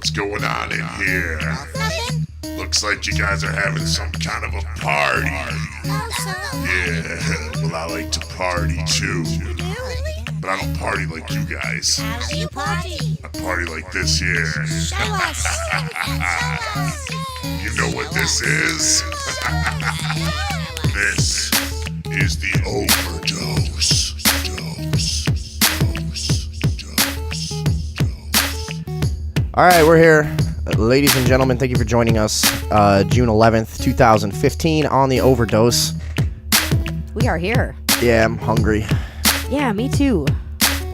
What's going on in here? Looks like you guys are having some kind of a party. Yeah, well, I like to party too. But I don't party like you guys. How do you party? I party like this here. Show us. You know what this is? This is the Overdose. All right, we're here. Ladies and gentlemen, thank you for joining us June 11th, 2015 on the Overdose. We are here. Yeah, I'm hungry. Yeah, me too.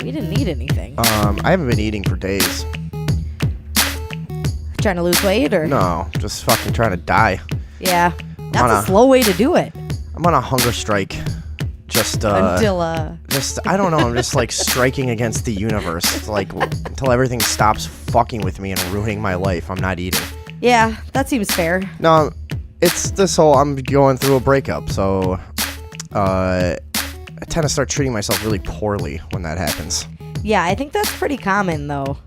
We didn't eat anything. I haven't been eating for days. Trying to lose weight or? No, just fucking trying to die. Yeah, that's a slow way to do it. I'm on a hunger strike. Just Until I don't know, I'm just like striking against the universe. It's like until everything stops fucking with me and ruining my life, I'm not eating. Yeah, that seems fair. No, it's this whole I'm going through a breakup, so I tend to start treating myself really poorly when that happens. Yeah, I think that's pretty common though.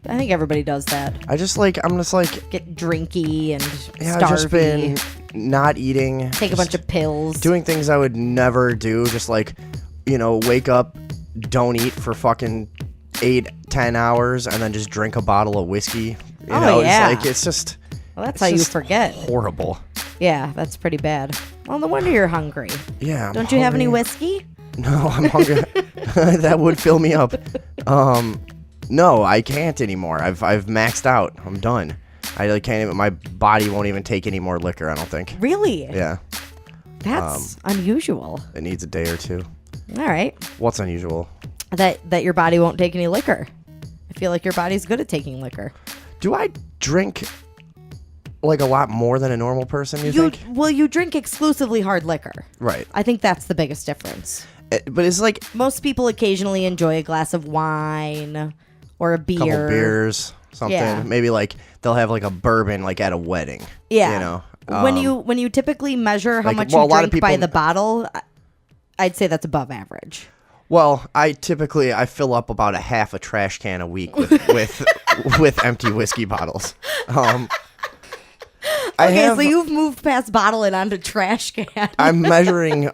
I think everybody does that. I'm just like Get drinky and yeah, starvy. I've just been not eating. Take a bunch of pills. Doing things I would never do. Just like, wake up, don't eat for fucking 8-10 hours, and then just drink a bottle of whiskey. Yeah. It's just. Well, that's how you forget. Horrible. Yeah, that's pretty bad. Well, no wonder you're hungry. Yeah. Don't you have any whiskey? No, I'm hungry. That would fill me up. No, I can't anymore. I've maxed out. I'm done. I can't even. My body won't even take any more liquor, I don't think. Really? Yeah. That's unusual. It needs a day or two. All right. What's unusual? That your body won't take any liquor. I feel like your body's good at taking liquor. Do I drink like a lot more than a normal person, you think? Well, you drink exclusively hard liquor. Right. I think that's the biggest difference. But it's like Most people occasionally enjoy a glass of wine or a beer. couple beers, something. Yeah. Maybe like they'll have like a bourbon like at a wedding. Yeah. When you typically measure how much a you lot of drink by people- the bottle, I'd say that's above average. Well, I fill up about a half a trash can a week with with empty whiskey bottles. So you've moved past bottle and onto trash can. I'm measuring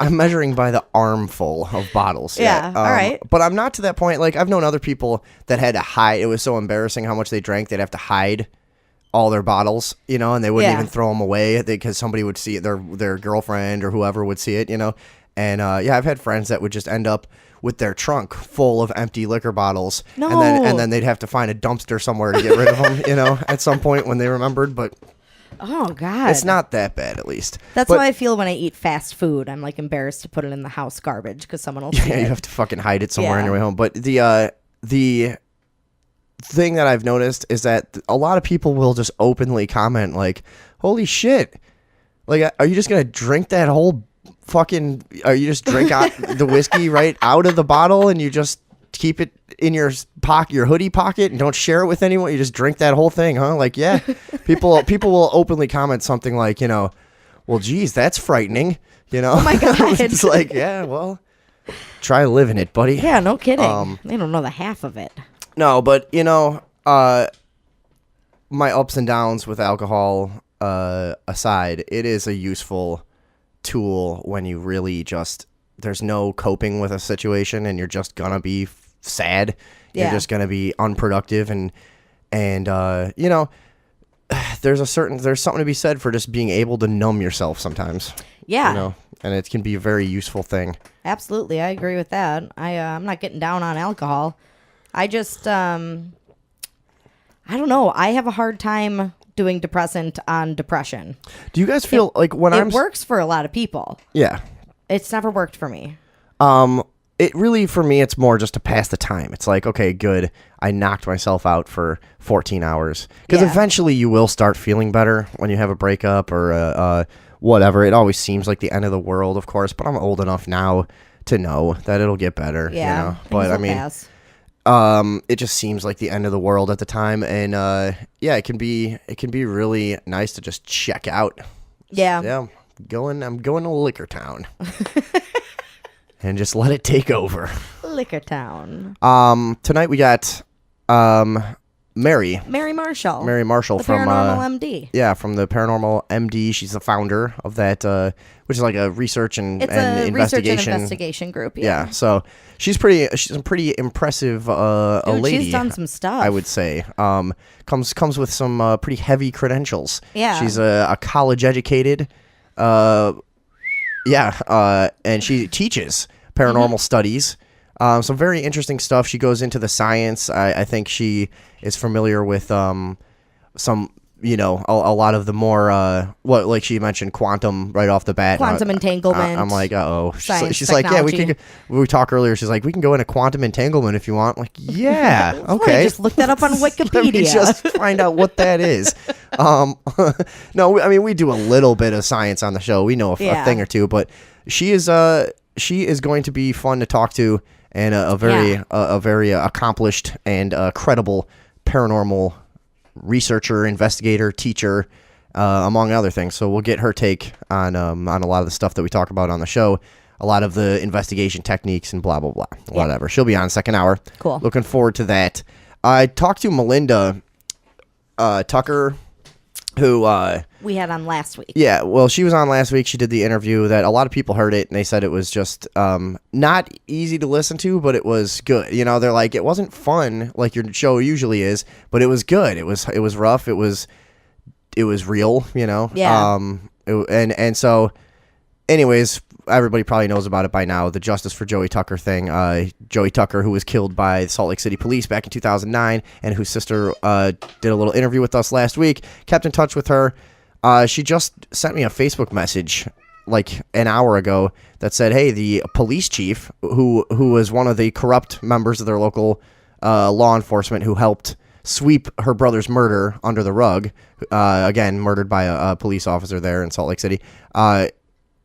by the armful of bottles. Yeah, all right. But I'm not to that point. Like, I've known other people that had to hide. It was so embarrassing how much they drank. They'd have to hide all their bottles, and they wouldn't even throw them away because somebody would see it, their girlfriend or whoever would see it, And I've had friends that would just end up with their trunk full of empty liquor bottles. No. And then they'd have to find a dumpster somewhere to get rid of them, at some point when they remembered. But Oh, God. it's not that bad, at least. That's But- how I feel when I eat fast food. I'm like embarrassed to put it in the house garbage because someone will see Yeah, it. you have to fucking hide it somewhere on Yeah. your way home. But the thing that I've noticed is that a lot of people will just openly comment like, "Holy shit! Like, are you just gonna drink that whole fucking? Are you just drink out the whiskey right out of the bottle and you just keep it in your pocket, your hoodie pocket, and don't share it with anyone? You just drink that whole thing, huh? Like, yeah, people will openly comment something like, well, geez, that's frightening. Oh my God. It's like, yeah, well, try living it, buddy. Yeah, no kidding. They don't know the half of it. No, but my ups and downs with alcohol aside, it is a useful tool when you really just there's no coping with a situation and you're just gonna be sad. You're Yeah. just gonna be unproductive and there's something to be said for just being able to numb yourself sometimes. Yeah. And it can be a very useful thing. Absolutely. I agree with that. I'm not getting down on alcohol. I just, I don't know. I have a hard time doing depressant on depression. Do you guys feel like when It works for a lot of people. Yeah. It's never worked for me. It really, for me, it's more just to pass the time. It's like, okay, good. I knocked myself out for 14 hours. Because Yeah. eventually you will start feeling better when you have a breakup or whatever. It always seems like the end of the world, of course. But I'm old enough now to know that it'll get better. Yeah. But I things will mean, pass. it just seems like the end of the world at the time. And it can be really nice to just check out. Yeah. Yeah. I'm going to Liquor Town. And just let it take over. Liquor Town. Tonight we got Mary Marshall. Marshall the from Paranormal MD. Yeah, from the Paranormal MD. She's the founder of that, which is like a research and It's a research investigation. and investigation group. Yeah, so she's a pretty impressive a Dude, lady. she's done some stuff. I would say. Comes with some pretty heavy credentials. Yeah. She's a college educated. And she teaches paranormal studies. Some very interesting stuff. She goes into the science. I think she is familiar with some, a lot of the more like she mentioned quantum right off the bat. Quantum entanglement. I'm like, uh-oh. Science, she's like, yeah, technology. we talked earlier. She's like, we can go into quantum entanglement if you want. I'm like, yeah, okay. Just look that up on Wikipedia. Let me just find out what that is. No, I mean, we do a little bit of science on the show. We know a thing or two, but she is going to be fun to talk to, and a very accomplished and credible paranormal researcher, investigator, teacher, among other things. So we'll get her take on a lot of the stuff that we talk about on the show, a lot of the investigation techniques and blah, blah, blah, whatever. She'll be on second hour. Cool. Looking forward to that. I talked to Melinda Tucker, who we had on last week. Yeah, well, she was on last week. She did the interview that a lot of people heard it, and they said it was just not easy to listen to, but it was good. They're like, it wasn't fun like your show usually is, but it was good. It was rough. It was real. Yeah. And so, anyways, everybody probably knows about it by now. The Justice for Joey Tucker thing. Joey Tucker, who was killed by Salt Lake City police back in 2009, and whose sister did a little interview with us last week. Kept in touch with her. She just sent me a Facebook message like an hour ago that said, hey, the police chief, who was one of the corrupt members of their local law enforcement who helped sweep her brother's murder under the rug, again, murdered by a police officer there in Salt Lake City,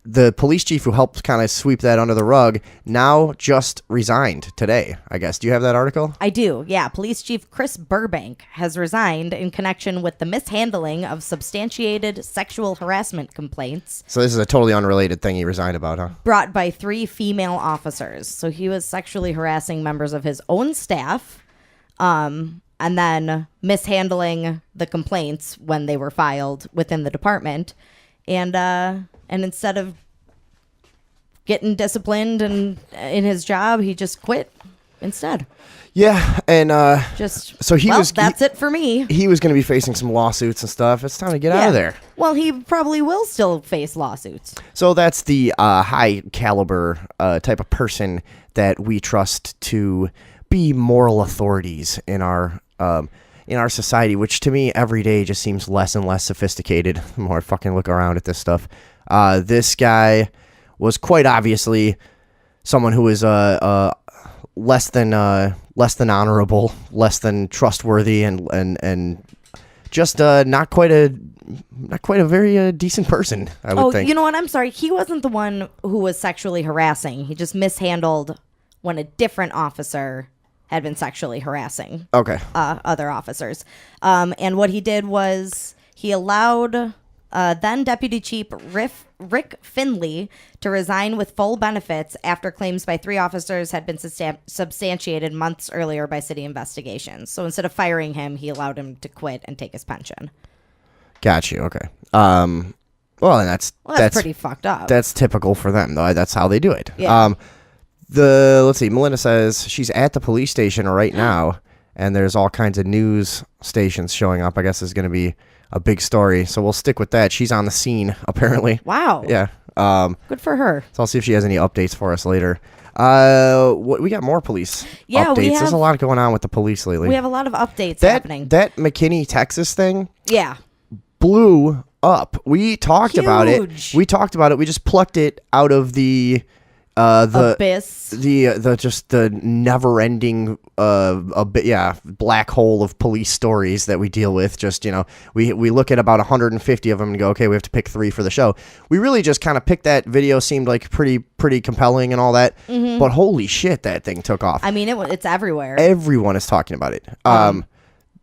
the police chief who helped kind of sweep that under the rug now just resigned today, I guess. Do you have that article? I do, yeah. Police Chief Chris Burbank has resigned in connection with the mishandling of substantiated sexual harassment complaints. So this is a totally unrelated thing he resigned about, huh? Brought by 3 female officers. So he was sexually harassing members of his own staff, and then mishandling the complaints when they were filed within the department. And instead of getting disciplined and in his job, he just quit instead. Yeah, and that's it for me. He was going to be facing some lawsuits and stuff. It's time to get out of there. Well, he probably will still face lawsuits. So that's the high caliber type of person that we trust to be moral authorities in our society, which to me every day just seems less and less sophisticated the more I fucking look around at this stuff. This guy was quite obviously someone who is less than honorable, less than trustworthy, and just not quite a very decent person, I would think. You know what? I'm sorry. He wasn't the one who was sexually harassing. He just mishandled when a different officer had been sexually harassing other officers. And what he did was he allowed then Deputy Chief Rick Finley to resign with full benefits after claims by 3 officers had been substantiated months earlier by city investigations. So instead of firing him, he allowed him to quit and take his pension. Got you. Okay. Well, and that's pretty fucked up. That's typical for them, though. That's how they do it. Yeah. Let's see. Melinda says she's at the police station right now, and there's all kinds of news stations showing up. I guess is going to be a big story, so we'll stick with that. She's on the scene, apparently. Wow. Yeah. Good for her. So I'll see if she has any updates for us later. We got more police updates. There's a lot going on with the police lately. We have a lot of updates happening. That McKinney, Texas thing. Yeah. Blew up. We talked about it. We just plucked it out of the abyss. The never-ending black hole of police stories that we deal with. Just, we look at about 150 of them and go, okay, we have to pick 3 for the show. We really just kind of picked that video, seemed like pretty compelling and all that. Mm-hmm. But holy shit, that thing took off. I mean, it's everywhere. Everyone is talking about it.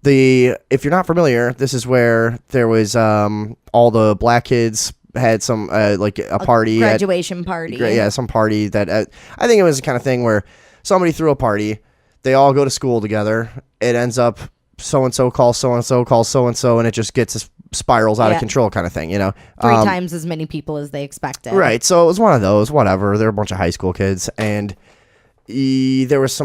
If you're not familiar, this is where there was all the black kids had some like a party, graduation party. Some party that I think it was the kind of thing where somebody threw a party. They all go to school together. It ends up so-and-so calls so-and-so calls so-and-so, and it just spirals out of control kind of thing, you know? 3 times as many people as they expected. Right. So it was one of those, whatever. They're a bunch of high school kids, and there was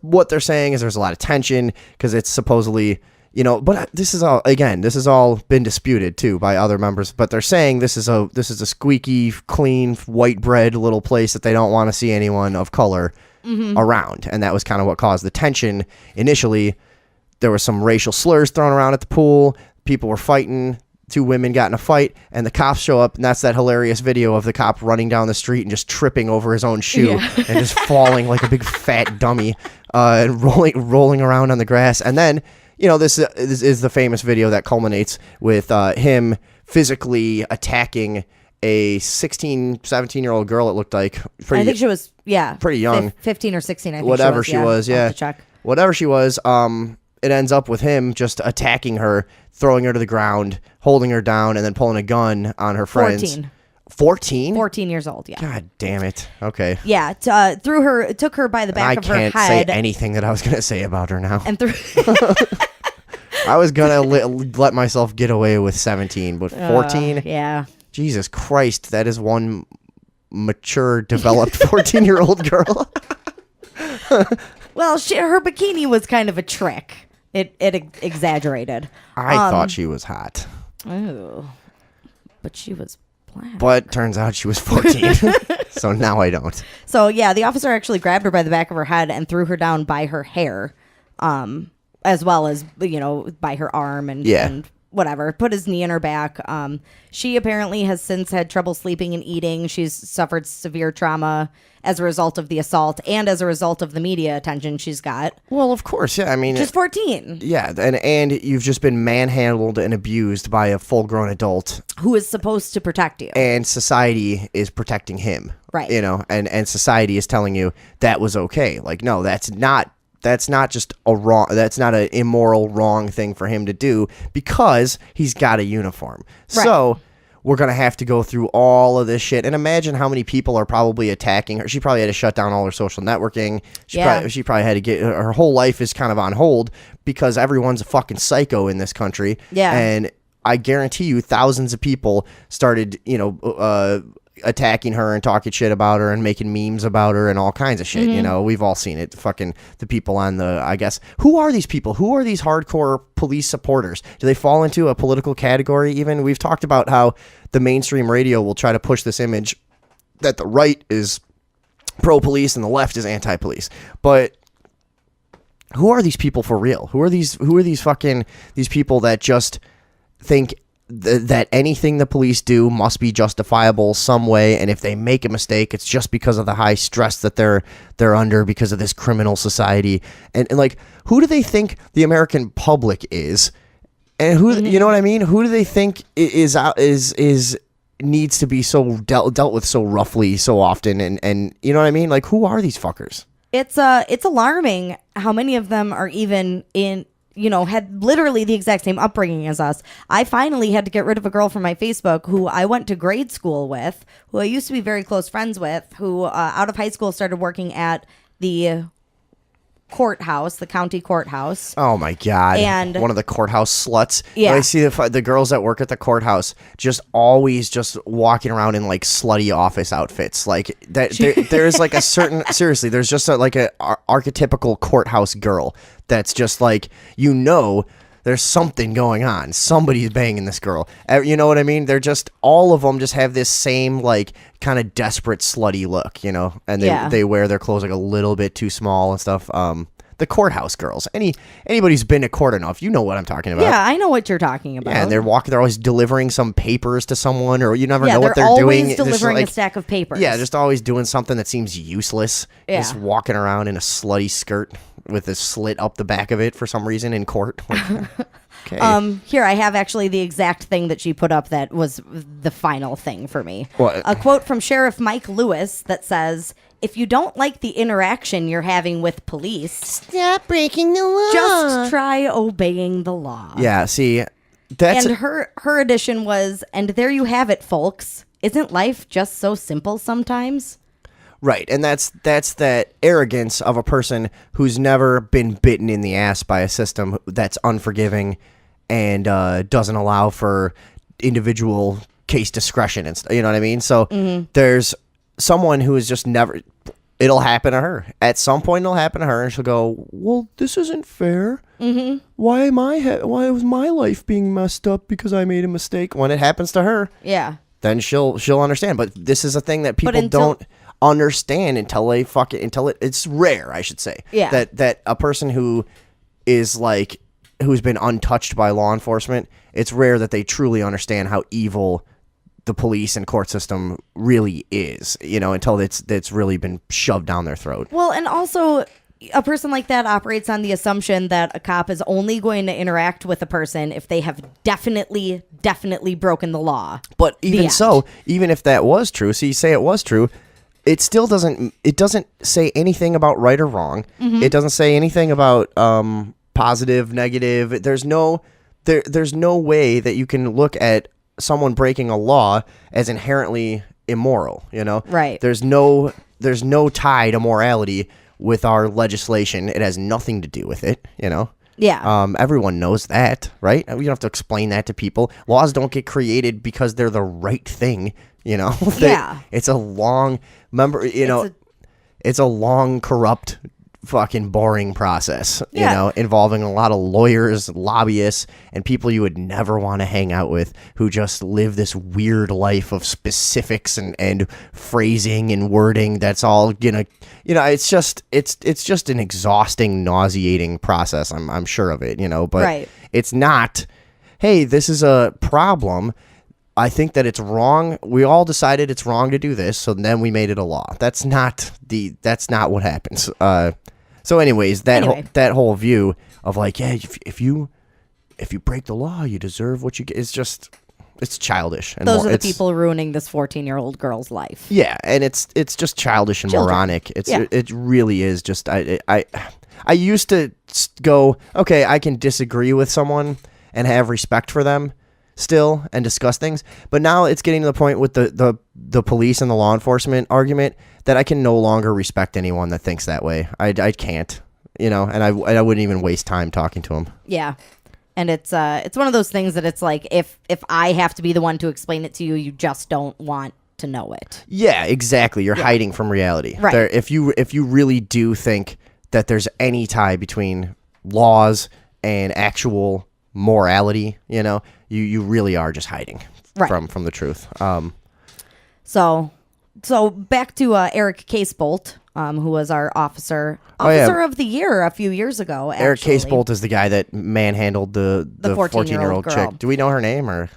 what they're saying is there's a lot of tension because it's supposedly, you know, but this is all been disputed too by other members, but they're saying this is a squeaky clean white bread little place that they don't want to see anyone of color around, and that was kind of what caused the tension initially. There were some racial slurs thrown around at the pool. People were fighting. 2 women got in a fight, and the cops show up, and that's that hilarious video of the cop running down the street and just tripping over his own shoe and just falling like a big fat dummy and rolling around on the grass. And then, you know, this is the famous video that culminates with him physically attacking a 16, 17-year-old girl, it looked like. I think she was, pretty young. 15 or 16, I think Whatever she was. I'll have to check. Whatever she was, it ends up with him just attacking her, throwing her to the ground, holding her down, and then pulling a gun on her friends. 14. 14? 14 years old, yeah. God damn it. Okay. Yeah, took her by the back of her head. I can't say anything that I was going to say about her now. And I was going to let myself get away with 17, but 14? Yeah. Jesus Christ, that is one mature, developed 14-year-old girl. Well, her bikini was kind of a trick. It exaggerated. I thought she was hot. Oh, but she was black. But turns out she was 14. So now I don't. So yeah, the officer actually grabbed her by the back of her head and threw her down by her hair, as well as, you know, by her arm and whatever. Put his knee in her back. She apparently has since had trouble sleeping and eating. She's suffered severe trauma as a result of the assault and as a result of the media attention she's got. Well, of course, yeah. I mean, she's 14. Yeah, and you've just been manhandled and abused by a full-grown adult who is supposed to protect you, and society is protecting him, right? You know, and society is telling you that was okay. Like, no, that's not just that's not an immoral wrong thing for him to do because he's got a uniform. Right. So we're going to have to go through all of this shit. And imagine how many people are probably attacking her. She probably had to shut down all her social networking. She probably had to get her whole life is kind of on hold because everyone's a fucking psycho in this country. Yeah. And I guarantee you thousands of people started, you know, attacking her and talking shit about her and making memes about her and all kinds of shit. You know, we've all seen it. Fucking the people on the, I guess, who are these people? Who are these hardcore police supporters? Do they fall into a political category even? We've talked about how the mainstream radio will try to push this image that the right is pro-police and the left is anti-police. But who are these people for real? Who are these people that just think that anything the police do must be justifiable some way, and if they make a mistake, it's just because of the high stress that they're under because of this criminal society. And like, who do they think the American public is? And who, you know what I mean? Who do they think is needs to be so dealt with so roughly so often? And you know what I mean? Like, who are these fuckers? It's alarming how many of them are even in, you know, had literally the exact same upbringing as us. I finally had to get rid of a girl from my Facebook who I went to grade school with, who I used to be very close friends with, who out of high school started working at the courthouse, the county courthouse. Oh my God. And one of the courthouse sluts. Yeah. I see the girls that work at the courthouse just always just walking around in like slutty office outfits. Like that there's like a certain, seriously, there's just like a archetypical courthouse girl that's just like, you know, there's something going on. Somebody's banging this girl. You know what I mean? They're just, all of them just have this same like kind of desperate slutty look, you know, and they wear their clothes like a little bit too small and stuff. The courthouse girls. Anybody who's been to court enough, you know what I'm talking about. Yeah, I know what you're talking about. Yeah, and they're always delivering some papers to someone, or you never know what they're doing. Always delivering a stack of papers. Yeah, just always doing something that seems useless. Yeah. Just walking around in a slutty skirt with a slit up the back of it for some reason in court. Okay. Here I have actually the exact thing that she put up that was the final thing for me. What? A quote from Sheriff Mike Lewis that says, "If you don't like the interaction you're having with police, stop breaking the law. Just try obeying the law." Yeah, see, that's... And her addition was, "And there you have it, folks. Isn't life just so simple sometimes?" Right, and that's that arrogance of a person who's never been bitten in the ass by a system that's unforgiving and doesn't allow for individual case discretion and you know what I mean? So there's someone who is just never. It'll happen to her at some point. It'll happen to her, and she'll go, "Well, this isn't fair. Mm-hmm. Why was my life being messed up because I made a mistake?" When it happens to her, then she'll understand. But this is a thing that people don't understand until it's rare, I should say. Yeah. That a person who is like who's been untouched by law enforcement, it's rare that they truly understand how evil the police and court system really is, until it's really been shoved down their throat. Well, and also a person like that operates on the assumption that a cop is only going to interact with a person if they have definitely broken the law. But even so, even if that was true, so you say it was true, it still doesn't say anything about right or wrong. Mm-hmm. It doesn't say anything about positive, negative. There's no way that you can look at someone breaking a law as inherently immoral, Right. There's no tie to morality with our legislation. It has nothing to do with it, Yeah. Everyone knows that, right? We don't have to explain that to people. Laws don't get created because they're the right thing, Yeah. It's a long it's a long, corrupt, fucking boring process, involving a lot of lawyers, lobbyists, and people you would never want to hang out with who just live this weird life of specifics and phrasing and wording that's all it's just an exhausting, nauseating process. I'm sure of it, but right. It's not, hey, this is a problem. I think that it's wrong. We all decided it's wrong to do this, so then we made it a law. That's not what happens. So anyways, that whole view of like, yeah, if you break the law, you deserve what you get. It's childish. And those are the people ruining this 14-year-old girl's life. Yeah, and it's just childish and moronic. It really is just I used to go, okay, I can disagree with someone and have respect for them still and discuss things, but now it's getting to the point with the police and the law enforcement argument that I can no longer respect anyone that thinks that way. I can't, and I wouldn't even waste time talking to them. Yeah. And it's one of those things that it's like if I have to be the one to explain it to you, you just don't want to know it. Yeah, exactly. You're hiding from reality. Right. If you really do think that there's any tie between laws and actual morality, you really are just hiding from the truth. So back to Eric Casebolt, who was our officer of the year a few years ago. Actually. Eric Casebolt is the guy that manhandled the 14-year-old chick. Do we know her name or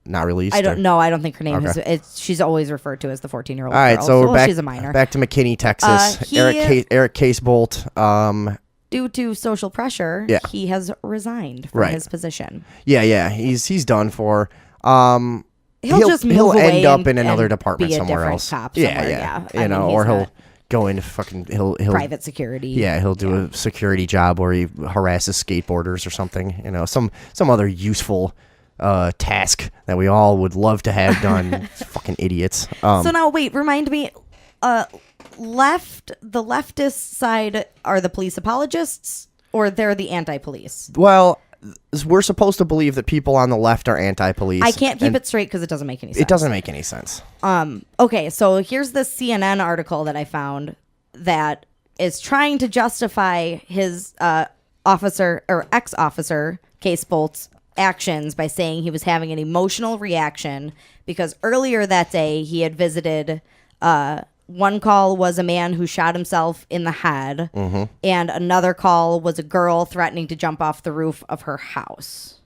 not released? I don't know. I don't think her name is. She's always referred to as the 14-year-old. All right, girl. so she's a minor. Back to McKinney, Texas. Eric Casebolt. Due to social pressure, he has resigned from his position. Yeah, he's done for. He'll just move away end up in another department be a somewhere different else. Cop somewhere, or he'll go into fucking private security. Yeah, he'll do a security job where he harasses skateboarders or something. Some other useful task that we all would love to have done. Fucking idiots. So now wait, remind me. The leftist side are the police apologists, or they're the anti-police? Well, we're supposed to believe that people on the left are anti-police. I can't keep it straight because it doesn't make any sense. It doesn't make any sense. Okay, so here's this CNN article that I found that is trying to justify his officer or ex-officer Casebolt's actions by saying he was having an emotional reaction because earlier that day he had visited. One call was a man who shot himself in the head, and another call was a girl threatening to jump off the roof of her house.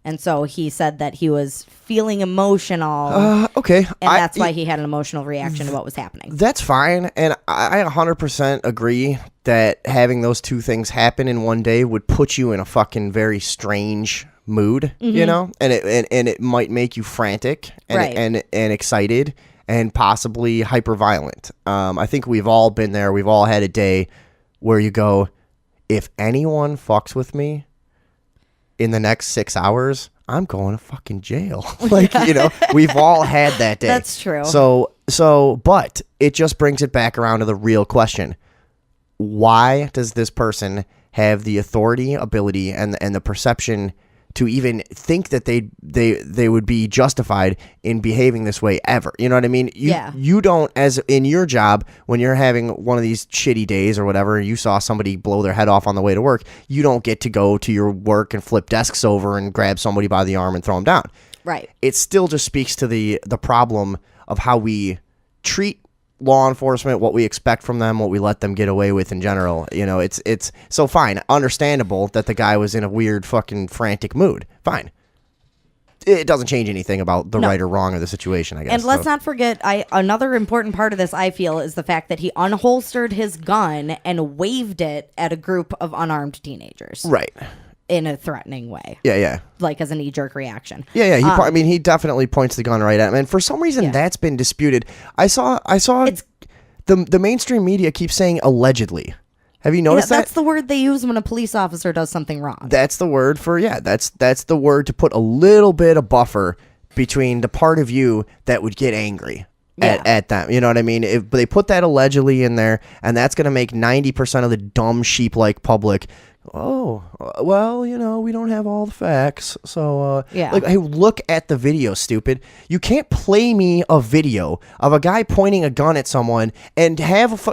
And so he said that he was feeling emotional. Okay. And that's why he had an emotional reaction to what was happening. That's fine. And I 100% agree that having those two things happen in one day would put you in a fucking very strange mood, and it might make you frantic and excited. And possibly hyper-violent. I think we've all been there. We've all had a day where you go, if anyone fucks with me in the next 6 hours, I'm going to fucking jail. We've all had that day. That's true. So But it just brings it back around to the real question. Why does this person have the authority, ability, and the perception to even think that they would be justified in behaving this way ever? You know what I mean? You don't, as in your job, when you're having one of these shitty days or whatever, you saw somebody blow their head off on the way to work, you don't get to go to your work and flip desks over and grab somebody by the arm and throw them down. Right. It still just speaks to the problem of how we treat law enforcement, what we expect from them, what we let them get away with in general. You know, it's so fine, understandable that the guy was in a weird fucking frantic mood. Fine. It doesn't change anything about the right or wrong of the situation, I guess. And let's not forget, another important part of this, I feel, is the fact that he unholstered his gun and waved it at a group of unarmed teenagers. Right. In a threatening way. Yeah. Like as a knee-jerk reaction. Yeah. He definitely points the gun right at him. And for some reason, that's been disputed. I saw the mainstream media keeps saying allegedly. Have you noticed that? That's the word they use when a police officer does something wrong. That's the word for, that's the word to put a little bit of buffer between the part of you that would get angry at them. You know what I mean? If they put that allegedly in there, and that's going to make 90% of the dumb sheep-like public, oh, well, you know, we don't have all the facts. So, like, hey, look at the video, stupid. You can't play me a video of a guy pointing a gun at someone and have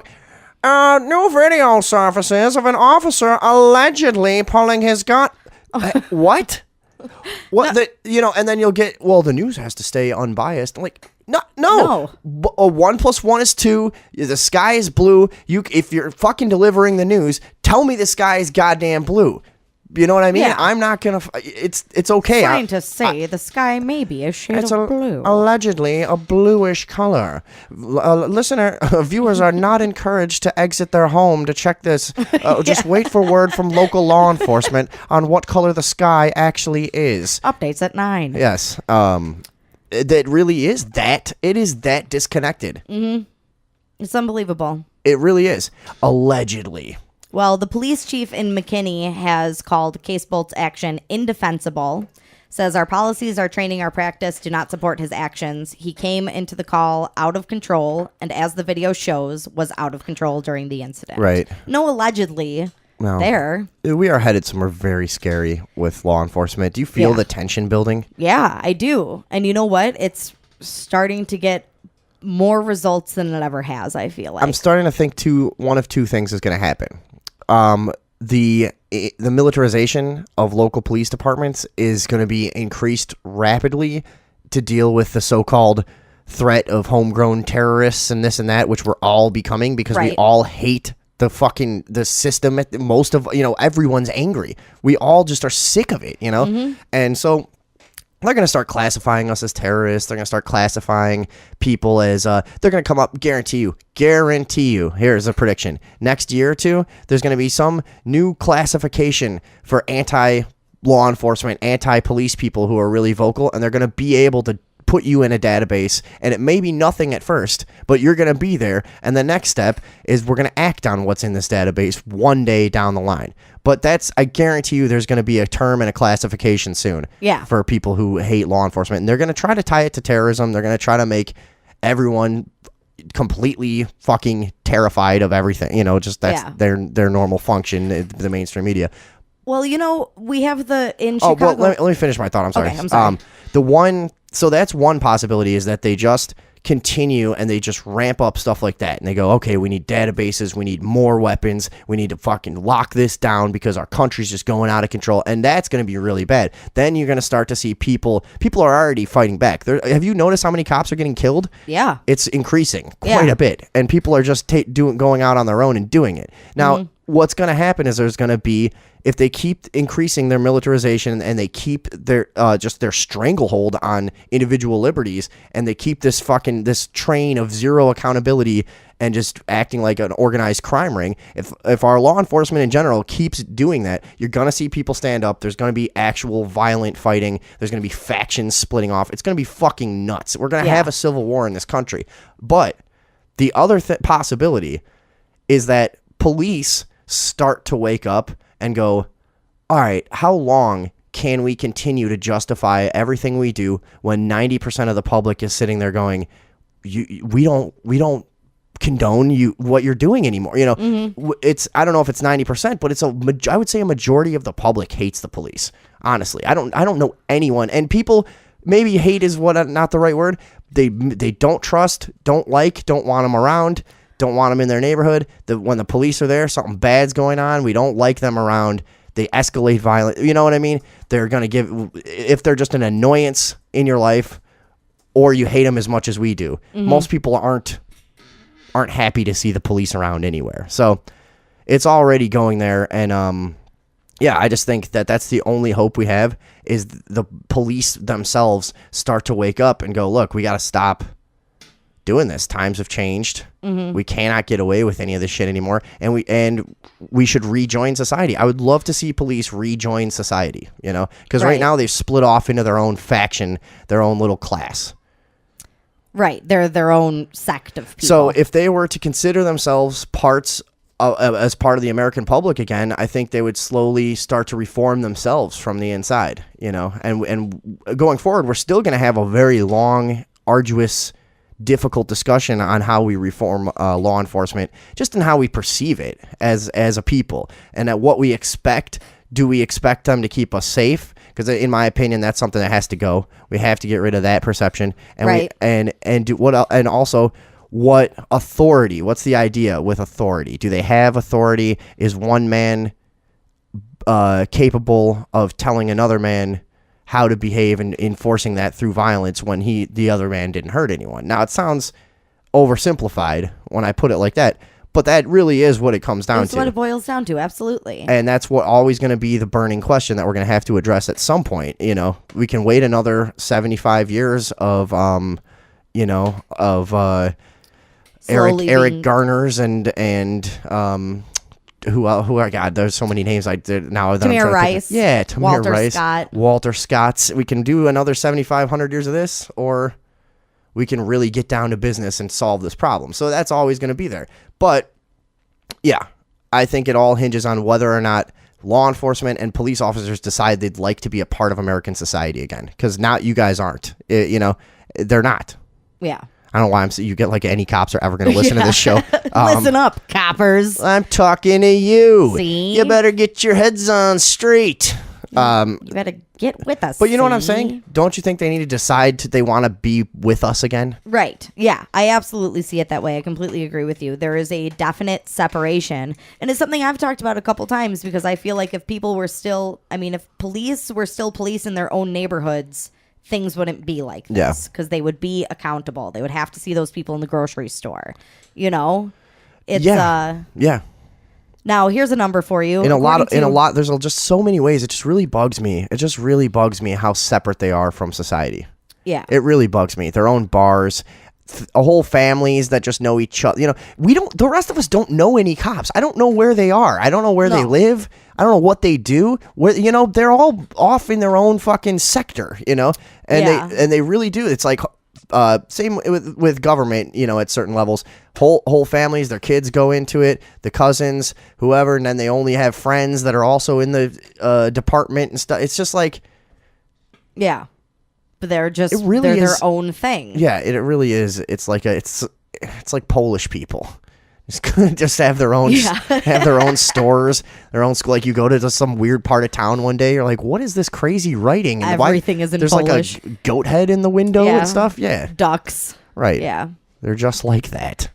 new video surfaces of an officer allegedly pulling his gun. What? What? No. And then you'll get, well, the news has to stay unbiased. Like, no. 1 + 1 is 2. The sky is blue. If you're fucking delivering the news, tell me the sky is goddamn blue. You know what I mean? Yeah. I'm not gonna. It's okay. Scientists say the sky may be a shade of blue. Allegedly a bluish color. Viewers are not encouraged to exit their home to check this. Just wait for word from local law enforcement on what color the sky actually is. Updates at 9. Yes. That really is that. It is that disconnected. Mm-hmm. It's unbelievable. It really is. Allegedly. Well, the police chief in McKinney has called Casebolt's action indefensible. Says our policies, our training, our practice do not support his actions. He came into the call out of control, and as the video shows, was out of control during the incident. Right. No allegedly. No. There. We are headed somewhere very scary with law enforcement. Do you feel the tension building? Yeah, I do. And you know what? It's starting to get more results than it ever has, I feel like. I'm starting to think one of two things is going to happen. The militarization of local police departments is going to be increased rapidly to deal with the so-called threat of homegrown terrorists and this and that, which we're all becoming because we all hate the system. Most of, everyone's angry. We all just are sick of it, Mm-hmm. And so they're going to start classifying us as terrorists. They're going to start classifying people as, they're going to come up, guarantee you, here's a prediction. Next year or two, there's going to be some new classification for anti-law enforcement, anti-police people who are really vocal, and they're going to be able to put you in a database, and it may be nothing at first, but you're going to be there, and the next step is we're going to act on what's in this database one day down the line. But I guarantee you there's going to be a term and a classification soon for people who hate law enforcement, and they're going to try to tie it to terrorism. They're going to try to make everyone completely fucking terrified of everything. Just that's their normal function, the mainstream media. Well, we have in Chicago. Oh, well, let me finish my thought. I'm sorry. Okay, I'm sorry. So that's one possibility, is that they just continue and they just ramp up stuff like that. And they go, okay, we need databases. We need more weapons. We need to fucking lock this down because our country's just going out of control. And that's going to be really bad. Then you're going to start to see people are already fighting back. Have you noticed how many cops are getting killed? Yeah. It's increasing quite a bit. And people are just going out on their own and doing it. Now, what's going to happen is there's going to be, if they keep increasing their militarization and they keep their their stranglehold on individual liberties, and they keep this train of zero accountability and just acting like an organized crime ring, if our law enforcement in general keeps doing that, you're going to see people stand up. There's going to be actual violent fighting. There's going to be factions splitting off. It's going to be fucking nuts. We're going to have a civil war in this country. But the other possibility is that police start to wake up and go, all right, how long can we continue to justify everything we do when 90% of the public is sitting there going, we don't condone what you're doing anymore. It's, I don't know if it's 90%, but I would say a majority of the public hates the police. Honestly, I don't know anyone, and people, maybe hate is not the right word. They don't trust, don't want them around, don't want them in their neighborhood. When the police are there, something bad's going on, we don't like them around. They escalate violence. You know what I mean? They're going to if they're just an annoyance in your life, or you hate them as much as we do. Most people aren't happy to see the police around anywhere. So it's already going there. And yeah, I just think that's the only hope we have, is the police themselves start to wake up and go, look, we got to stop doing this. Times have changed. We cannot get away with any of this shit anymore. And we should rejoin society. I would love to see police rejoin society, because right now they've split off into their own faction, their own little class. Right. They're their own sect of people. So if they were to consider themselves as part of the American public again, I think they would slowly start to reform themselves from the inside, and going forward, we're still going to have a very long, arduous, difficult discussion on how we reform law enforcement, just in how we perceive it as a people, and at what we expect. Do we expect them to keep us safe? Because in my opinion, that's something that has to go. We have to get rid of that perception, and right. and also, what authority? What's the idea with authority? Do they have authority? Is one man capable of telling another man how to behave and enforcing that through violence when the other man didn't hurt anyone? Now, it sounds oversimplified when I put it like that, but that really is what it comes down to. That's what it boils down to, absolutely. And that's what always going to be the burning question that we're going to have to address at some point. We can wait another 75 years of Eric Garner's and who are, God, there's so many names Tamir Rice. Yeah, Tamir Rice. Scott. Walter Scott's. We can do another 7,500 years of this, or we can really get down to business and solve this problem. So that's always going to be there. But yeah, I think it all hinges on whether or not law enforcement and police officers decide they'd like to be a part of American society again. Because now you guys aren't. They're not. Yeah. I don't know why you get like any cops are ever going to listen to this show. Listen up, coppers. I'm talking to you. See? You better get your heads on straight. You better get with us. But you know what I'm saying? Don't you think they need to decide they want to be with us again? Right. Yeah, I absolutely see it that way. I completely agree with you. There is a definite separation. And it's something I've talked about a couple times, because I feel like if police were still police in their own neighborhoods, things wouldn't be like this, because they would be accountable. They would have to see those people in the grocery store. It's yeah. Now here's a number for you. There's just so many ways. It just really bugs me. It just really bugs me how separate they are from society. Yeah. It really bugs me. Their own bars, whole families that just know each other. The rest of us don't know any cops. I don't know where they are. I don't know where they live. I don't know what they do. They're all off in their own fucking sector, and they really do. It's like same with government, at certain levels. Whole families, their kids go into it, the cousins, whoever, and then they only have friends that are also in the department and stuff. It's just like, yeah, but they're their own thing. Yeah, it really is. It's like it's like Polish people. Just have their own have their own stores, their own school. Like you go to some weird part of town one day, you're like, what is this crazy writing? And everything is in Polish. Like a goat head in the window and stuff. Yeah, ducks. Right. Yeah, they're just like that.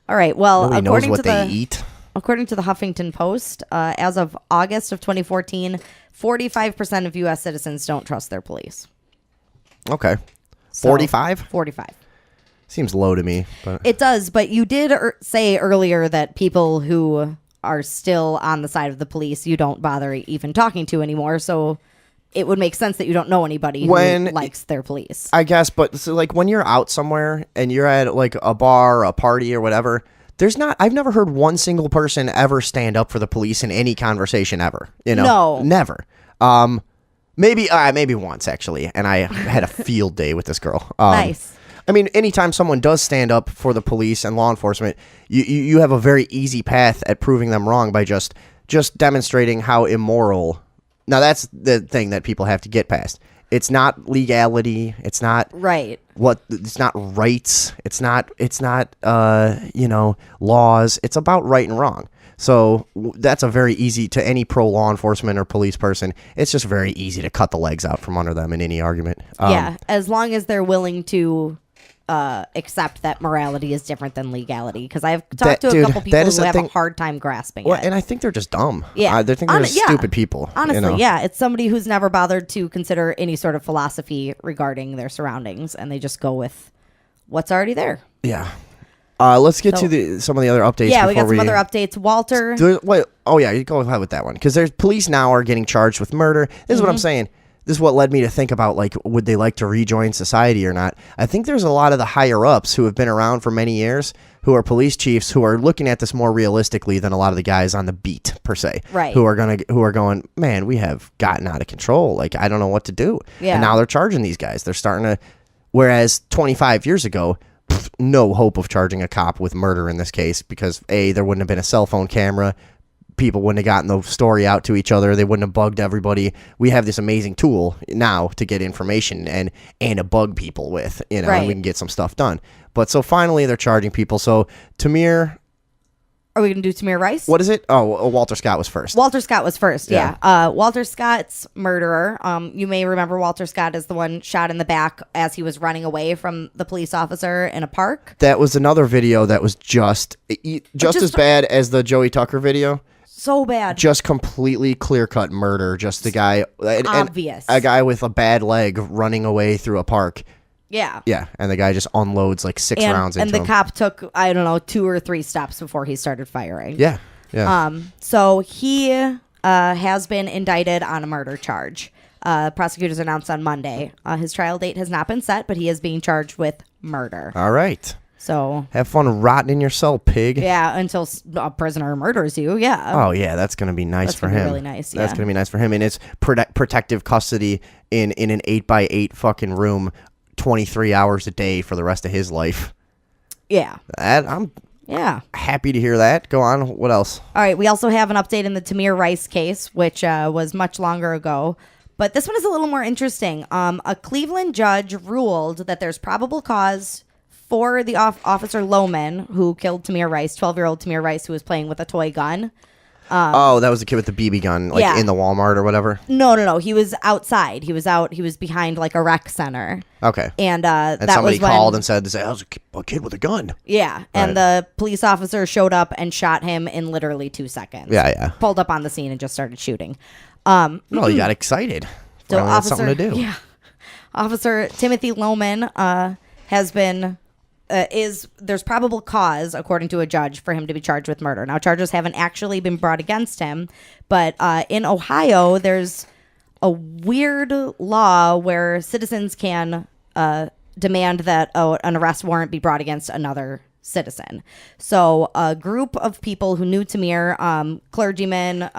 All right. Well, nobody knows what they eat. According to the Huffington Post, as of August of 2014, 45% of U.S. citizens don't trust their police. Okay, 45. 45. Seems low to me. But it does, but you did say earlier that people who are still on the side of the police, you don't bother even talking to anymore. So it would make sense that you don't know anybody who likes their police. I guess, but so like when you're out somewhere and you're at like a bar, a party or whatever, I've never heard one single person ever stand up for the police in any conversation ever. No. Never. Maybe once actually, and I had a field day with this girl. Nice. I mean, anytime someone does stand up for the police and law enforcement, you have a very easy path at proving them wrong by just demonstrating how immoral. Now, that's the thing that people have to get past. It's not legality. It's not right. It's not rights. It's not laws. It's about right and wrong. So that's a very easy to any pro law enforcement or police person. It's just very easy to cut the legs out from under them in any argument. Yeah, as long as they're willing to accept that morality is different than legality. Because I've talked to a couple people who have a hard time grasping it. And I think they're just dumb. Yeah, they think they're just stupid people. Honestly, yeah, it's somebody who's never bothered to consider any sort of philosophy regarding their surroundings, and they just go with what's already there. Yeah. Let's get to some of the other updates. Yeah, we got some other updates. Walter. You go ahead with that one because there's police now are getting charged with murder. This is what I'm saying. This is what led me to think about, like, would they like to rejoin society or not? I think there's a lot of the higher ups who have been around for many years, who are police chiefs, who are looking at this more realistically than a lot of the guys on the beat per se. Right. Who are going, man, we have gotten out of control. Like, I don't know what to do. Yeah. And now they're charging these guys. They're starting to, whereas 25 years ago, no hope of charging a cop with murder in this case because there wouldn't have been a cell phone camera. People wouldn't have gotten the story out to each other. They wouldn't have bugged everybody. We have this amazing tool now to get information and to bug people with, and we can get some stuff done. But so finally they're charging people. So Tamir. Are we going to do Tamir Rice? What is it? Oh, Walter Scott was first. Walter Scott was first, yeah. Walter Scott's murderer. You may remember Walter Scott is the one shot in the back as he was running away from the police officer in a park. That was another video that was just as bad as the Joey Tucker video. So bad. Just completely clear-cut murder. Just the guy. Obvious. A guy with a bad leg running away through a park. Yeah. Yeah, and the guy just unloads like 6 rounds into him. And the cop took, 2 or 3 steps before he started firing. Yeah, yeah. So he has been indicted on a murder charge. Prosecutors announced on Monday. His trial date has not been set, but he is being charged with murder. All right. So have fun rotting in your cell, pig. Yeah, until a prisoner murders you. Yeah. Oh yeah, that's gonna be nice for him. Really nice. Yeah. That's gonna be nice for him. And it's protective custody in an 8x8 fucking room, 23 hours a day for the rest of his life. Yeah. I'm happy to hear that. Go on. What else? All right. We also have an update in the Tamir Rice case, which was much longer ago. But this one is a little more interesting. A Cleveland judge ruled that there's probable cause for the Officer Lohman, who killed Tamir Rice, 12-year-old Tamir Rice, who was playing with a toy gun. That was the kid with the BB gun, in the Walmart or whatever? No. He was outside. He was behind, like, a rec center. Okay. And somebody called and said, that was a kid with a gun. Yeah. And the police officer showed up and shot him in literally 2 seconds. Yeah. Pulled up on the scene and just started shooting. No, he got excited. So had something to do. Yeah. Officer Timothy Lohman has been... there's probable cause, according to a judge, for him to be charged with murder. Now, charges haven't actually been brought against him, but in Ohio, there's a weird law where citizens can demand that an arrest warrant be brought against another citizen. So a group of people who knew Tamir, clergymen,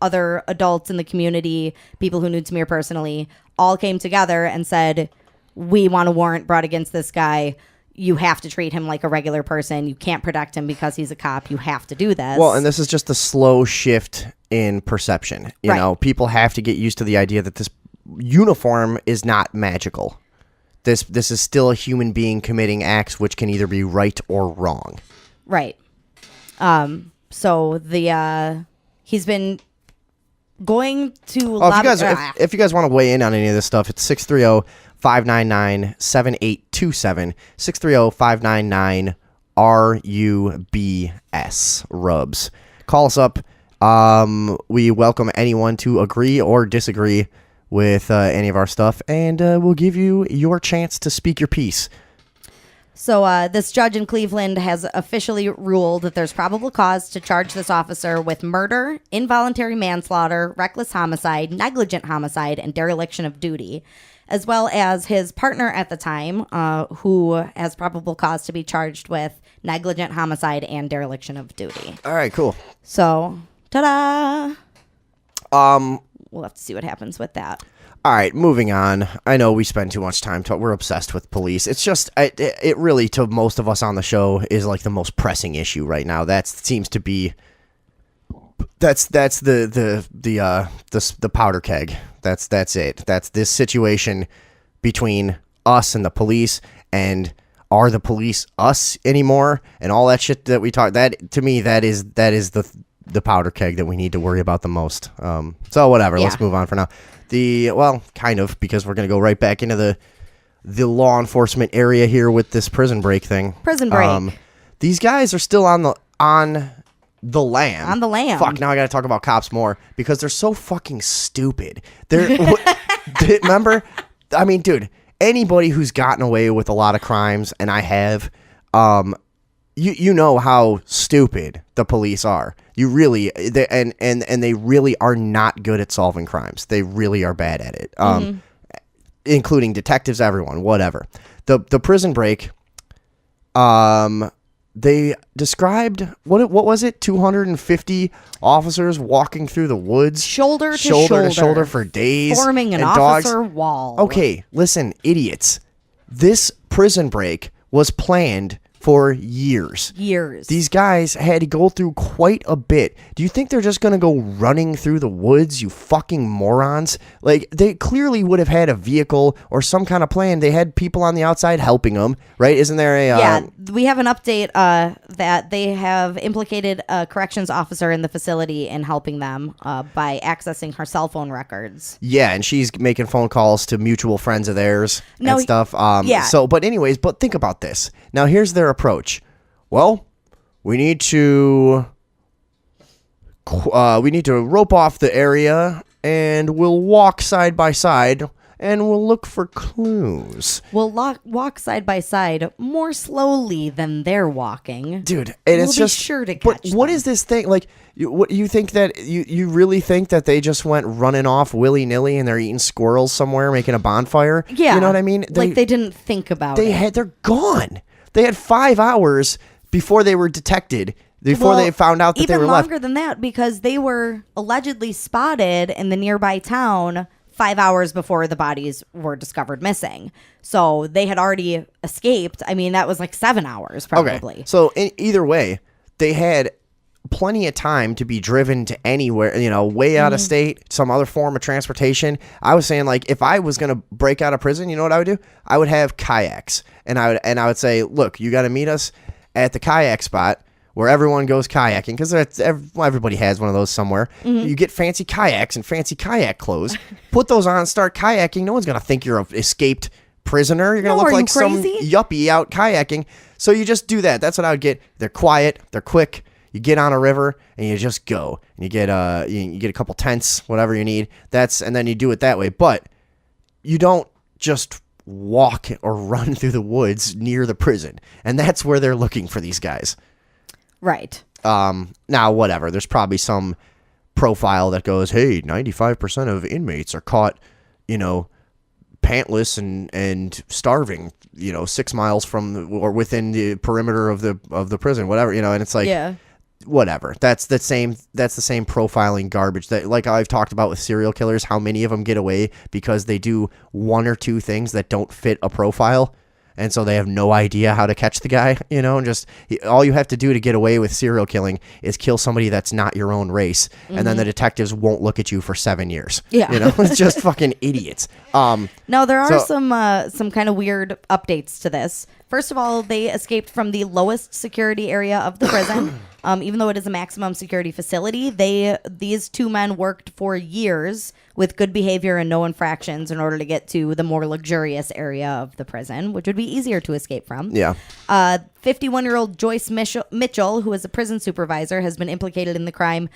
other adults in the community, people who knew Tamir personally, all came together and said, we want a warrant brought against this guy. You have to treat him like a regular person. You can't protect him because he's a cop. You have to do this. Well, and this is just a slow shift in perception. You know, people have to get used to the idea that this uniform is not magical. This is still a human being committing acts which can either be right or wrong. Right. So he's been going to... if you guys want to weigh in on any of this stuff, it's 630-599-7827. 630-599-RUBS. Rubs. Call us up. We welcome anyone to agree or disagree with any of our stuff, and we'll give you your chance to speak your piece. So this judge in Cleveland has officially ruled that there's probable cause to charge this officer with murder, involuntary manslaughter, reckless homicide, negligent homicide, and dereliction of duty, as well as his partner at the time, who has probable cause to be charged with negligent homicide and dereliction of duty. All right, cool. So, ta-da! We'll have to see what happens with that. All right, moving on. I know we spend too much time we're obsessed with police. It's just, it really, to most of us on the show, is like the most pressing issue right now. That seems to be That's the powder keg. That's it. That's this situation between us and the police, and are the police us anymore, and all that shit that we talk. That to me, that is the powder keg that we need to worry about the most. So whatever. Let's move on for now. Kind of, because we're gonna go right back into the law enforcement area here with this prison break thing. Prison break. These guys are still on the lam. On the lam. Fuck, now I gotta talk about cops more because they're so fucking stupid. Remember? I mean, dude, anybody who's gotten away with a lot of crimes, and I have, you know how stupid the police are. You really, and they really are not good at solving crimes. They really are bad at it. Including detectives, everyone, whatever. The prison break, they described, what was it? 250 officers walking through the woods. Shoulder to shoulder for days. Forming an officer wall. Okay, listen, idiots. This prison break was planned for years. These guys had to go through quite a bit. Do you think they're just going to go running through the woods, you fucking morons? Like, they clearly would have had a vehicle or some kind of plan. They had people on the outside helping them, right? Isn't there a... Yeah, we have an update that they have implicated a corrections officer in the facility in helping them by accessing her cell phone records. Yeah, and she's making phone calls to mutual friends of theirs and stuff. Yeah. So, but think about this. Now, here's their approach. Well, we need to rope off the area, and we'll walk side by side, and we'll look for clues. We'll walk side by side more slowly than they're walking, dude. And we'll it's just sure to catch them. What is this thing like? You think that you really think that they just went running off willy nilly and they're eating squirrels somewhere making a bonfire? Yeah, you know what I mean. They didn't think about it. They're gone. They had 5 hours before they were detected, before they found out that they were left. Even longer than that, because they were allegedly spotted in the nearby town 5 hours before the bodies were discovered missing. So they had already escaped. I mean, that was like 7 hours probably. Okay. So either way, they had plenty of time to be driven to anywhere, way out of state, some other form of transportation. I was saying, like, if I was going to break out of prison, you know what I would do? I would have kayaks, and I would say, look, you got to meet us at the kayak spot where everyone goes kayaking, because everybody has one of those somewhere. You get fancy kayaks and fancy kayak clothes, put those on, start kayaking. No one's going to think you're an escaped prisoner. You're going to look like some yuppie out kayaking. So you just do that. That's what I would get. They're quiet. They're quick. You get on a river and you just go, and you get a couple tents, whatever you need. And then you do it that way. But you don't just walk or run through the woods near the prison, and that's where they're looking for these guys. Right. Now, whatever. There's probably some profile that goes, hey, 95% of inmates are caught, pantless and starving, 6 miles from or within the perimeter of the prison, whatever, and it's like, yeah. Whatever. That's the same profiling garbage that, like I've talked about with serial killers, how many of them get away because they do one or two things that don't fit a profile, and so they have no idea how to catch the guy, and just all you have to do to get away with serial killing is kill somebody that's not your own race, and then the detectives won't look at you for 7 years. Yeah. It's just fucking idiots. Now, there are some kind of weird updates to this. First of all, they escaped from the lowest security area of the prison. Even though it is a maximum security facility, these two men worked for years with good behavior and no infractions in order to get to the more luxurious area of the prison, which would be easier to escape from. Yeah. 51-year-old Joyce Mitchell, who is a prison supervisor, has been implicated in the crime.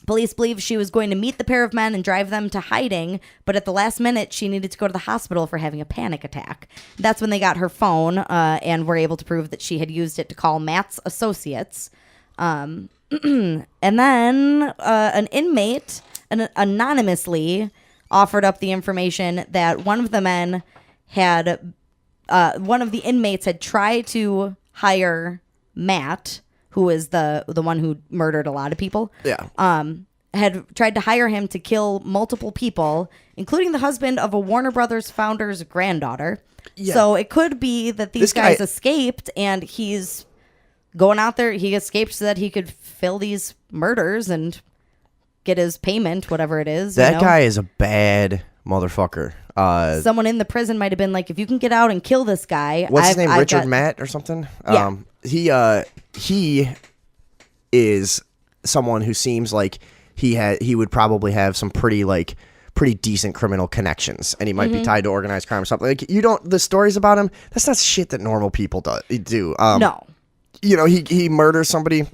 Police believe she was going to meet the pair of men and drive them to hiding, but at the last minute, she needed to go to the hospital for having a panic attack. That's when they got her phone and were able to prove that she had used it to call Matt's associates. And then an inmate anonymously offered up the information that one of the inmates had tried to hire Matt, who is the one who murdered a lot of people. Yeah. Had tried to hire him to kill multiple people, including the husband of a Warner Brothers founder's granddaughter. Yeah. So it could be that these guys escaped, and he's going out there. He escaped so that he could fill these murders and get his payment, whatever it is. That guy is a bad motherfucker. Someone in the prison might have been like, if you can get out and kill this guy. What's his name? Richard Matt or something? Yeah. He is someone who seems like he would probably have some pretty decent criminal connections, and he might be tied to organized crime or something. Like, the stories about him, that's not shit that normal people do. No. You know, he murders somebody,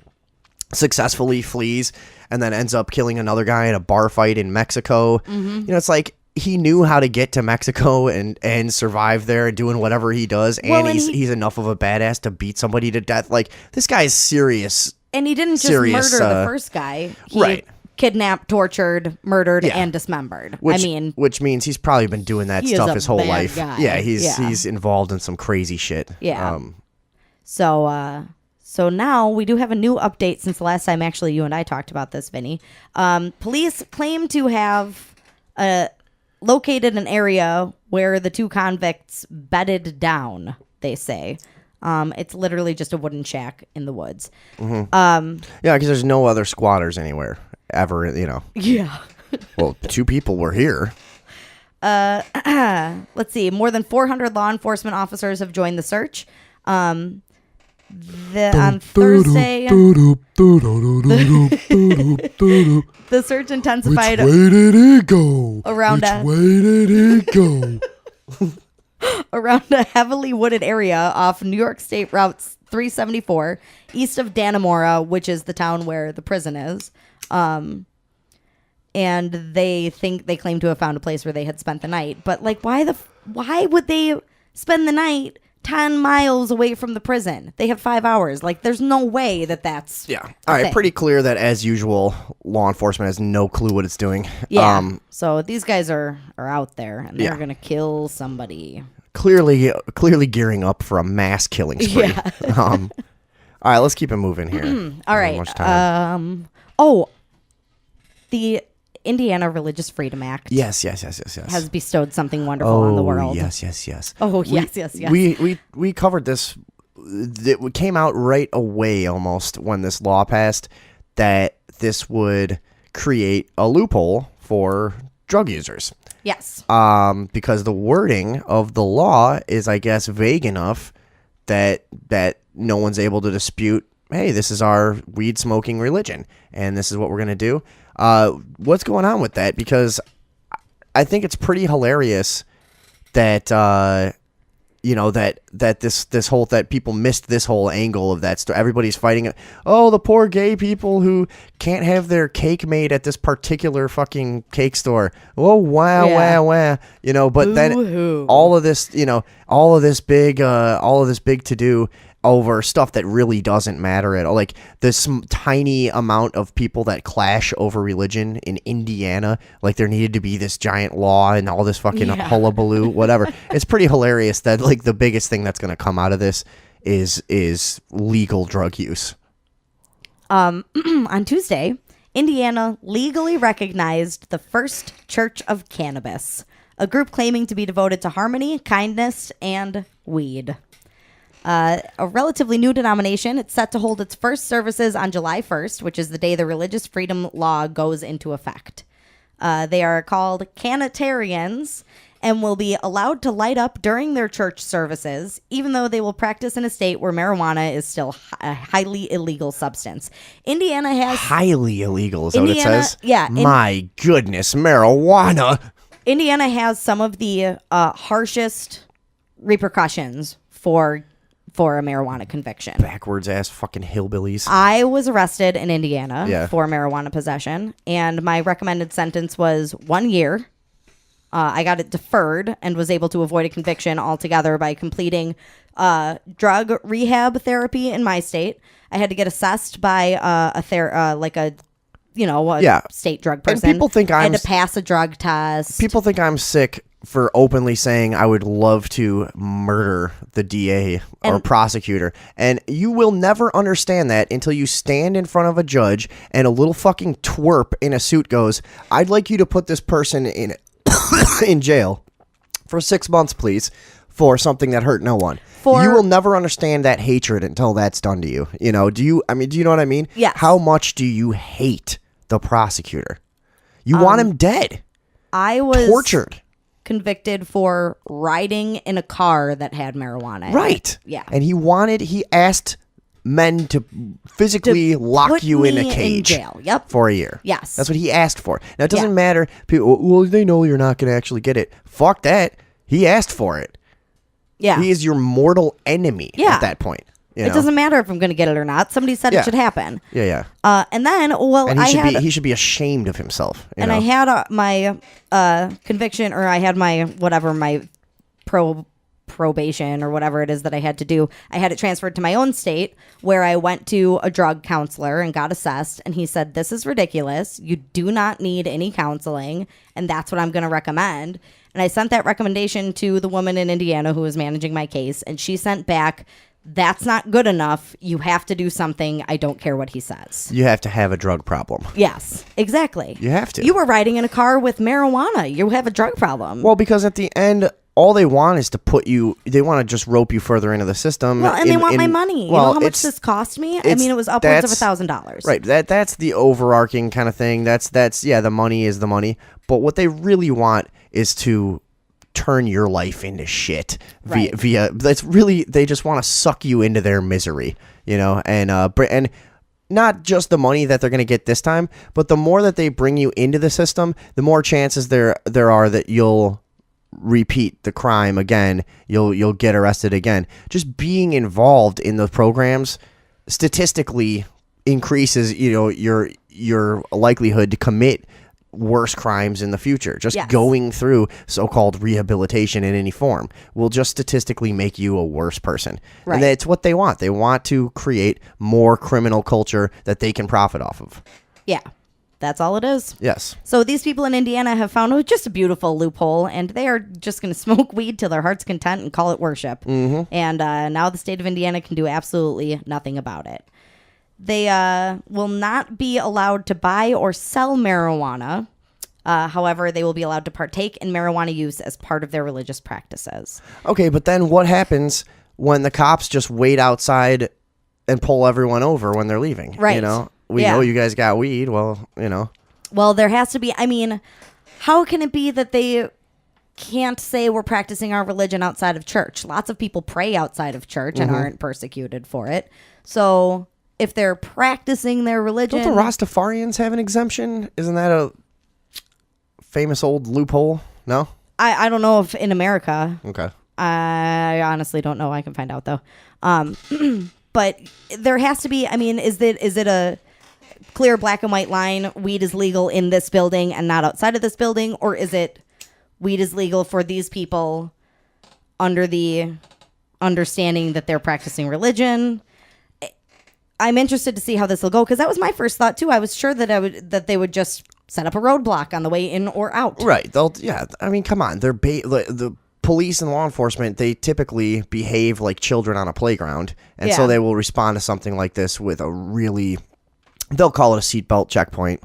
successfully flees, and then ends up killing another guy in a bar fight in Mexico. You know, it's like he knew how to get to Mexico and survive there and doing whatever he does, and he's enough of a badass to beat somebody to death. Like, this guy is serious. And he didn't just murder the first guy. He kidnapped, tortured, murdered, and dismembered. Which means he's probably been doing that stuff his whole life. Guy. Yeah, he's involved in some crazy shit. Yeah. So now we do have a new update since the last time actually you and I talked about this, Vinny. Police claim to have located an area where the two convicts bedded down, they say. It's literally just a wooden shack in the woods. Yeah, because there's no other squatters anywhere ever, you know. Yeah. Well, two people were here. Let's see. More than 400 law enforcement officers have joined the search. On Thursday, the search intensified. Which way did it go? Around a heavily wooded area off New York State Route 374, east of Dannemora, which is the town where the prison is. And they claim to have found a place where they had spent the night. But like, why would they spend the night 10 miles away from the prison? They have 5 hours. Like, there's no way that's all right. Pretty clear that, as usual, law enforcement has no clue what it's doing. Yeah. So these guys are out there, and they're gonna kill somebody. Clearly gearing up for a mass killing spree. Yeah. All right, let's keep it moving here. All right. Much time. The Indiana Religious Freedom Act. Yes. Has bestowed something wonderful on the world. Yes. Oh, yes. We covered this. It came out right away almost when this law passed that this would create a loophole for drug users. Yes. Because the wording of the law is, I guess, vague enough that no one's able to dispute, hey, this is our weed smoking religion and this is what we're going to do. What's going on with that? Because I think it's pretty hilarious that that people missed this whole angle of that story. Everybody's fighting it. Oh, the poor gay people who can't have their cake made at this particular fucking cake store. Oh, wow. You know, but then all of this big to do over stuff that really doesn't matter at all. Like this tiny amount of people that clash over religion in Indiana, like there needed to be this giant law and all this fucking hullabaloo, whatever. It's pretty hilarious that like the biggest thing that's going to come out of this is legal drug use. On Tuesday, Indiana legally recognized the first Chruch of Cannabis, a group claiming to be devoted to harmony, kindness, and weed. A relatively new denomination. It's set to hold its first services on July 1st, which is the day the religious freedom law goes into effect. They are called Canatarians and will be allowed to light up during their church services, even though they will practice in a state where marijuana is still a highly illegal substance. Indiana has... Highly illegal, is that what it says? Yeah. My goodness, marijuana! Indiana has some of the harshest repercussions for a marijuana conviction. Backwards ass fucking hillbillies. I was arrested in Indiana for marijuana possession, and my recommended sentence was 1 year. I got it deferred and was able to avoid a conviction altogether by completing drug rehab therapy in my state. I had to get assessed by a state drug person. And people think I had to pass a drug test. People think I'm sick for openly saying I would love to murder the DA or prosecutor. And you will never understand that until you stand in front of a judge and a little fucking twerp in a suit goes, I'd like you to put this person in in jail for 6 months, please, for something that hurt no one. You will never understand that hatred until that's done to you. You know, do you know what I mean? Yes. How much do you hate the prosecutor? You want him dead. I was tortured. Convicted for riding in a car that had marijuana in Right. it. Yeah. And he asked men to physically lock you in a cage in jail. Yep. for a year. Yes. That's what he asked for. Now, it doesn't matter. People, well, they know you're not going to actually get it. Fuck that. He asked for it. Yeah. He is your mortal enemy at that point. You It know? doesn't matter if I'm going to get it or not. Somebody said it should happen. Yeah, yeah. And then, he should be ashamed of himself. You know? I had my conviction, or I had my probation or whatever it is that I had to do. I had it transferred to my own state, where I went to a drug counselor and got assessed, and he said, "This is ridiculous. You do not need any counseling, and that's what I'm going to recommend." And I sent that recommendation to the woman in Indiana who was managing my case, and she sent back, "That's not good enough. You have to do something. I don't care what he says." You have to have a drug problem. Yes, exactly. You have to. You were riding in a car with marijuana. You have a drug problem. Well, because at the end, all they want is to they want to just rope you further into the system. Well, and they want my money. You know how much this cost me? I mean, it was upwards of $1,000. Right. That's the overarching kind of thing. That's the money is the money. But what they really want is to turn your life into shit via that's really, they just want to suck you into their misery, you know, and not just the money that they're going to get this time, but the more that they bring you into the system, the more chances there are that you'll repeat the crime again. You'll get arrested again. Just being involved in the programs statistically increases, you know, your likelihood to commit worse crimes in the future. Just going through so-called rehabilitation in any form will just statistically make you a worse person. Right. And that's what they want. They want to create more criminal culture that they can profit off of. Yeah. That's all it is. Yes. So these people in Indiana have found just a beautiful loophole, and they are just going to smoke weed till their heart's content and call it worship. Mm-hmm. And now the state of Indiana can do absolutely nothing about it. They will not be allowed to buy or sell marijuana. However, they will be allowed to partake in marijuana use as part of their religious practices. Okay, but then what happens when the cops just wait outside and pull everyone over when they're leaving? Right. You know, we know you guys got weed. Well, you know. Well, there has to be. I mean, how can it be that they can't say we're practicing our religion outside of church? Lots of people pray outside of church and aren't persecuted for it. So if they're practicing their religion, Don't the Rastafarians have an exemption? Isn't that a famous old loophole? No? I don't know if in America. Okay. I honestly don't know. I can find out though. But there has to be. I mean, is it a clear black and white line? Weed is legal in this building and not outside of this building, or is it weed is legal for these people under the understanding that they're practicing religion? I'm interested to see how this will go, because that was my first thought too. I was sure that they would just set up a roadblock on the way in or out. Right. I mean, come on. They're the police and law enforcement, they typically behave like children on a playground, and so they will respond to something like this with they'll call it a seatbelt checkpoint,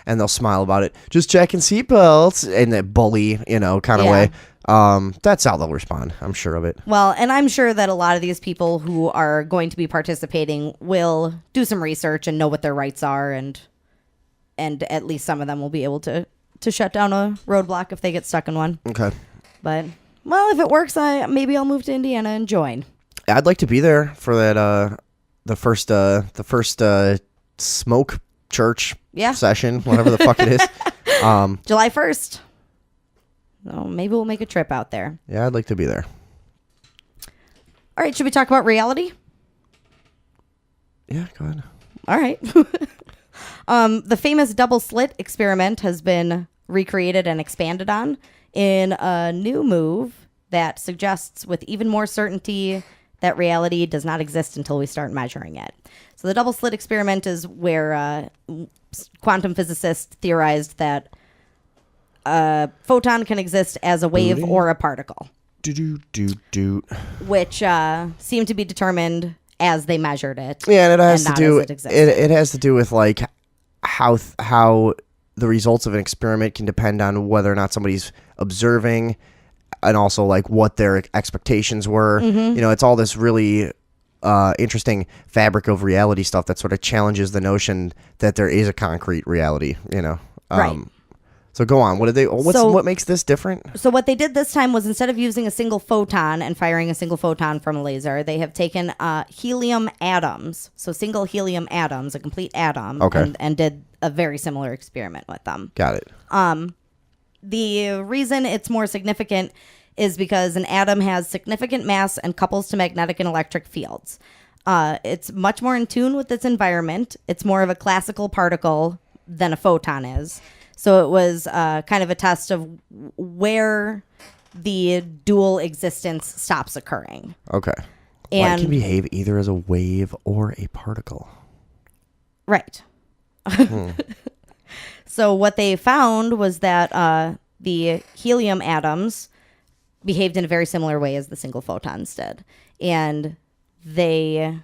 and they'll smile about it. Just checking seatbelts in that bully, kind of way. That's how they'll respond. I'm sure of it. Well, and I'm sure that a lot of these people who are going to be participating will do some research and know what their rights are, and at least some of them will be able to shut down a roadblock if they get stuck in one. Okay. But, well, if it works, maybe I'll move to Indiana and join. I'd like to be there for that the first smoke church session, whatever the fuck it is. July 1st. So maybe we'll make a trip out there. Yeah, I'd like to be there. All right, should we talk about reality? Yeah, go ahead. All right. The famous double slit experiment has been recreated and expanded on in a new move that suggests with even more certainty that reality does not exist until we start measuring it. So the double slit experiment is where quantum physicists theorized that a photon can exist as a wave or a particle, which seemed to be determined as they measured it. Yeah, and it has to do. It has to do with like how the results of an experiment can depend on whether or not somebody's observing and also like what their expectations were. Mm-hmm. You know, it's all this really interesting fabric of reality stuff that sort of challenges the notion that there is a concrete reality. You know, Right. So go on. What makes this different? So what they did this time was, instead of using a single photon and firing a single photon from a laser, they have taken helium atoms, so single helium atoms, a complete atom, and did a very similar experiment with them. Got it. The reason it's more significant is because an atom has significant mass and couples to magnetic and electric fields. It's much more in tune with its environment. It's more of a classical particle than a photon is. So it was kind of a test of where the dual existence stops occurring. Okay. And it can behave either as a wave or a particle. Right. So what they found was that the helium atoms behaved in a very similar way as the single photons did. And they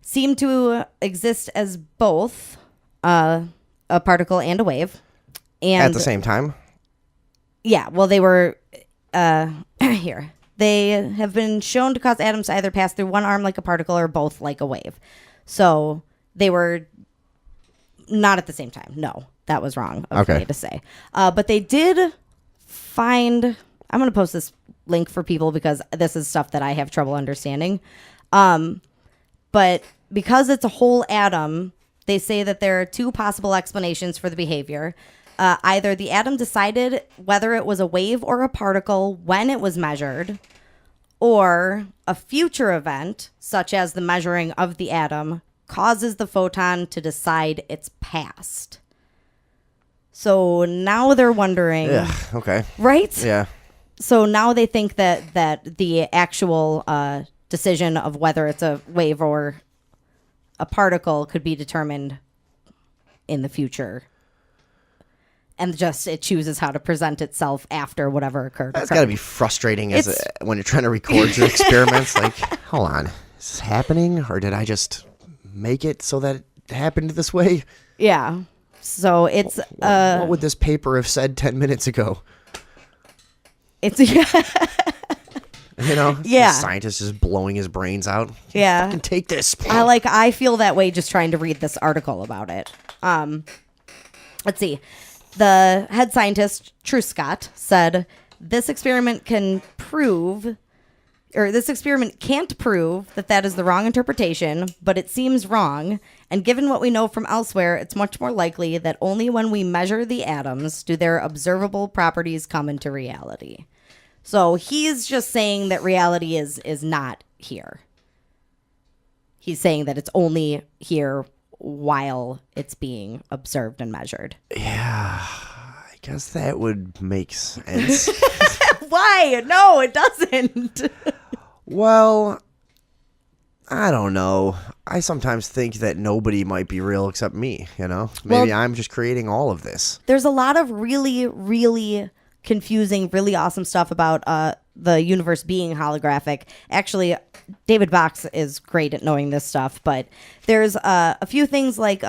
seem to exist as both a particle and a wave. And at the same time? Yeah, well, they were here. They have been shown to cause atoms to either pass through one arm like a particle or both like a wave. So they were not at the same time. No, that was wrong of me to say. But they did find, I'm going to post this link for people because this is stuff that I have trouble understanding. But because it's a whole atom, they say that there are two possible explanations for the behavior. Either the atom decided whether it was a wave or a particle when it was measured, or a future event, such as the measuring of the atom, causes the photon to decide its past. So now they're wondering... Yeah, okay. Right? Yeah. So now they think that the actual decision of whether it's a wave or a particle could be determined in the future, and just it chooses how to present itself after whatever occurred. That's got to be frustrating when you're trying to record your experiments. Like, hold on, is this happening, or did I just make it so that it happened this way? Yeah. So it's what would this paper have said 10 minutes ago? It's You know, yeah. The scientist is blowing his brains out. Yeah. Fucking take this. I feel that way just trying to read this article about it. Let's see. The head scientist, Chruch, said this experiment can't prove that is the wrong interpretation, but it seems wrong. And given what we know from elsewhere, it's much more likely that only when we measure the atoms do their observable properties come into reality. So he's just saying that reality is not here. He's saying that it's only here while it's being observed and measured. Yeah, I guess that would make sense. Why? No, it doesn't. Well, I don't know. I sometimes think that nobody might be real except me, you know? Maybe I'm just creating all of this. There's a lot of really, really confusing, really awesome stuff about the universe being holographic. Actually, David Box is great at knowing this stuff, but there's a few things like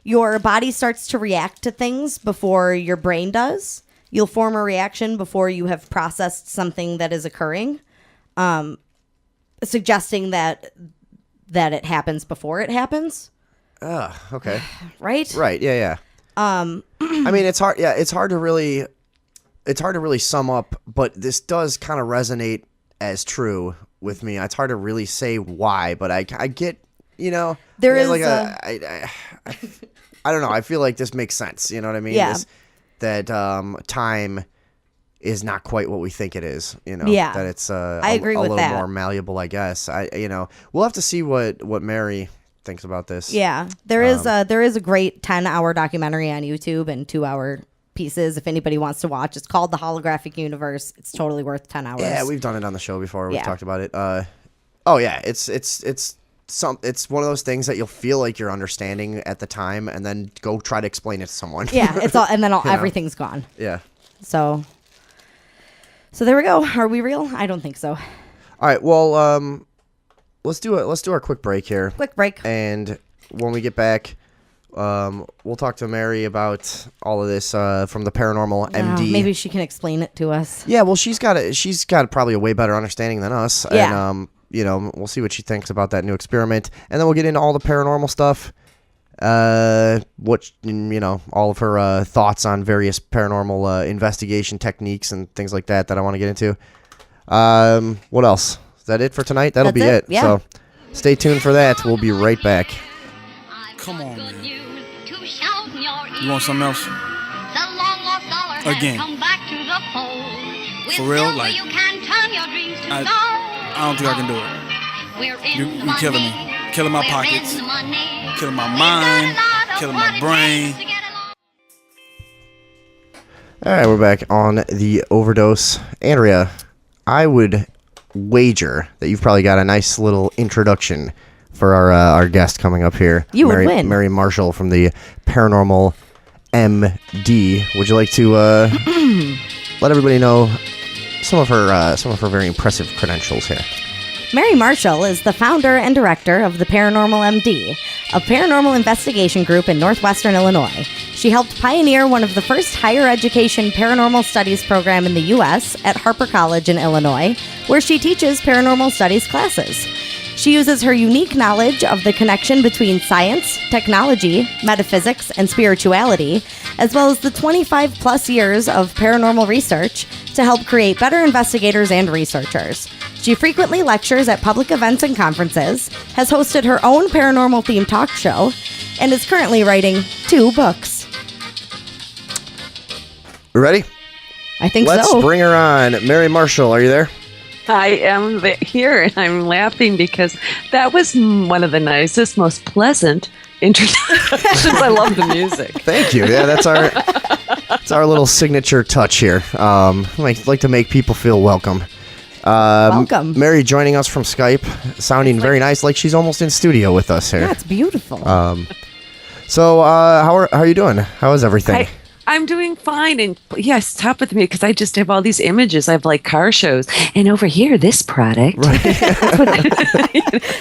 your body starts to react to things before your brain does. You'll form a reaction before you have processed something that is occurring, suggesting that it happens before it happens. Okay. Right? Right, yeah. I mean, it's hard. Yeah, it's hard to really sum up, but this does kind of resonate as true with me. It's hard to really say why, but I get, you know, there is like I don't know. I feel like this makes sense. You know what I mean? Yeah. That time is not quite what we think it is. You know? Yeah. That it's I agree a with little that. more malleable, I guess. We'll have to see what Mary thinks about this. Yeah. There is a great 10-hour documentary on YouTube and 2-hour pieces if anybody wants to watch. It's called The Holographic Universe. It's totally worth 10 hours. Yeah, we've done it on the show before. We've Yeah. talked about it. Oh yeah, it's one of those things that you'll feel like you're understanding at the time, and then go try to explain it to someone. Yeah, it's all, and then You know? everything's gone. Yeah. So there we go. Are we real? I don't think so. All right. Well, let's do our quick break here. Quick break. And when we get back, We'll talk to Mary about all of this from the Paranormal MD. Maybe she can explain it to us. Yeah, well, she's got probably a way better understanding than us. Yeah. And, we'll see what she thinks about that new experiment. And then we'll get into all the paranormal stuff. All of her thoughts on various paranormal investigation techniques and things like that I want to get into. What else? Is that it for tonight? That'll be it. Yeah. So stay tuned for that. We'll be right back. Come on, man. You want something else? Again. For real? Like, I don't think I can do it. You're killing me. Killing my pockets. Killing my mind. Killing my brain. All right, we're back on the Overdose. Andrea, I would wager that you've probably got a nice little introduction for our guest coming up here. You would win. Mary Marshall from the Paranormal MD. Would you like to let everybody know some of her very impressive credentials here? Mary Marshall is the founder and director of the Paranormal MD, a paranormal investigation group in northwestern Illinois. She helped pioneer one of the first higher education paranormal studies program in the U.S. at Harper College in Illinois, where she teaches paranormal studies classes. She uses her unique knowledge of the connection between science, technology, metaphysics, and spirituality, as well as the 25-plus years of paranormal research, to help create better investigators and researchers. She frequently lectures at public events and conferences, has hosted her own paranormal-themed talk show, and is currently writing 2 books. Ready? I think Let's so. Let's bring her on. Mary Marshall, are you there? I am here, and I'm laughing because that was one of the nicest, most pleasant introductions. I love the music. Thank you. Yeah, that's our little signature touch here. Like to make people feel welcome. Welcome. Mary joining us from Skype, sounding very nice, like she's almost in studio with us here. That's beautiful. So how are you doing? How is everything? I'm doing fine, and yes, top with me because I just have all these images. I have like car shows, and over here, this product. Right.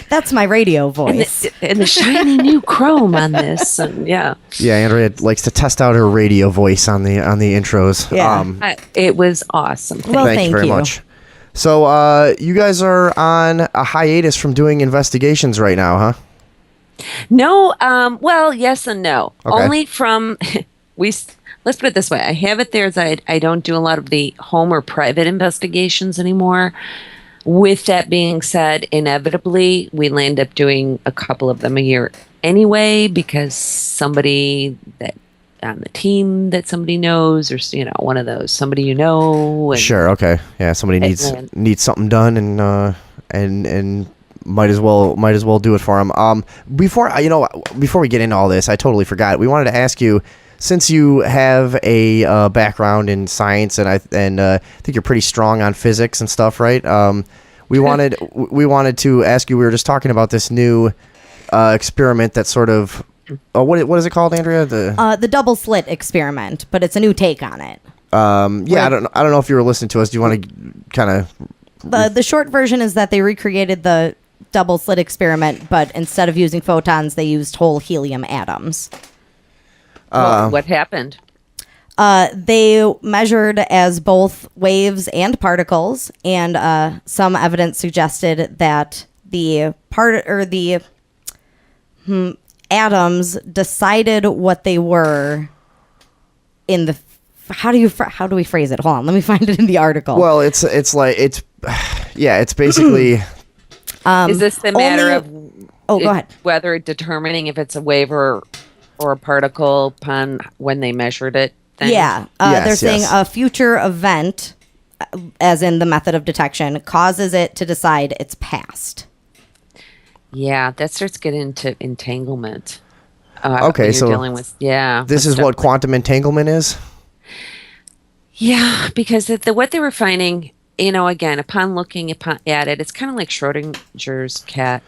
That's my radio voice. And the shiny new chrome on this, and yeah. Yeah, Andrea likes to test out her radio voice on the intros. Yeah. It was awesome. Well, thank you very much. So you guys are on a hiatus from doing investigations right now, huh? No, well, yes and no. Okay. Only from let's put it this way. I have it there as I don't do a lot of the home or private investigations anymore. With that being said, inevitably, we'll end up doing a couple of them a year anyway, because somebody that on the team that somebody knows, or one of those, somebody And, sure. Okay. Yeah. Somebody needs something done, and might as well do it for them. Before we get into all this, I totally forgot. We wanted to ask you, since you have a background in science, and I think you're pretty strong on physics and stuff, right? We wanted to ask you. We were just talking about this new experiment that sort of. What is it called, Andrea? The double slit experiment, but it's a new take on it. Yeah, I don't know if you were listening to us. Do you want to kind of? The short version is that they recreated the double slit experiment, but instead of using photons, they used whole helium atoms. What happened? They measured as both waves and particles, and some evidence suggested that the atoms decided what they were in the. How do we phrase it? Hold on, let me find it in the article. Well, it's basically. Is this the matter of? Oh, go ahead. Whether determining if it's a wave or a particle upon when they measured it. Thing? Yeah, they're saying a future event, as in the method of detection, causes it to decide its past. Yeah, that starts getting into entanglement. Okay, so dealing with this is what quantum entanglement is. Yeah, because what they were finding, again, upon looking at it, it's kind of like Schrodinger's cat.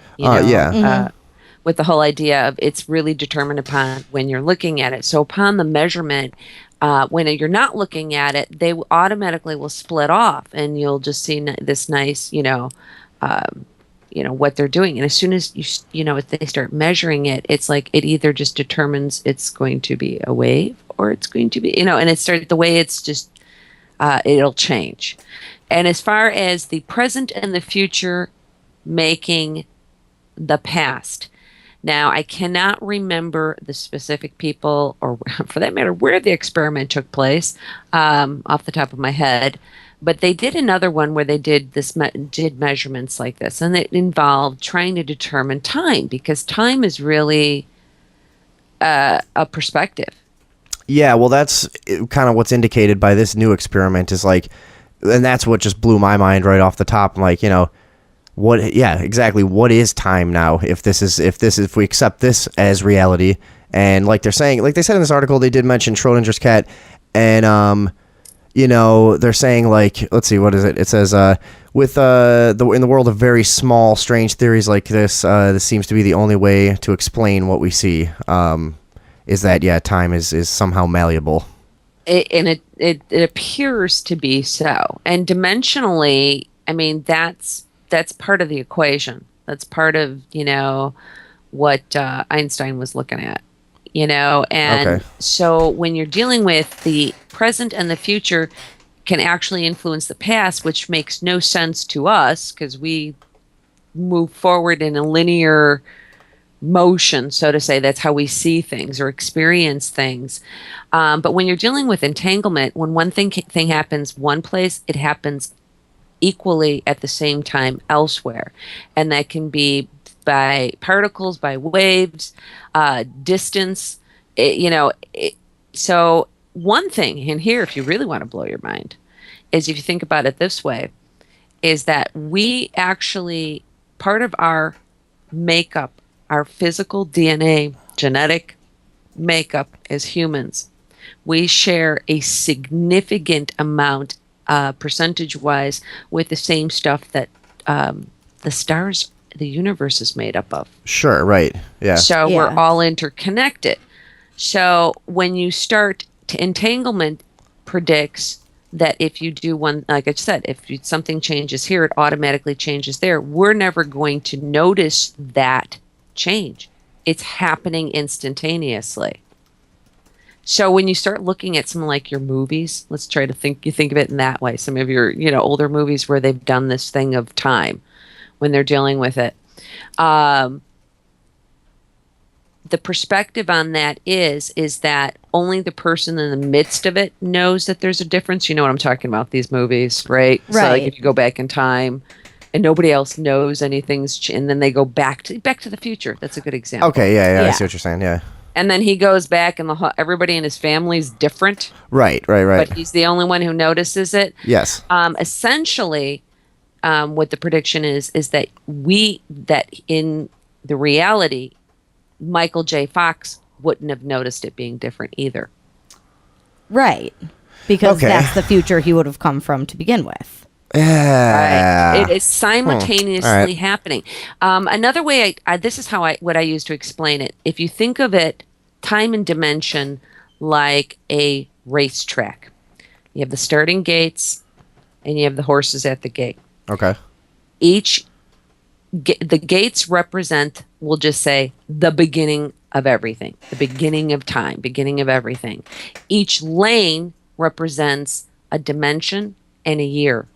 With the whole idea of it's really determined upon when you're looking at it. So upon the measurement, when you're not looking at it, they automatically will split off, and you'll just see this nice, what they're doing. And as soon as if they start measuring it, it's like it either just determines it's going to be a wave or it's going to be, and the way it's just, it'll change. And as far as the present and the future making the past, now I cannot remember the specific people, or for that matter, where the experiment took place, off the top of my head. But they did another one where they did measurements like this, and it involved trying to determine time, because time is really a perspective. Yeah, well, that's kind of what's indicated by this new experiment is like, and that's what just blew my mind right off the top. I'm like, what? Yeah, exactly. What is time now? If we accept this as reality, and like they're saying, like they said in this article, they did mention Schrodinger's cat, and they're saying like, let's see, what is it? It says, in the world of very small, strange theories like this, this seems to be the only way to explain what we see. Is that time is somehow malleable. It appears to be so, and dimensionally, I mean that's part of the equation. That's part of what Einstein was looking at. And okay. So when you're dealing with the present and the future can actually influence the past, which makes no sense to us because we move forward in a linear motion, so to say. That's how we see things or experience things. But when you're dealing with entanglement, when one thing happens one place, it happens equally at the same time elsewhere. And that can be by particles, by waves, distance, so one thing, and here, if you really want to blow your mind, is if you think about it this way, is that we actually, part of our makeup, our physical DNA, genetic makeup as humans, we share a significant amount, percentage-wise, with the same stuff that the stars, the universe is made up of. Sure, right. Yeah. So we're all interconnected. So when you start to entanglement predicts that if you do one, like I said, if something changes here, it automatically changes there. We're never going to notice that change. It's happening instantaneously. So when you start looking at some like your movies, let's try to think of it in that way. Some of your, older movies where they've done this thing of time when they're dealing with it. The perspective on that is that only the person in the midst of it knows that there's a difference. You know what I'm talking about, these movies, right? Right. So like if you go back in time and nobody else knows anything's and then they go back to the future. That's a good example. Okay, yeah, I see what you're saying, yeah. And then he goes back and everybody in his family's different. Right. But he's the only one who notices it. Yes. Essentially, what the prediction is that in the reality, Michael J. Fox wouldn't have noticed it being different either. Right. Because that's the future he would have come from to begin with. Yeah. Right. It is simultaneously happening. Another way, this is what I use to explain it. If you think of it, time and dimension like a racetrack. You have the starting gates and you have the horses at the gate. Okay. The gates represent, we'll just say, the beginning of everything, the beginning of time, beginning of everything. Each lane represents a dimension and a year.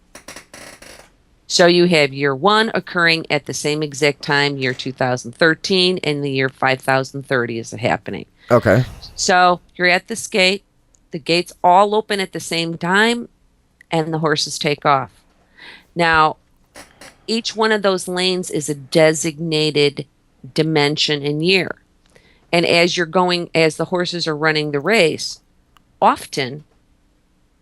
So you have year 1 occurring at the same exact time, year 2013, and the year 5030 is happening. Okay. So you're at this gate, the gates all open at the same time, and the horses take off. Now, each one of those lanes is a designated dimension and year. And as the horses are running the race, often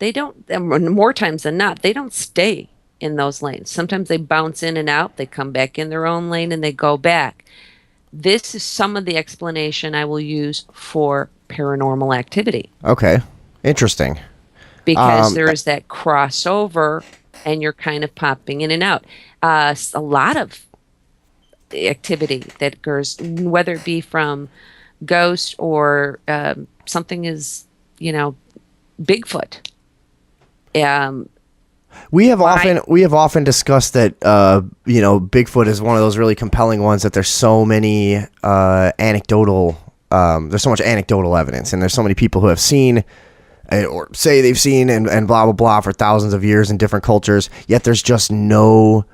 more times than not, they don't stay in those lanes. Sometimes they bounce in and out, they come back in their own lane and they go back. This is some of the explanation I will use for paranormal activity. Okay. Interesting. Because there is that crossover and you're kind of popping in and out. A lot of activity that occurs, whether it be from ghosts or something is, Bigfoot. We have often discussed that Bigfoot is one of those really compelling ones that there's so many anecdotal there's so much anecdotal evidence, and there's so many people who have seen or say they've seen and blah blah blah for thousands of years in different cultures, yet there's just no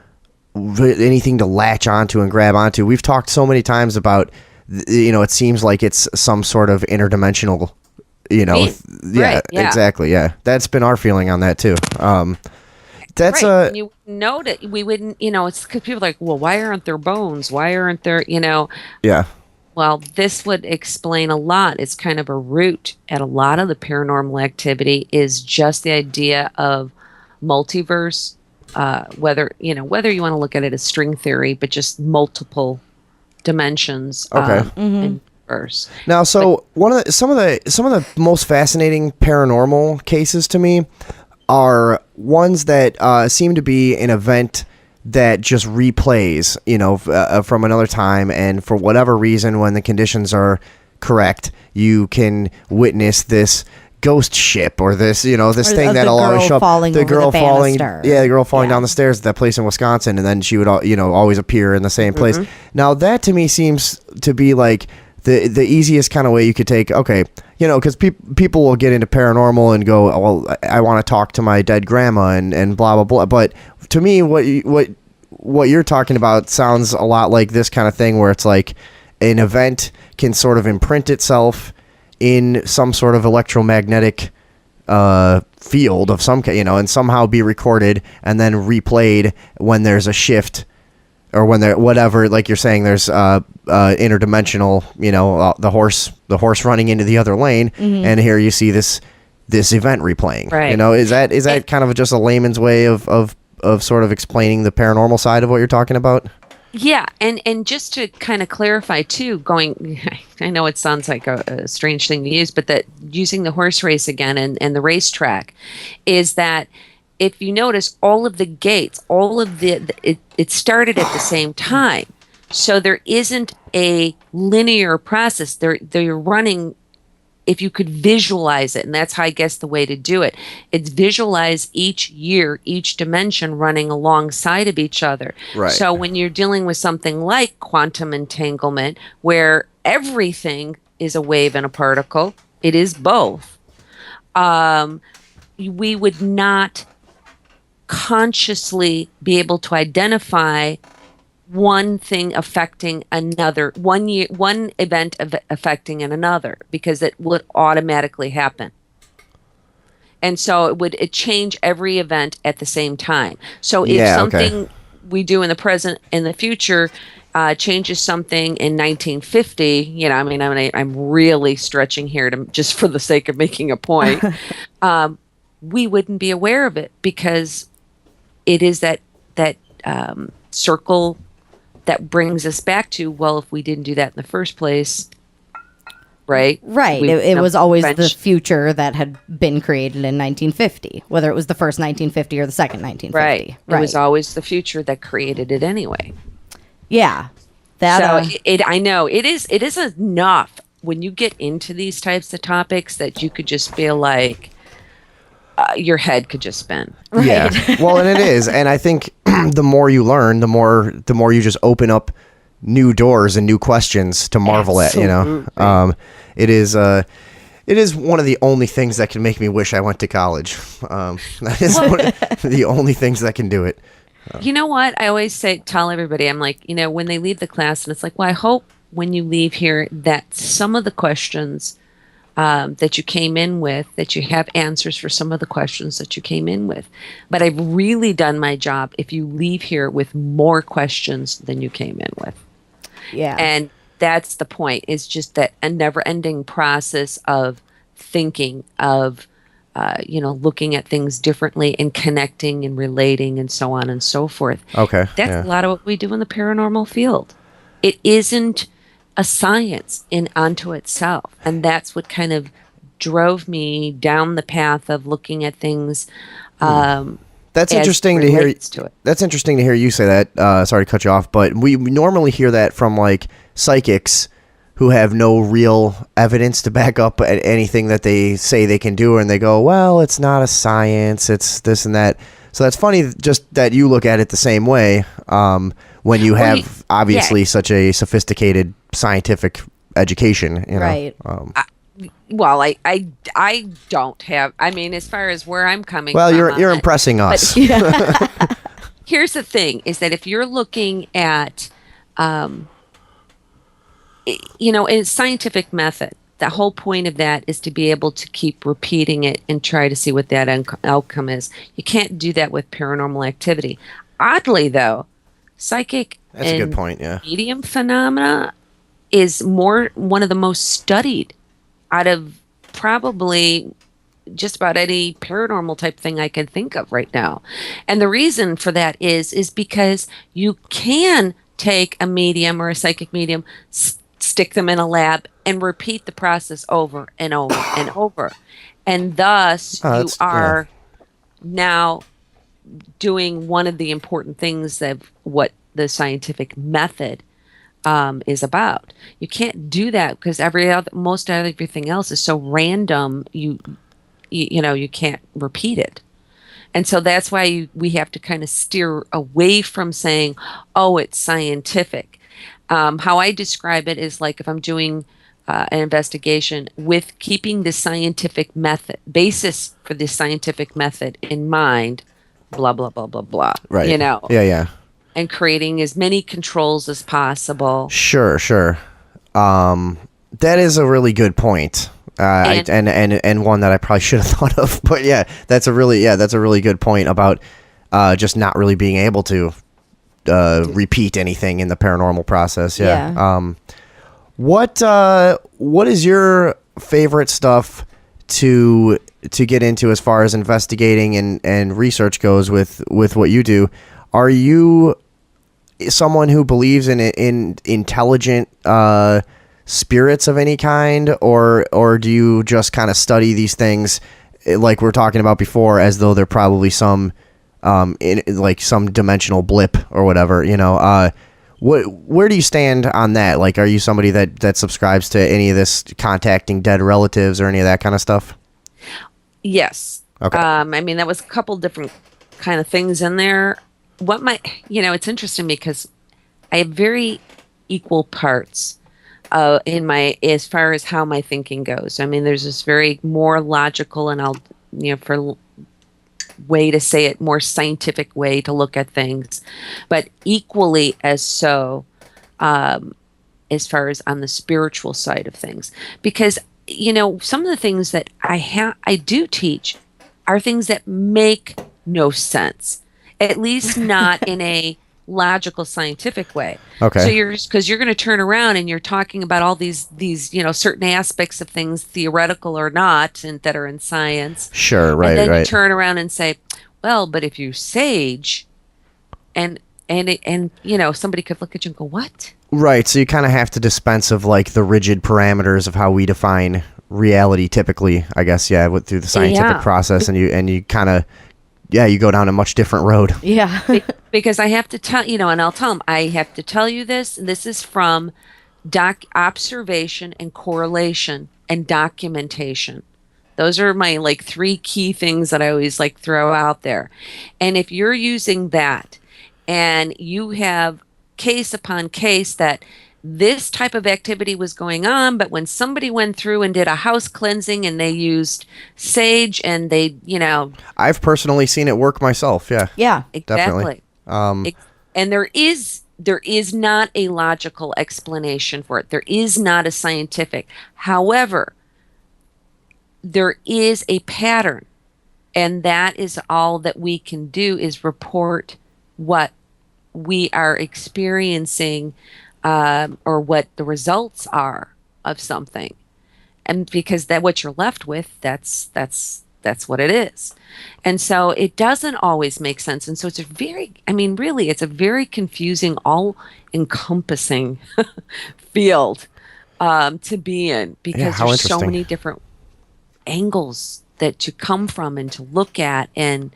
anything to latch onto and grab onto. We've talked so many times about it seems like it's some sort of interdimensional exactly, that's been our feeling on that too. That's right. You know that we wouldn't, it's because people are like, well, why aren't there bones? Why aren't there, Yeah. Well, this would explain a lot. It's kind of a root at a lot of the paranormal activity is just the idea of multiverse, whether you want to look at it as string theory, but just multiple dimensions. Okay. In universe. Now, so some of the most fascinating paranormal cases to me are ones that seem to be an event that just replays, from another time, and for whatever reason, when the conditions are correct, you can witness this ghost ship or this, this thing that'll always show up. The girl falling down the stairs at that place in Wisconsin, and then she would, always appear in the same place. Now, that to me seems to be like the easiest kind of way you could take. Okay, because people will get into paranormal and go, oh, well, I want to talk to my dead grandma and blah blah blah. But to me, what you're talking about sounds a lot like this kind of thing, where it's like an event can sort of imprint itself in some sort of electromagnetic field of some kind, and somehow be recorded and then replayed when there's a shift. Or when there, whatever, like you're saying, there's interdimensional, the horse running into the other lane, and here you see this event replaying. Right. Is that kind of just a layman's way of sort of explaining the paranormal side of what you're talking about? Yeah, and just to kind of clarify too, I know it sounds like a strange thing to use, but that using the horse race again and the racetrack is that. If you notice, all of the gates, it started at the same time. So there isn't a linear process. They're running, if you could visualize it, and that's how I guess the way to do it. It's visualize each year, each dimension running alongside of each other. Right. So when you're dealing with something like quantum entanglement, where everything is a wave and a particle, it is both. We would not consciously be able to identify one thing affecting another, one event affecting another, because it would automatically happen. And so it change every event at the same time. So if something we do in the present and the future changes something in 1950, I'm really stretching here just for the sake of making a point, we wouldn't be aware of it because it is that circle that brings us back to, well, if we didn't do that in the first place, right? Right. It was always the future that had been created in 1950, whether it was the first 1950 or the second 1950. Right. It was always the future that created it anyway. Yeah. I know it is enough when you get into these types of topics that you could just feel like your head could just spin. Right. Yeah. Well, and it is. And I think the more you learn, the more you just open up new doors and new questions to marvel at, It is one of the only things that can make me wish I went to college. That is one of the only things that can do it. You know what? I always tell everybody, I'm like, when they leave the class, and it's like, well, I hope when you leave here that some of the questions that you came in with, that you have answers for some of the questions that you came in with. But I've really done my job if you leave here with more questions than you came in with. Yeah. And that's the point, is just that a never-ending process of thinking, of, looking at things differently and connecting and relating and so on and so forth. Okay. That's a lot of what we do in the paranormal field. It isn't a science in onto itself, and that's what kind of drove me down the path of looking at things. That's interesting to hear. That's interesting to hear you say that. Sorry to cut you off, but we normally hear that from like psychics who have no real evidence to back up anything that they say they can do, and they go, well, it's not a science, it's this and that. So that's funny just that you look at it the same way when you have obviously such a sophisticated scientific education, you know? Right. Well, I don't have. I mean, as far as where I'm coming well, from. Well, you're impressing us. Here's the thing: is that if you're looking at, in scientific method, the whole point of that is to be able to keep repeating it and try to see what that outcome is. You can't do that with paranormal activity. Oddly, though, psychic That's a good point. Yeah. medium phenomena is one of the most studied out of probably just about any paranormal type thing I can think of right now. And the reason for that is because you can take a medium or a psychic medium, stick them in a lab, and repeat the process over and over and over. And thus, you are now doing one of the important things of what the scientific method is about. You can't do that because most everything else is so random. You can't repeat it, and so that's why we have to kind of steer away from saying, "Oh, it's scientific." How I describe it is like if I'm doing an investigation with keeping the scientific method basis for the scientific method in mind, blah blah blah blah blah. Right. Yeah. And creating as many controls as possible. Sure. That is a really good point, and one that I probably should have thought of. But yeah, that's a really good point about just not really being able to repeat anything in the paranormal process. Yeah. What is your favorite stuff to get into as far as investigating and research goes with what you do? Are you someone who believes in intelligent spirits of any kind, or do you just kind of study these things like we're talking about before as though they're probably some like some dimensional blip or whatever, where do you stand on that? Like, are you somebody that subscribes to any of this contacting dead relatives or any of that kind of stuff? Yes. Okay. I mean, that was a couple different kind of things in there. It's interesting because I have very equal parts as far as how my thinking goes. I mean, there's this very more logical and for way to say it, more scientific way to look at things, but equally as so as far as on the spiritual side of things. Because, some of the things that I do teach are things that make no sense. At least not in a logical, scientific way. Okay. So because you're going to turn around and you're talking about all these certain aspects of things, theoretical or not, and that are in science. Sure. Right. And then right. you turn around and say, well, but if you sage, and somebody could look at you and go, what? Right. So you kind of have to dispense of like the rigid parameters of how we define reality typically, I guess. Yeah. Through the scientific process, and you kind of. Yeah, you go down a much different road. Yeah. Because I have to tell, and I'll tell them, I have to tell you this, and this is from observation and correlation and documentation. Those are my like 3 key things that I always like throw out there. And if you're using that and you have case upon case that this type of activity was going on, but when somebody went through and did a house cleansing and they used sage and they, I've personally seen it work myself. Yeah. Yeah. Exactly. Definitely. And there is not a logical explanation for it. There is not a scientific. However, there is a pattern, and that is all that we can do is report what we are experiencing or what the results are of something. And because that what you're left with, that's what it is. And so it doesn't always make sense. And so it's it's a very confusing, all-encompassing field to be in, because there's so many different angles that to come from and to look at. And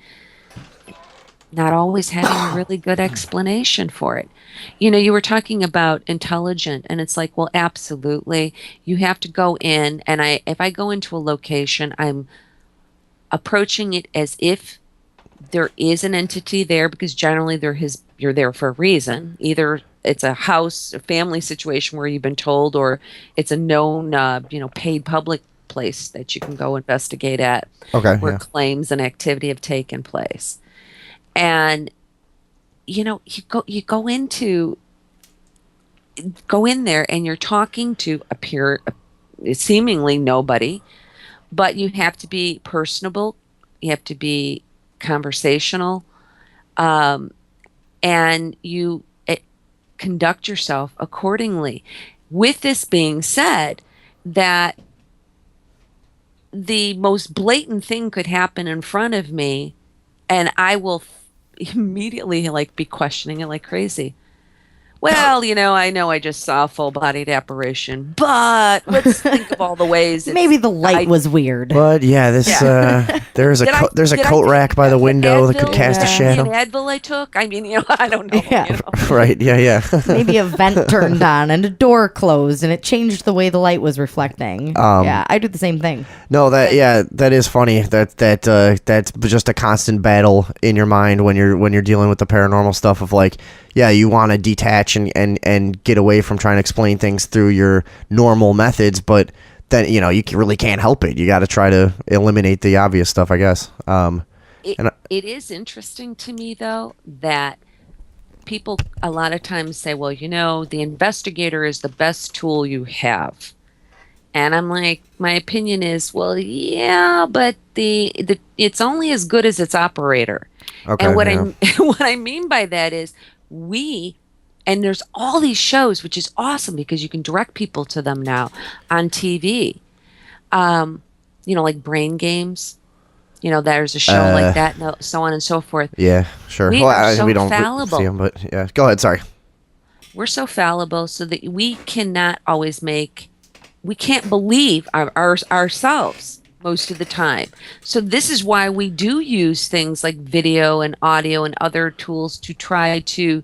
not always having a really good explanation for it. You were talking about intelligent, and it's like, well, absolutely. You have to go in, and if I go into a location, I'm approaching it as if there is an entity there, because generally you're there for a reason. Either it's a house, a family situation where you've been told, or it's a known, paid public place that you can go investigate at, where claims and activity have taken place. And you go in there and you're talking to seemingly nobody, but you have to be personable, you have to be conversational, and you conduct yourself accordingly. With this being said, that the most blatant thing could happen in front of me, and I will immediately be questioning it like crazy. Well, I know I just saw a full-bodied apparition, but let's think of all the ways. Maybe the light was weird. But there's a coat rack by the window that could cast a shadow. Advil I took. I don't know. Yeah. Right. Yeah. Maybe a vent turned on and a door closed, and it changed the way the light was reflecting. I do the same thing. No, that is funny. That's just a constant battle in your mind when you're dealing with the paranormal stuff of you want to detach and get away from trying to explain things through your normal methods, but then you really can't help it. You got to try to eliminate the obvious stuff, I guess. It is interesting to me, though, that people a lot of times say, well, the investigator is the best tool you have. And I'm like, my opinion is, well, yeah, but it's only as good as its operator. Okay, and what I mean by that is, and there's all these shows, which is awesome because you can direct people to them now on TV. Like Brain Games. There's a show like that, and so on and so forth. Yeah, sure. We don't fallible. See them, but yeah. Go ahead. Sorry. We're so fallible, so that we cannot always we can't believe ourselves most of the time. So this is why we do use things like video and audio and other tools to try to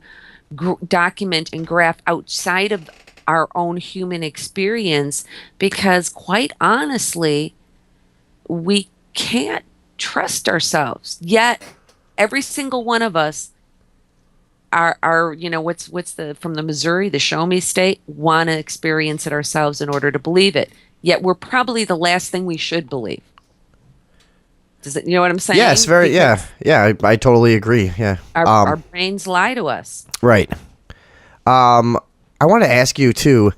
document and graph outside of our own human experience, because quite honestly, we can't trust ourselves. Yet every single one of us are what's from the Missouri, the show me state, want to experience it ourselves in order to believe it. Yet we're probably the last thing we should believe. Does it? You know what I'm saying? Yes, very. Yeah. I totally agree. Yeah. Our brains lie to us. Right. I want to ask you too.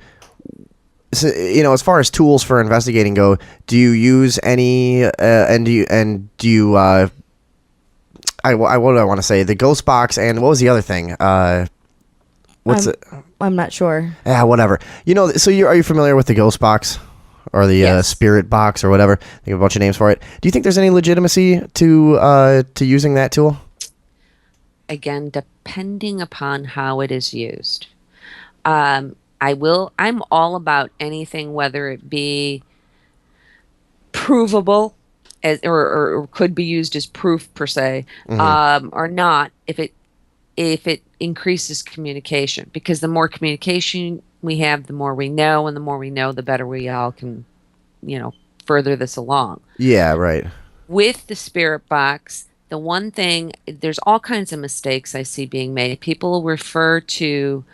So, as far as tools for investigating go, do you use any? And do you? What do I want to say? The ghost box, and what was the other thing? What's it? I'm not sure. Yeah, whatever. So are you familiar with the ghost box? Or the spirit box, or whatever. Think of a bunch of names for it. Do you think there's any legitimacy to using that tool? Again, depending upon how it is used. I'm all about anything, whether it be provable, or could be used as proof per se, or not. If it increases communication, because the more communication we have, the more we know, and the more we know, the better we all can, further this along. Yeah, right. With the spirit box, the one thing, there's all kinds of mistakes I see being made. People refer to,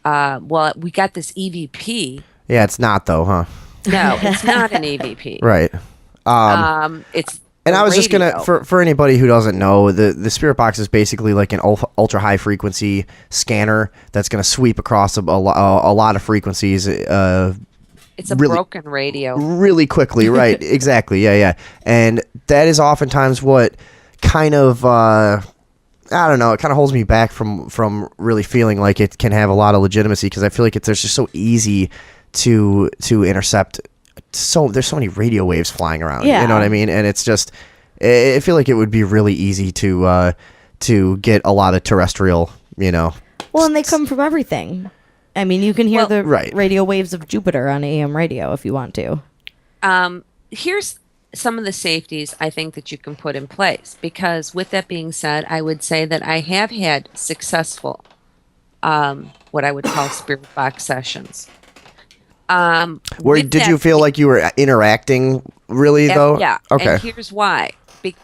we got this EVP. Yeah, it's not though, huh? No, it's not an EVP. Right. It's. And I was just gonna, for anybody who doesn't know, the spirit box is basically like an ultra high frequency scanner that's gonna sweep across a lot of frequencies. It's a broken radio. Really quickly, right? Exactly. Yeah. And that is oftentimes what kind of I don't know. It kind of holds me back from really feeling like it can have a lot of legitimacy, because I feel like there's just so easy to intercept. There's so many radio waves flying around. Yeah. You know what I mean? And it's just, I feel like it would be really easy to get a lot of terrestrial, Well, and they come from everything. I mean, you can hear the radio waves of Jupiter on AM radio if you want to. Here's some of the safeties I think that you can put in place. Because with that being said, I would say that I have had successful, what I would call spirit box sessions. Where did you feel like you were interacting really though? Yeah. Okay. And here's why.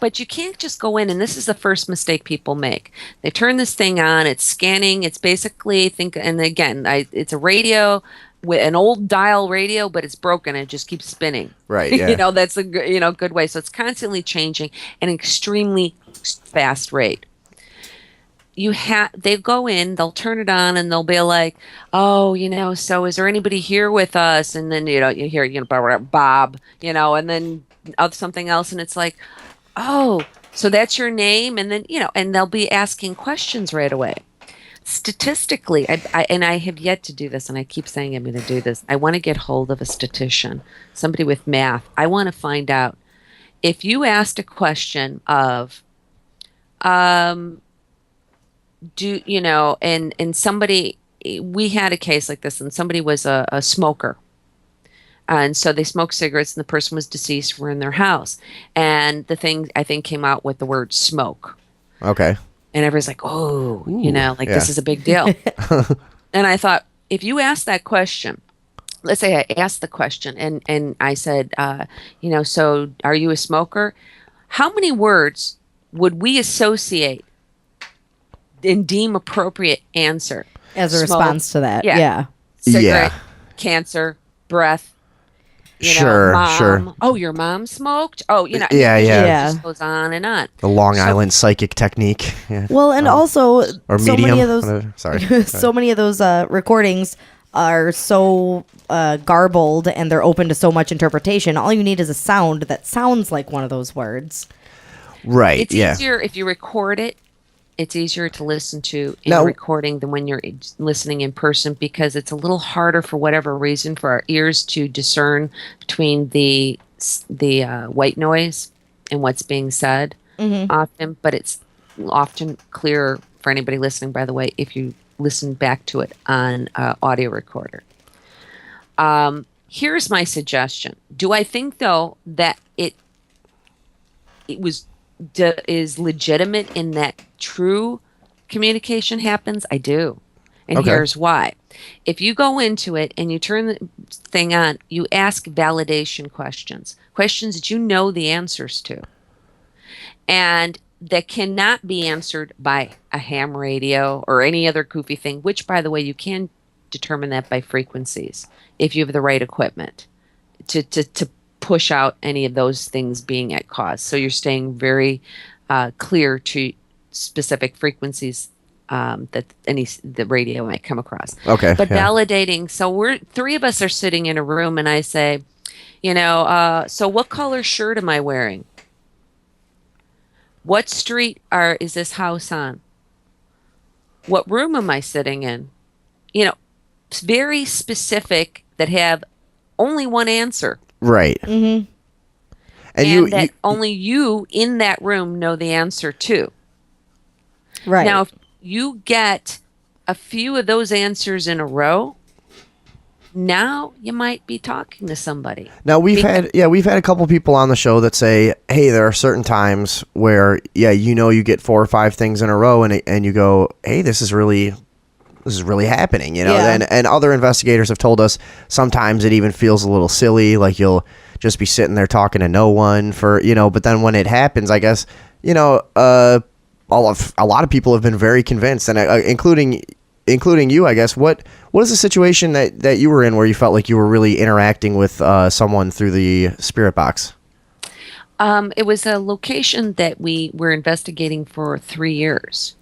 But you can't just go in, and this is the first mistake people make. They turn this thing on, it's scanning, it's basically and again, it's a radio with an old dial radio, but it's broken and it just keeps spinning. Right. Yeah. That's a good way. So it's constantly changing at an extremely fast rate. They go in, they'll turn it on, and they'll be like, oh, so is there anybody here with us? And then, you hear, Bob, and then something else. And it's like, oh, so that's your name? And then, and they'll be asking questions right away. Statistically, I have yet to do this, and I keep saying I'm going to do this. I want to get hold of a statistician, somebody with math. I want to find out if you asked a question of, and somebody, we had a case like this, and somebody was a smoker. And so they smoked cigarettes, and the person was deceased. We're in their house. And the thing, I think, came out with the word smoke. Okay. And everybody's like, oh, this is a big deal. And I thought, if you ask that question, let's say I asked the question, and I said, so are you a smoker? How many words would we associate and deem appropriate answer? As a Smoke, response to that. Yeah. Cigarette, cancer, breath. Sure. Mom. Oh, your mom smoked? Oh, Yeah. It just goes on and on. The Long Island psychic technique. Yeah. Well, and also, or so medium. many of those, Sorry. so many of those recordings are so garbled, and they're open to so much interpretation. All you need is a sound that sounds like one of those words. Right. It's easier if you record it. It's easier to listen to in a recording than when you're listening in person, because it's a little harder for whatever reason for our ears to discern between the white noise and what's being said often. But it's often clearer for anybody listening, by the way, if you listen back to it on an audio recorder. Here's my suggestion. Do I think, though, that it is legitimate in that true communication happens? I do. And here's why. If you go into it and you turn the thing on, you ask validation questions that you know the answers to, and that cannot be answered by a ham radio or any other goofy thing, which, by the way, you can determine that by frequencies if you have the right equipment to push out any of those things being at cause. So you're staying very clear to specific frequencies that the radio might come across. Okay. But validating, so we're three of us are sitting in a room, and I say, so what color shirt am I wearing? What street is this house on? What room am I sitting in? It's very specific, that have only one answer. Right. Mm-hmm. And only you in that room know the answer to. Right. Now, if you get a few of those answers in a row, now you might be talking to somebody. Now we've had a couple people on the show that say, hey, there are certain times where you get 4 or 5 things in a row, and you go, hey, this is really happening, and other investigators have told us sometimes it even feels a little silly, like you'll just be sitting there talking to no one for, but then when it happens, I guess, a lot of people have been very convinced, and including you, I guess. What is the situation that you were in where you felt like you were really interacting with someone through the spirit box? It was a location that we were investigating for 3 years.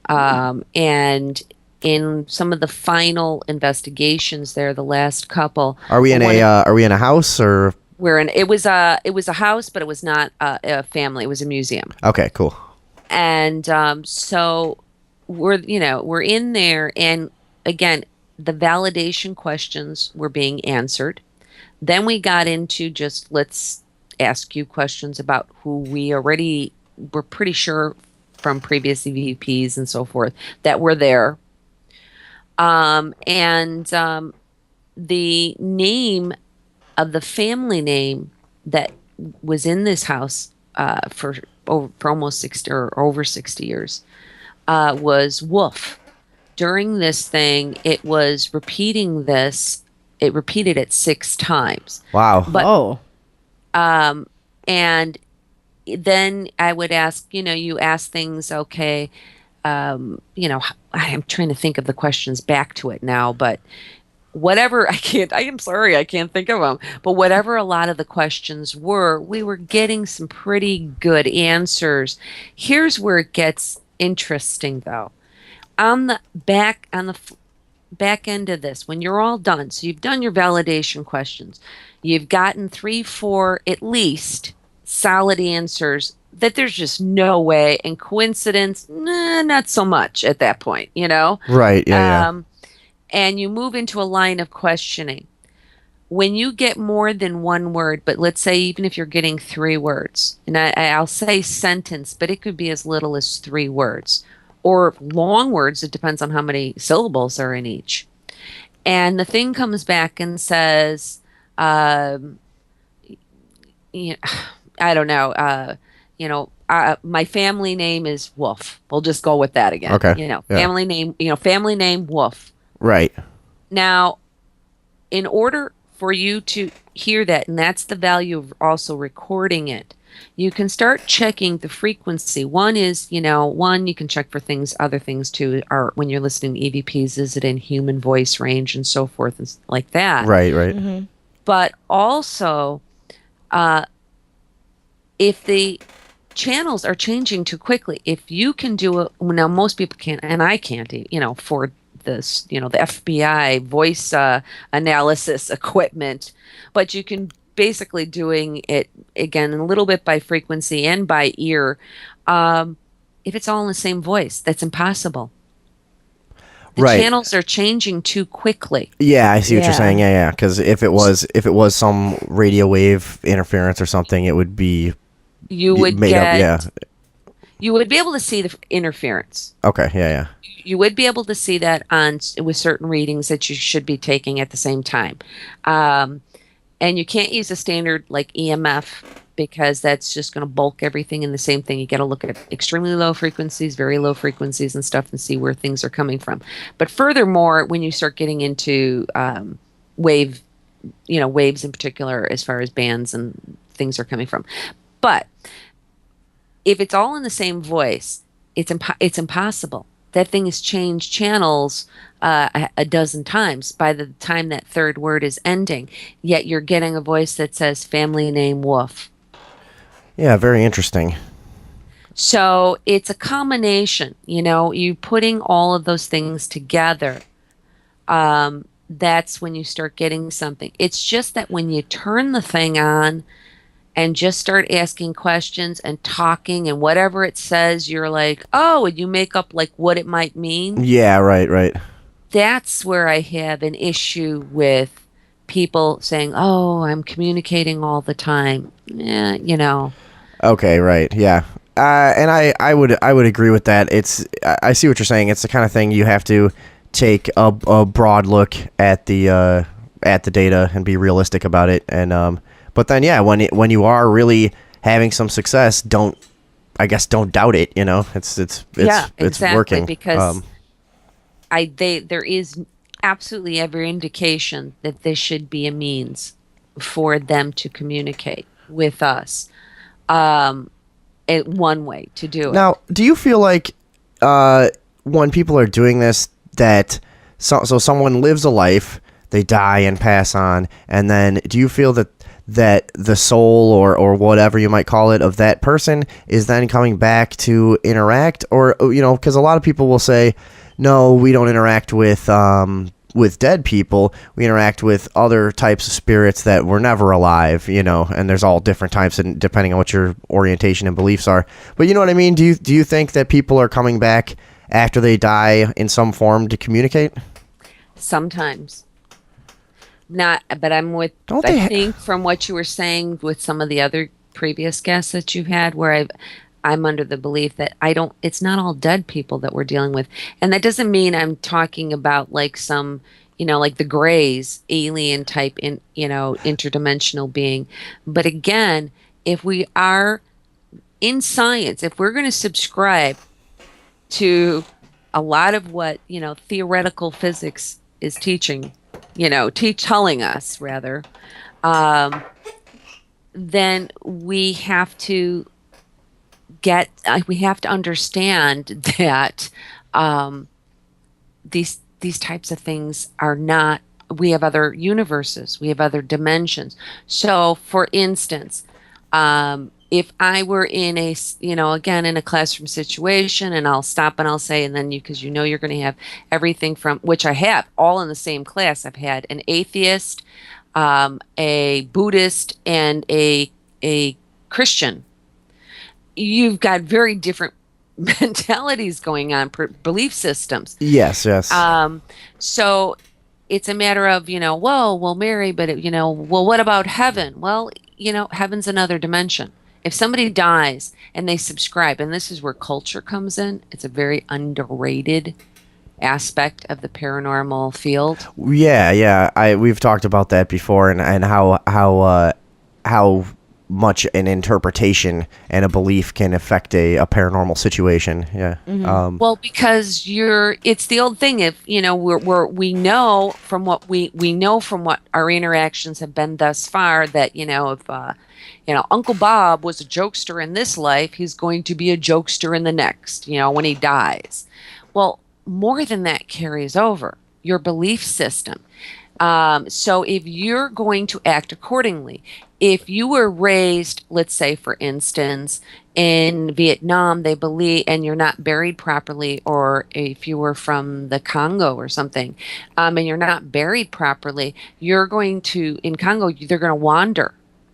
And in some of the final investigations there, the last couple. Are we in a house, or? It was a house, but it was not a family. It was a museum. Okay, cool. And so we're in there, and again, the validation questions were being answered. Then we got into just, let's ask you questions about who we already were pretty sure from previous EVPs and so forth that were there. The name of the family name that was in this house for almost 60 or over 60 years was woof. During this thing, it was repeating this. It repeated it 6 times. Wow. But, and then I would ask, you ask things, okay, I'm trying to think of the questions back to it now, but whatever, I am sorry, I can't think of them, but whatever a lot of the questions were, we were getting some pretty good answers. Here's where it gets interesting though. On the back end of this, when you're all done, so you've done your validation questions, you've gotten 3, 4, at least solid answers that there's just no way, and coincidence, not so much at that point, Right. Yeah. And you move into a line of questioning. When you get more than one word, but let's say even if you're getting 3 words, and I'll say sentence, but it could be as little as 3 words, or long words, it depends on how many syllables are in each. And the thing comes back and says, I don't know, my family name is Wolf. We'll just go with that again. Okay. Family name Wolf. Right. Now, in order for you to hear that, and that's the value of also recording it, you can start checking the frequency. One is, you can check for other things too, are when you're listening to EVPs, is it in human voice range and so forth and like that. Right. Mm-hmm. But also, if the channels are changing too quickly, if you can do it, now most people can't, and I can't, for this, the FBI voice analysis equipment, but you can basically doing it again a little bit by frequency and by ear. If it's all in the same voice, that's impossible. The channels are changing too quickly. Yeah, I see what you're saying. Yeah. Because if it was some radio wave interference or something, it would be you would made get. Up, yeah. You would be able to see the interference. Okay. Yeah. You would be able to see that with certain readings that you should be taking at the same time. And you can't use a standard like EMF because that's just going to bulk everything in the same thing. You got to look at extremely low frequencies, very low frequencies and stuff and see where things are coming from. But furthermore, when you start getting into waves in particular, as far as bands and things are coming from. But if it's all in the same voice, it's impossible. That thing has changed channels a dozen times by the time that third word is ending. Yet you're getting a voice that says family name Wolf. Yeah, very interesting. So it's a combination, you putting all of those things together. That's when you start getting something. It's just that when you turn the thing on and just start asking questions and talking and whatever it says, you're like, oh, and you make up like what it might mean. Yeah, right. That's where I have an issue with people saying, oh, I'm communicating all the time. Okay, right. Yeah. And I would agree with that. I see what you're saying. It's the kind of thing you have to take a broad look at the data and be realistic about it. And but then when you are really having some success, don't doubt it. It's exactly, working because there is absolutely every indication that this should be a means for them to communicate with us. One way to do it. Now, do you feel like when people are doing this, that so someone lives a life, they die and pass on, and then do you feel that the soul or whatever you might call it of that person is then coming back to interact? Or because a lot of people will say, no, we don't interact with dead people, we interact with other types of spirits that were never alive, and there's all different types, and depending on what your orientation and beliefs are. But you know what I mean? Do you think that people are coming back after they die in some form to communicate? Sometimes. Not, but I'm with, I think from what you were saying with some of the other previous guests that you've had, where I'm under the belief that it's not all dead people that we're dealing with. And that doesn't mean I'm talking about like some, like the Greys, alien type interdimensional being. But again, if we are in science, if we're going to subscribe to a lot of what, theoretical physics is teaching, telling us rather, then we have to understand that these types of things are not. We have other universes. We have other dimensions. So, for instance, if I were in in a classroom situation, and I'll stop and I'll say, and then because you're going to have everything from, which I have all in the same class. I've had an atheist, a Buddhist, and a Christian. You've got very different mentalities going on, belief systems. Yes. So it's a matter of, well, Mary, but what about heaven? Well, heaven's another dimension. If somebody dies and they subscribe, and this is where culture comes in, it's a very underrated aspect of the paranormal field. Yeah. We've talked about that before, and how much an interpretation and a belief can affect a paranormal situation. Yeah. Mm-hmm. Well, because it's the old thing. If we know from what we know from what our interactions have been thus far that if Uncle Bob was a jokester in this life, he's going to be a jokester in the next. When he dies. Well, more than that carries over your belief system. So if you're going to act accordingly, if you were raised, let's say, for instance, in Vietnam, they believe, and you're not buried properly, or if you were from the Congo or something, and you're not buried properly, in Congo, they're going to wander.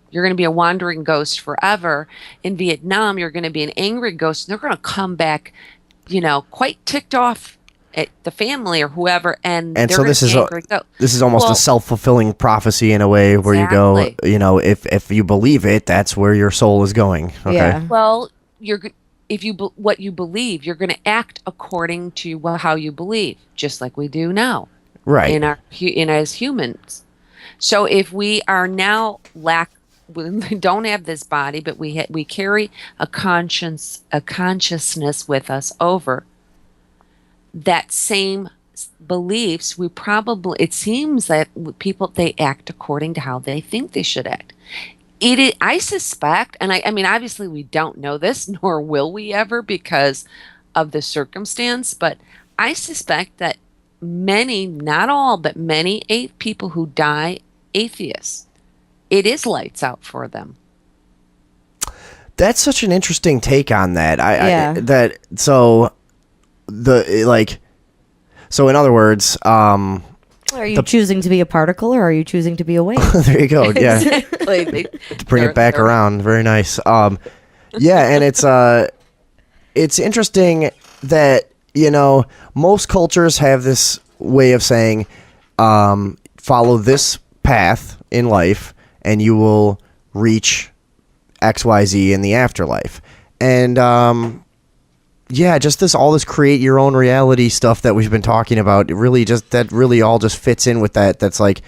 You're going to be a wandering ghost forever. In Vietnam, you're going to be an angry ghost, and they're going to come back, quite ticked off at the family or whoever, and so this is almost a self-fulfilling prophecy in a way, where exactly. You go, if you believe it, that's where your soul is going. Okay. Yeah. Well, what you believe, you're going to act according to how you believe, just like we do now, right? As humans. So if we are now we don't have this body, but we carry a consciousness with us over that same beliefs, it seems that people, they act according to how they think they should act. I suspect, and I mean, obviously we don't know this, nor will we ever because of the circumstance, but I suspect that many, not all, but many people who die atheists, it is lights out for them. That's such an interesting take on that. So in other words, are you choosing to be a particle, or are you choosing to be a wave? There you go. Yeah. Exactly. To bring it back around. Very nice. Yeah, and it's interesting that, most cultures have this way of saying, follow this path in life and you will reach XYZ in the afterlife. And just all this create your own reality stuff that we've been talking about, that really all just fits in with that. That's like,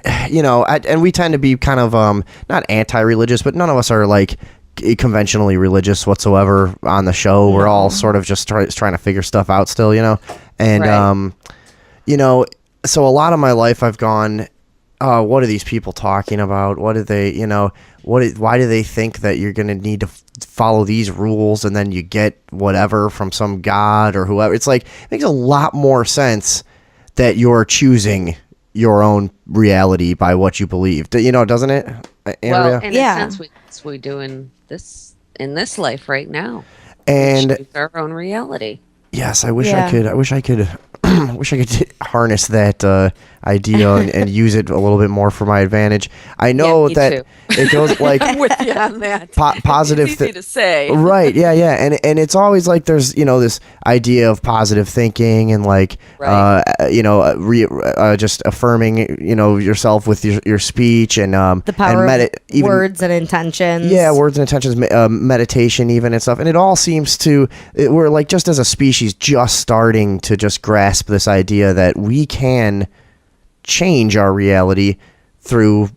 and we tend to be kind of not anti-religious, but none of us are like conventionally religious whatsoever on the show. We're all sort of just trying to figure stuff out still, and right. So a lot of my life I've gone, what are these people talking about? What do they, why do they think that you're going to need to follow these rules and then you get whatever from some god or whoever? It's like, it makes a lot more sense that you're choosing your own reality by what you believe. Doesn't it, Andrea? Well, in a sense, we do in this life right now. And we choose our own reality. Yes, I wish I could harness that idea and use it a little bit more for my advantage. I know that it goes like I'm with you on that. Positive. It's easy to say, right? Yeah, and it's always like there's this idea of positive thinking and like right. Just affirming yourself with your speech and the power of words and intentions. Yeah, words and intentions, meditation even and stuff, and it all seems to we're like just as a species just starting to just grasp this idea that we can change our reality through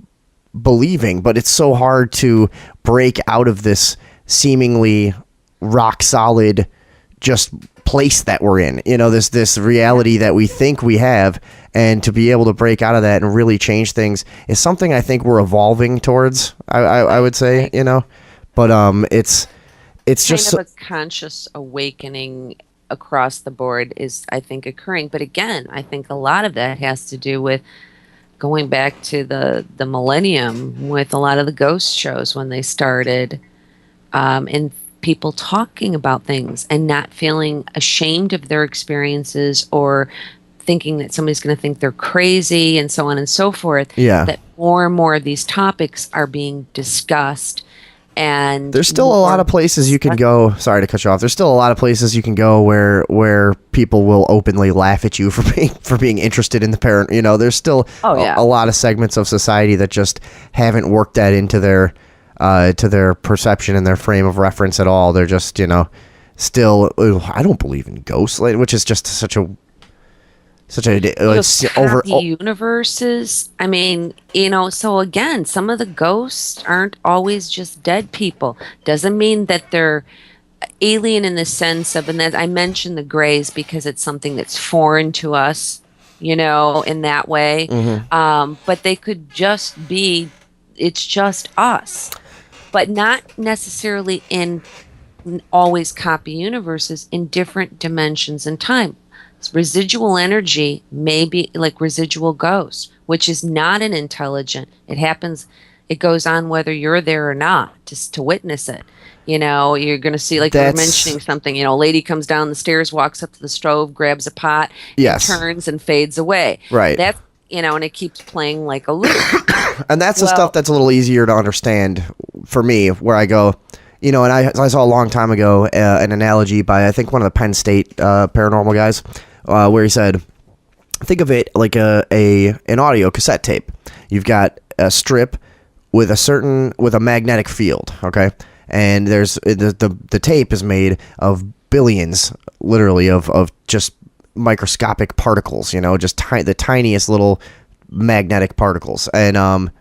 believing, but it's so hard to break out of this seemingly rock solid just place that we're in, this reality that we think we have, and to be able to break out of that and really change things is something I think we're evolving towards. I would say, but it's just kind of a conscious awakening across the board is, I think, occurring. But again, I think a lot of that has to do with going back to the millennium with a lot of the ghost shows when they started, and people talking about things and not feeling ashamed of their experiences or thinking that somebody's going to think they're crazy and so on and so forth. Yeah. That more and more of these topics are being discussed. And there's still a lot of places you can go. Sorry to cut you off. There's still a lot of places you can go where people will openly laugh at you for being interested in the parent. There's still a lot of segments of society that just haven't worked that into their to their perception and their frame of reference at all. They're just still. I don't believe in ghosts, which is just such a universes. I mean, so again, some of the ghosts aren't always just dead people. Doesn't mean that they're alien in the sense of, and that I mentioned the grays because it's something that's foreign to us, in that way. Mm-hmm. But they could just be, it's just us, but not necessarily in always copy universes, in different dimensions and time. Residual energy may be like residual ghosts, which is not an intelligent. It happens. It goes on whether you're there or not, just to witness it. You're going to see, like you were mentioning something. A lady comes down the stairs, walks up to the stove, grabs a pot, yes, turns and fades away. Right. That's and it keeps playing like a loop. And that's the stuff that's a little easier to understand for me, where I go. And I saw a long time ago an analogy by, I think, one of the Penn State paranormal guys, where he said, think of it like an audio cassette tape. You've got a strip with a magnetic field, okay? And there's the tape is made of billions, literally, of just microscopic particles, just the tiniest little magnetic particles. And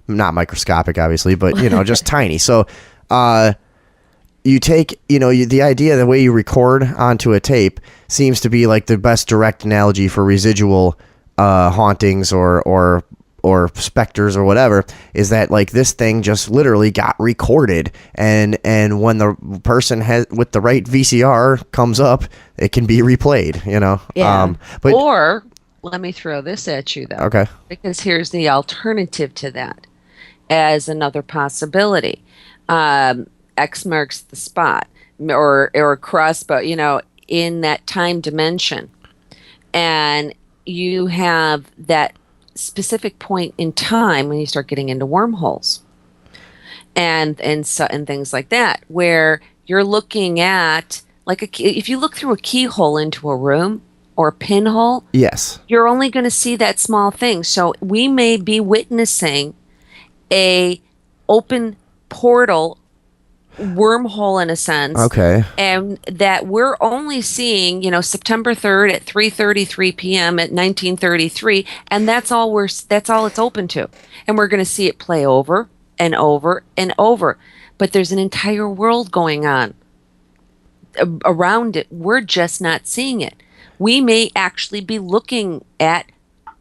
not microscopic, obviously, but, just tiny. So you take, the idea, the way you record onto a tape seems to be like the best direct analogy for residual hauntings or specters or whatever, is that like this thing just literally got recorded, and when the person with the right VCR comes up, it can be replayed, Yeah. But or let me throw this at you, though. Okay. Because here's the alternative to that as another possibility. X marks the spot, or a crossbow, in that time dimension. And you have that specific point in time when you start getting into wormholes and things like that, where you're looking at, like, if you look through a keyhole into a room or a pinhole, yes, you're only going to see that small thing. So we may be witnessing a open portal, wormhole in a sense, okay, and that we're only seeing September 3rd at 3:33 p.m. at 1933, and that's all it's open to, and we're going to see it play over and over and over. But there's an entire world going on around it. We're just not seeing it. We may actually be looking at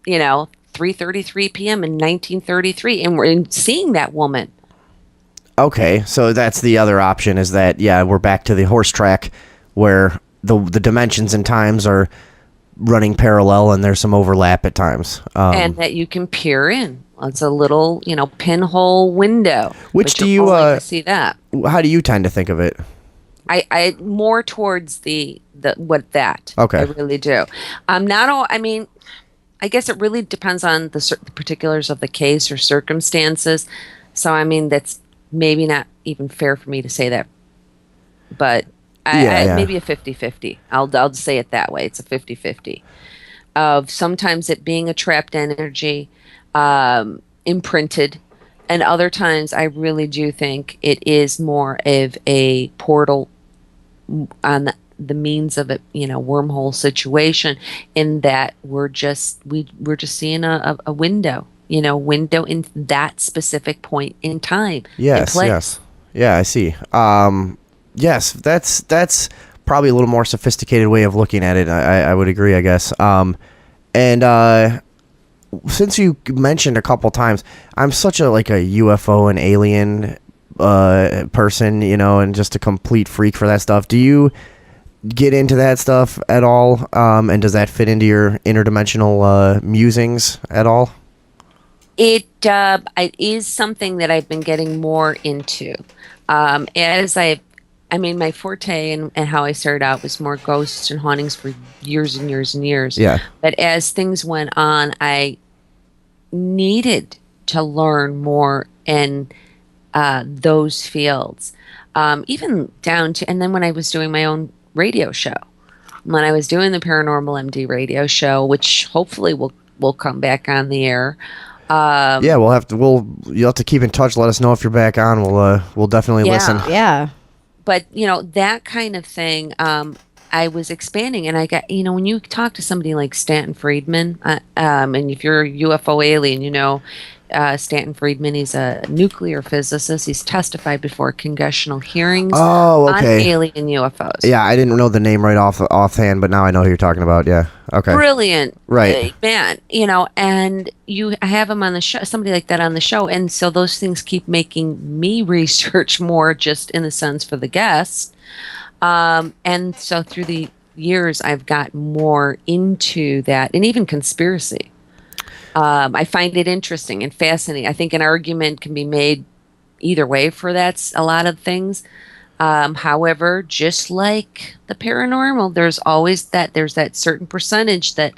3:33 p.m. in 1933, and we're seeing that woman. Okay, so that's the other option, is that, we're back to the horse track where the dimensions and times are running parallel and there's some overlap at times. And that you can peer in. It's a little, pinhole window. Which do you see that? How do you tend to think of it? I more towards the that. Okay. I really do. Not all. I mean, I guess it really depends on the particulars of the case or circumstances. So I mean, that's maybe not even fair for me to say that, but maybe a 50-50. I'll just say it that way. It's a 50-50 of sometimes it being a trapped energy, imprinted, and other times I really do think it is more of a portal on the means of a wormhole situation, in that we're just seeing a window window in that specific point in time. Yes, yes. Yeah, I see. Yes, that's probably a little more sophisticated way of looking at it. I would agree, I guess. And since you mentioned a couple times, I'm such a UFO and alien person, and just a complete freak for that stuff. Do you get into that stuff at all? And does that fit into your interdimensional musings at all? It is something that I've been getting more into. My forte and how I started out was more ghosts and hauntings for years and years and years. Yeah. But as things went on, I needed to learn more in those fields. Even down to, and then when I was doing my own radio show, when I was doing the Paranormal MD radio show, which hopefully will come back on the air. Yeah, you'll have to keep in touch. Let us know if you're back on. We'll definitely listen. Yeah. But that kind of thing, I was expanding, and I got, when you talk to somebody like Stanton Friedman, and if you're a UFO alien, Stanton Friedman, he's a nuclear physicist. He's testified before congressional hearings on alien UFOs. Yeah, I didn't know the name right offhand, but now I know who you're talking about. Yeah. Okay. Brilliant. Right. Man, and I have him on the show, somebody like that on the show. And so those things keep making me research more just in the sense for the guests. And so through the years, I've got more into that, and even conspiracy. I find it interesting and fascinating. I think an argument can be made either way for a lot of things. However, just like the paranormal, there's that certain percentage that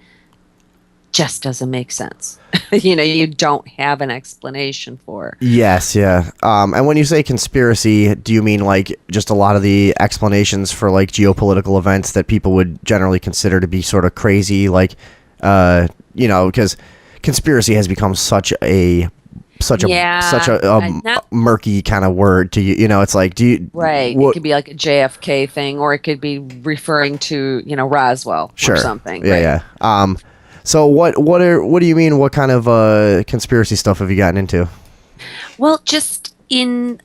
just doesn't make sense. You don't have an explanation for. Yes, yeah. And when you say conspiracy, do you mean just a lot of the explanations for geopolitical events that people would generally consider to be sort of crazy, because conspiracy has become such a murky kind of word to you. It's like, do you right? It could be like a JFK thing, or it could be referring to Roswell or something. Yeah, yeah. So what do you mean? What kind of conspiracy stuff have you gotten into? Well, just in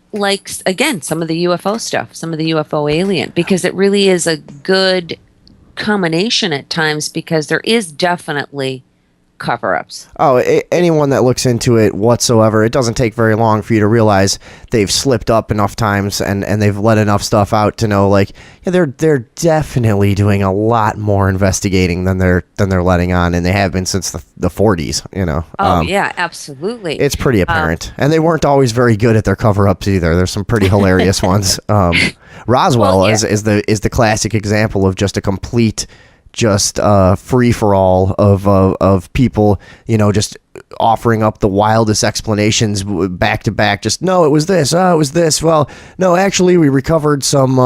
again, some of the UFO stuff, some of the UFO alien, because it really is a good combination at times, because there is definitely cover-ups. Oh, anyone that looks into it whatsoever, it doesn't take very long for you to realize they've slipped up enough times and they've let enough stuff out to know they're definitely doing a lot more investigating than they're letting on, and they have been since the 40s. Yeah, absolutely. It's pretty apparent, and they weren't always very good at their cover-ups either. There's some pretty hilarious ones. Roswell is the classic example of just a complete free for all of people, just offering up the wildest explanations back to back. Just no, it was this. Oh, it was this. Well, no, actually, we recovered some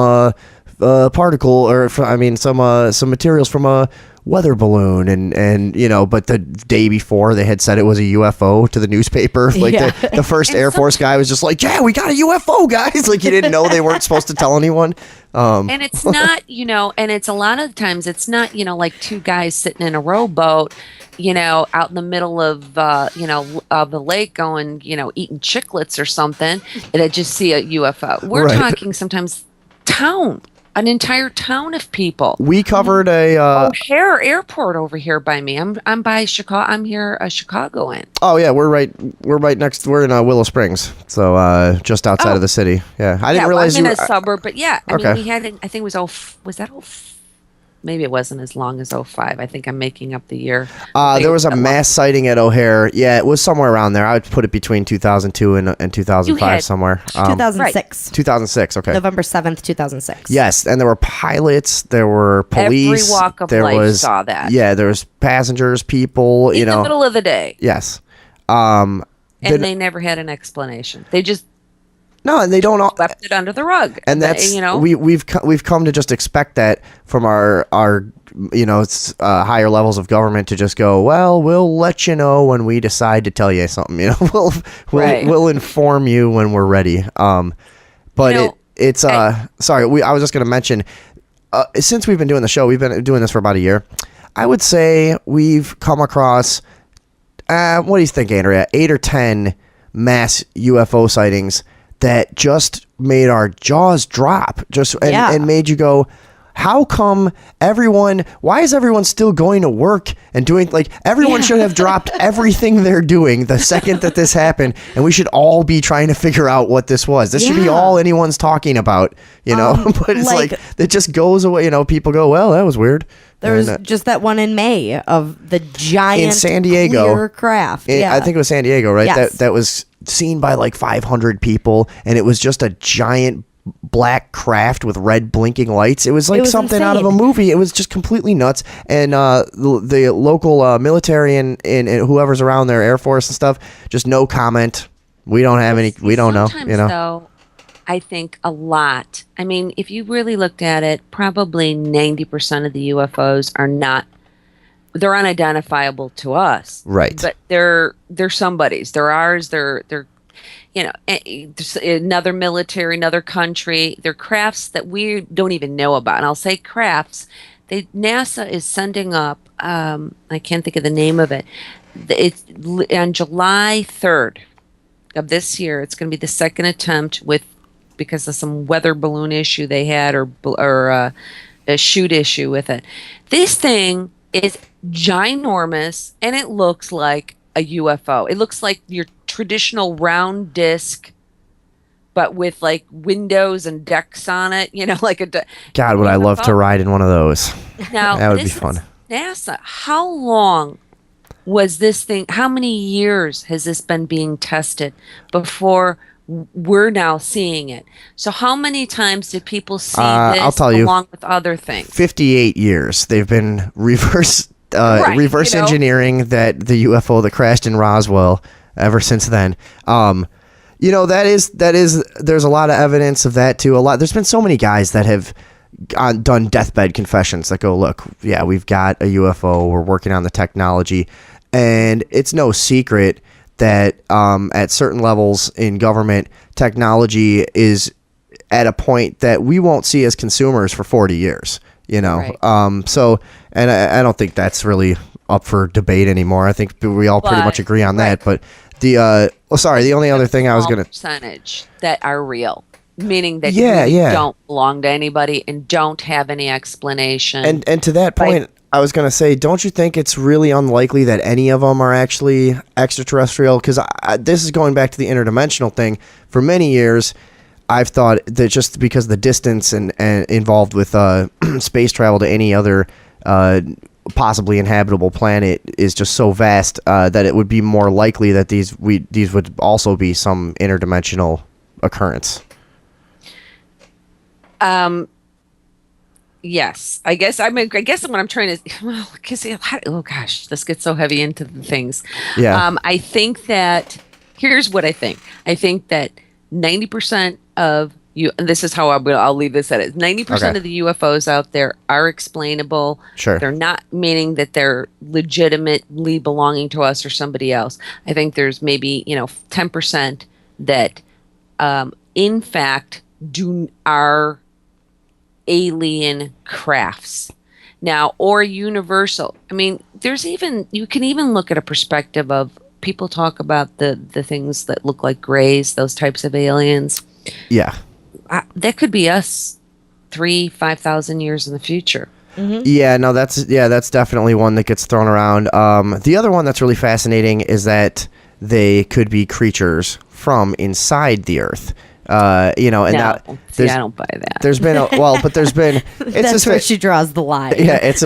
particle, or some materials from a weather balloon, and but the day before they had said it was a UFO to the newspaper. The first Air Force guy was just like, yeah, we got a UFO, guys. He didn't know they weren't supposed to tell anyone. And it's not, and it's a lot of times it's not, two guys sitting in a rowboat, out in the middle of, of the lake going, eating chiclets or something, and they just see a UFO. We're talking sometimes an entire town of people. We covered a O'Hare Airport over here by me. I'm by Chicago. I'm here, a Chicagoan. Oh yeah, we're right next. We're in Willow Springs, so just outside of the city. Yeah, I didn't realize I'm you in were a suburb, but yeah, I mean, we had. I think it was that maybe it wasn't as long as 05. I think I'm making up the year. There was a mass sighting at O'Hare. Yeah, it was somewhere around there. I would put it between 2002 and 2005 somewhere. 2006. 2006, okay. November 7th, 2006. Yes, and there were pilots, there were police. Every walk of life saw that. Yeah, there was passengers, people, in the middle of the day. Yes. And they never had an explanation. They just no, and they don't swept it under the rug. And that's we've come to just expect that from our higher levels of government, to just go, well, we'll let you know when we decide to tell you something. We'll inform you when we're ready. But it's sorry, I was just going to mention, since we've been doing the show, we've been doing this for about a year. I would say we've come across what do you think, Andrea? 8 or 10 mass UFO sightings that just made our jaws drop, and made you go, how come why is everyone still going to work and doing, like, everyone should have dropped everything they're doing the second that this happened, and we should all be trying to figure out what this was. This should be all anyone's talking about, but it's like it just goes away. People go, well, that was weird. There was just that one in May of the giant in San Diego clear craft. I think it was San Diego, right? Yes. That was seen by like 500 people, and it was just a giant black craft with red blinking lights. It was like something out of a movie. It was just completely nuts. And the local military and whoever's around there, Air Force and stuff, just no comment. We don't have any. We don't know. Though, I think a lot. I mean, if you really looked at it, probably 90% of the UFOs are not. They're unidentifiable to us, right? But they're somebody's. They're ours. They're another military, another country. They're crafts that we don't even know about. And I'll say crafts. NASA is sending up. I can't think of the name of it. It's on July 3rd of this year. It's going to be the second attempt because of some weather balloon issue they had or a shoot issue with it. This thing is ginormous, and it looks like a UFO. It looks like your traditional round disc, but with like windows and decks on it. Like a. God, would I love to ride in one of those? Now that would be fun. NASA. How long was this thing? How many years has this been being tested before we're now seeing it? So how many times did people see this I'll tell you, along with other things? 58 years. They've been reverse engineering that the UFO that crashed in Roswell ever since then. That is there's a lot of evidence of that too. There's been so many guys that have done deathbed confessions that go, look, yeah, we've got a UFO, we're working on the technology, and it's no secret that at certain levels in government, technology is at a point that we won't see as consumers for 40 years. Right. And I don't think that's really up for debate anymore. I think we all pretty much agree on that. But the only other thing I was going to percentage that are real, meaning that don't belong to anybody and don't have any explanation. And to that point, I was going to say, don't you think it's really unlikely that any of them are actually extraterrestrial? Because this is going back to the interdimensional thing. For many years, I've thought that just because the distance and involved with space travel to any other possibly inhabitable planet is just so vast that it would be more likely that these would also be some interdimensional occurrence. Yes, I guess what I'm trying to. Oh gosh, this gets so heavy into the things. Yeah. I think that here's what I think. I think that 90% of you, and this is how I'll leave this at it. 90% of the UFOs out there are explainable. Sure. They're not meaning that they're legitimately belonging to us or somebody else. I think there's maybe 10% that, in fact, are alien crafts now or universal. I mean, you can even look at a perspective of people talk about the things that look like grays, those types of aliens. Yeah. That could be us 3,000-5,000 years in the future. Mm-hmm. Yeah, no, that's definitely one that gets thrown around. The other one that's really fascinating is that they could be creatures from inside the Earth. I don't buy that. There's been That's where she draws the line. Yeah, it's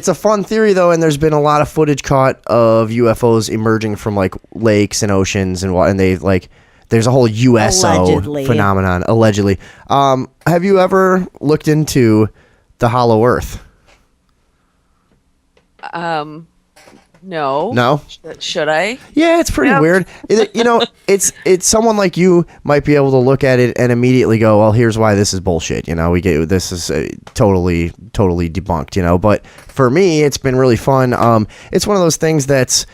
a fun theory though, and there's been a lot of footage caught of UFOs emerging from like lakes and oceans and they like. There's a whole USO phenomenon, allegedly. Have you ever looked into the Hollow Earth? No. No? Should I? Yeah, it's pretty weird. It's someone like you might be able to look at it and immediately go, well, here's why this is bullshit. This is totally debunked, But for me, it's been really fun. It's one of those things that's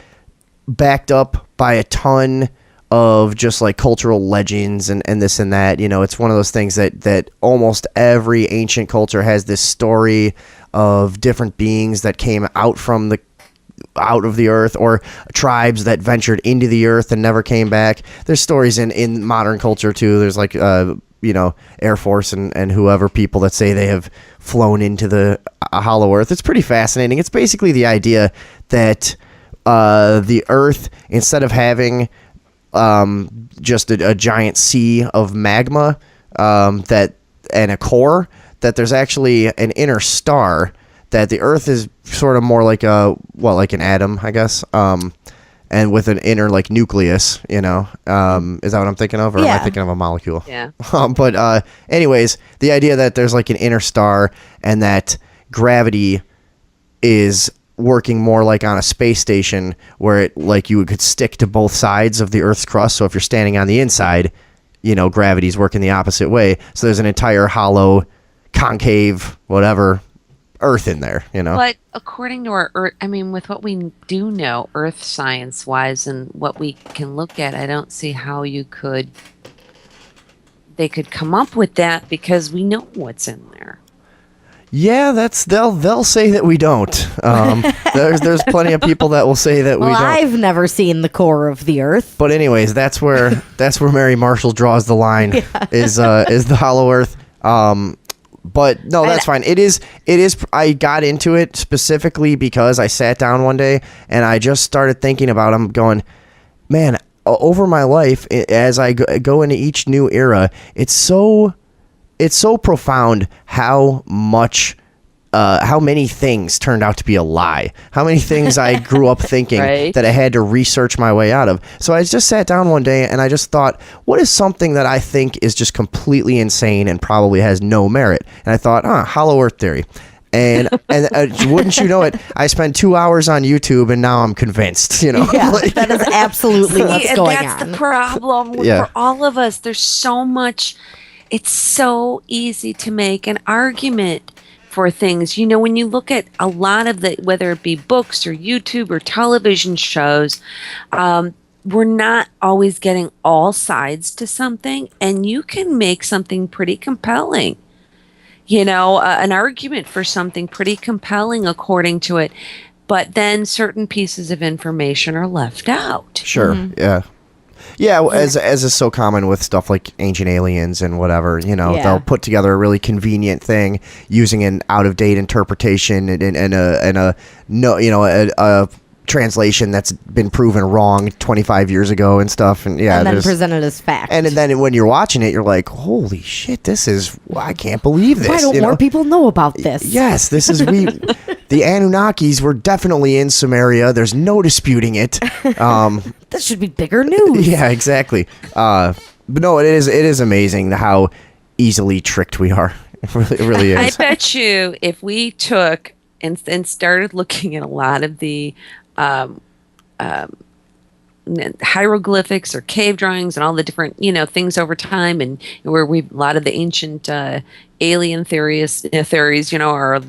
backed up by a ton of just like cultural legends and this and that. It's one of those things that almost every ancient culture has this story of different beings that came out from out of the earth, or tribes that ventured into the earth and never came back. There's stories in modern culture too. There's like Air Force and whoever, people that say they have flown into the hollow earth. It's pretty fascinating. It's basically the idea that the earth, instead of having just a giant sea of magma that and a core, that there's actually an inner star, that the earth is sort of more like like an atom, I guess, and with an inner like nucleus, is that what I'm thinking of, or am I thinking of a molecule? Yeah. But anyways, the idea that there's like an inner star, and that gravity is working more like on a space station, where it like you could stick to both sides of the Earth's crust. So if you're standing on the inside, gravity's working the opposite way. So there's an entire hollow, concave, whatever, Earth in there, But according to our Earth, with what we do know, Earth science-wise, and what we can look at, I don't see how they could come up with that, because we know what's in there. Yeah, they'll say that we don't. There's plenty of people that will say that we don't. I've never seen the core of the Earth. But anyways, that's where Mary Marshall draws the line. Is the hollow Earth. But no, that's fine. It is. I got into it specifically because I sat down one day and I just started thinking about them, going, man, over my life, as I go into each new era, it's so profound how many things turned out to be a lie. How many things I grew up thinking Right. that I had to research my way out of. So I just sat down one day and I just thought, what is something that I think is just completely insane and probably has no merit? And I thought, hollow earth theory. And wouldn't you know it, I spent 2 hours on YouTube and now I'm convinced, Yeah, that is absolutely what's going That's on. the problem for all of us. There's so much. It's so easy to make an argument for things. When you look at a lot of whether it be books or YouTube or television shows, we're not always getting all sides to something, and you can make something pretty compelling. An argument for something pretty compelling according to it, but then certain pieces of information are left out. Sure. Yeah. Yeah, as is so common with stuff like Ancient Aliens and whatever, they'll put together a really convenient thing using an out-of-date interpretation and a translation that's been proven wrong 25 years ago and stuff, and then presented as fact. And then when you're watching it, you're like, holy shit, I can't believe this. Why don't more people know about this? Yes, the Anunnakis were definitely in Sumeria. There's no disputing it. This should be bigger news. Yeah, exactly. But no, it is amazing how easily tricked we are. It really is. I bet you if we took and started looking at a lot of the hieroglyphics or cave drawings and all the different things over time, and where a lot of the ancient alien theories are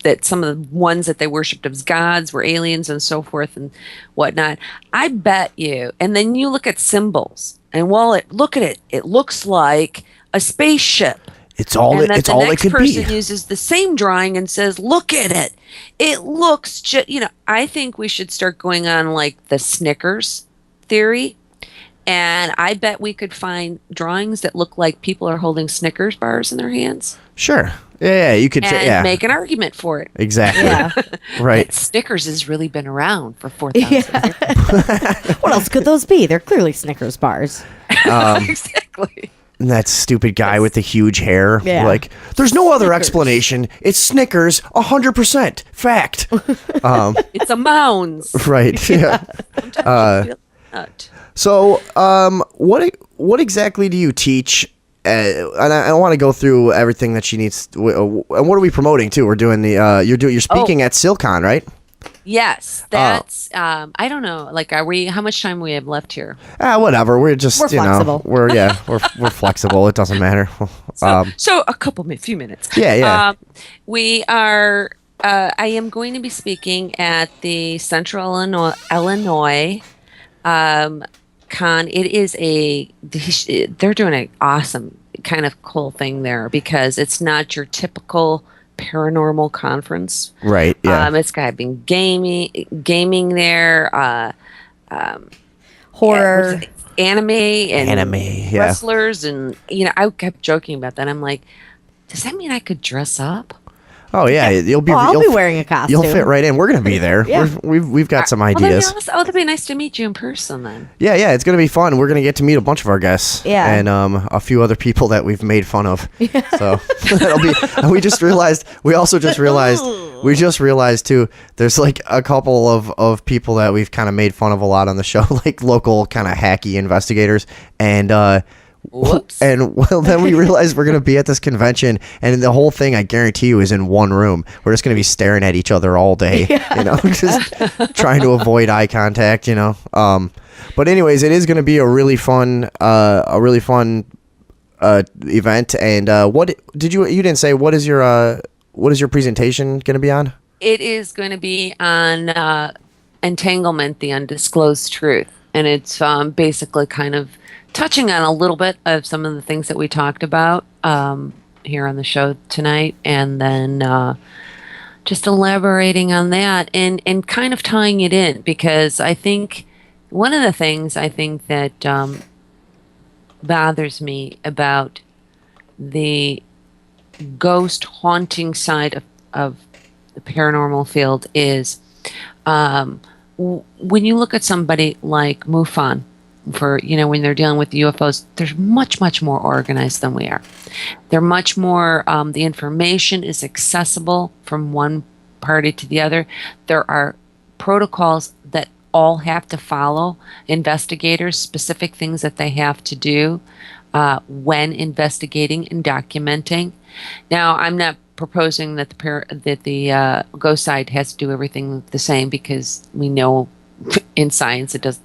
that some of the ones that they worshipped as gods were aliens and so forth and whatnot. I bet you, and then you look at symbols, and look at it, it looks like a spaceship. It's all it could be. And the next person uses the same drawing and says, look at it. It looks I think we should start going on like the Snickers theory. And I bet we could find drawings that look like people are holding Snickers bars in their hands. Sure. Yeah, you could make an argument for it. Exactly. Yeah. Right. Snickers has really been around for 4,000 years. What else could those be? They're clearly Snickers bars. Exactly. And that stupid guy with the huge hair. Yeah. Like, there's no other explanation. It's Snickers, 100%. Fact. It's a Mounds. Right. Yeah. So, what exactly do you teach? And I want to go through everything that she needs. And what are we promoting too? We're doing you're speaking at Silcon, right? Yes, that's. I don't know. Like, how much time we have left here? Whatever. We're just flexible. We're flexible. It doesn't matter. So a few minutes. Yeah. We are. I am going to be speaking at the Central Illinois con. It is they're doing an awesome kind of cool thing there, because it's not your typical paranormal conference. Right. Yeah. It's got been gaming there, Horror, anime, and yeah. wrestlers, and I kept joking about that. I'm like, does that mean I could dress up? Oh yeah, you'll be. I'll be wearing a costume. You'll fit right in. We're gonna be there. We've got some ideas. That'd be nice to meet you in person then. Yeah, it's gonna be fun. We're gonna get to meet a bunch of our guests. Yeah. And a few other people that we've made fun of. Yeah. So that'll be. And we just realized. We just realized too. There's like a couple of people that we've kind of made fun of a lot on the show, like local kind of hacky investigators, and. Whoops. And then we realized we're going to be at this convention, and the whole thing, I guarantee you, is in one room. We're just going to be staring at each other all day, just trying to avoid eye contact, But anyways, it is going to be a really fun event. And what did you didn't say? What is your presentation going to be on? It is going to be on entanglement, the undisclosed truth, and it's basically kind of touching on a little bit of some of the things that we talked about here on the show tonight, and then just elaborating on that and kind of tying it in, because I think one of the things that bothers me about the ghost haunting side of the paranormal field is when you look at somebody like MUFON, for when they're dealing with UFOs, they're much more organized than we are. They're much more the information is accessible from one party to the other. There are protocols that all have to follow, investigators, specific things that they have to do when investigating and documenting. Now, I'm not proposing that the ghost side has to do everything the same, because we know in science it does,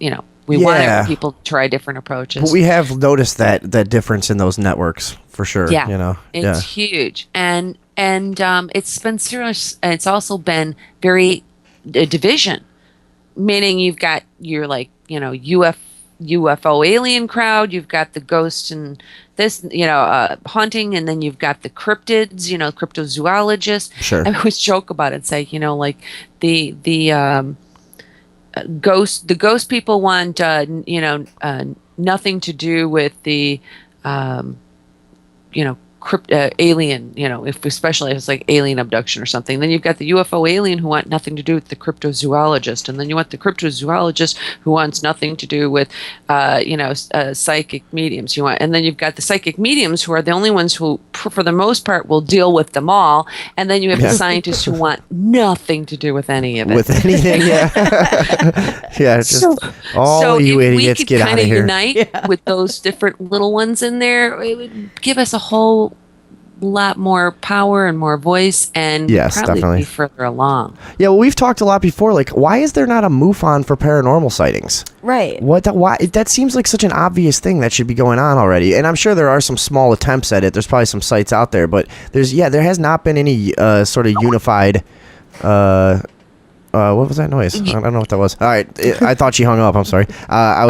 we want people to try different approaches. But we have noticed that difference in those networks for sure. Yeah, it's huge, and it's been serious. It's also been very division, meaning you've got your UFO alien crowd, you've got the ghost and this hunting, and then you've got the cryptids, cryptozoologists. Sure. I always joke about it, say like the ghost people want nothing to do with the alien, if especially if it's like alien abduction or something. Then you've got the UFO alien who want nothing to do with the cryptozoologist, and then you want the cryptozoologist who wants nothing to do with psychic mediums. And then you've got the psychic mediums who are the only ones who, for the most part, will deal with them all. And then you have the scientists who want nothing to do with any of it. With anything, yeah. Yeah, just all you idiots get out of here. Unite with those different little ones in there, it would give us a whole lot more power and more voice, and probably definitely be further along. Yeah, well, we've talked a lot before. Like, why is there not a MUFON for paranormal sightings? right? Why? That seems like such an obvious thing that should be going on already. And I'm sure there are some small attempts at it. There's probably some sites out there, but there has not been any sort of unified. What was that noise? I don't know what that was. All right, I thought she hung up. I'm sorry. I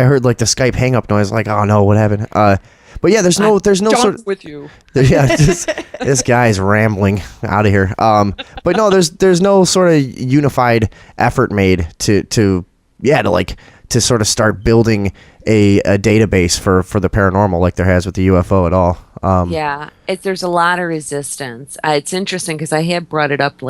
heard like the Skype hang up noise. Like, oh no, what happened? But yeah, there's no sort of with you. Yeah, this guy's rambling out of here. But no, there's no sort of unified effort made to sort of start building a database for the paranormal like there has with the UFO at all. There's a lot of resistance. It's interesting because I had brought it up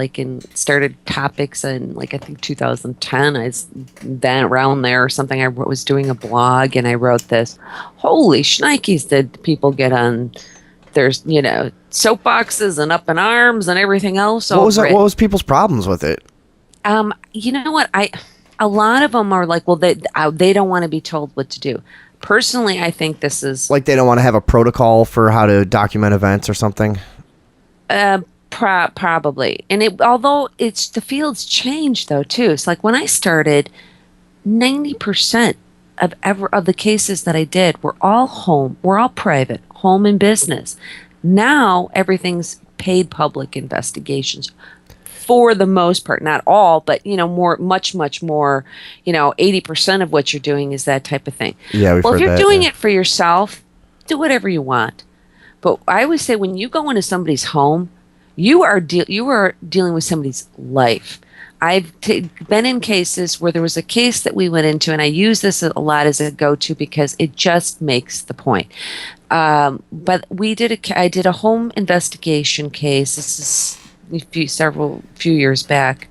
started topics in I think 2010. Then around there or something. I was doing a blog and I wrote this. Holy shnikes! Did people get on? There's soapboxes and up in arms and everything else. What was people's problems with it? You know what a lot of them are like, well, they don't want to be told what to do. Personally, I think this is like they don't want to have a protocol for how to document events or something. Probably, and although the field's changed though too. It's like when I started, 90% of the cases that I did were all private, home and business. Now everything's paid public investigations. For the most part, not all, but much more. 80% of what you're doing is that type of thing. Yeah, if you're doing it for yourself, do whatever you want. But I always say when you go into somebody's home, you are dealing with somebody's life. I've been in cases where there was a case that we went into, and I use this a lot as a go-to because it just makes the point. But I did a home investigation case. This is few years back,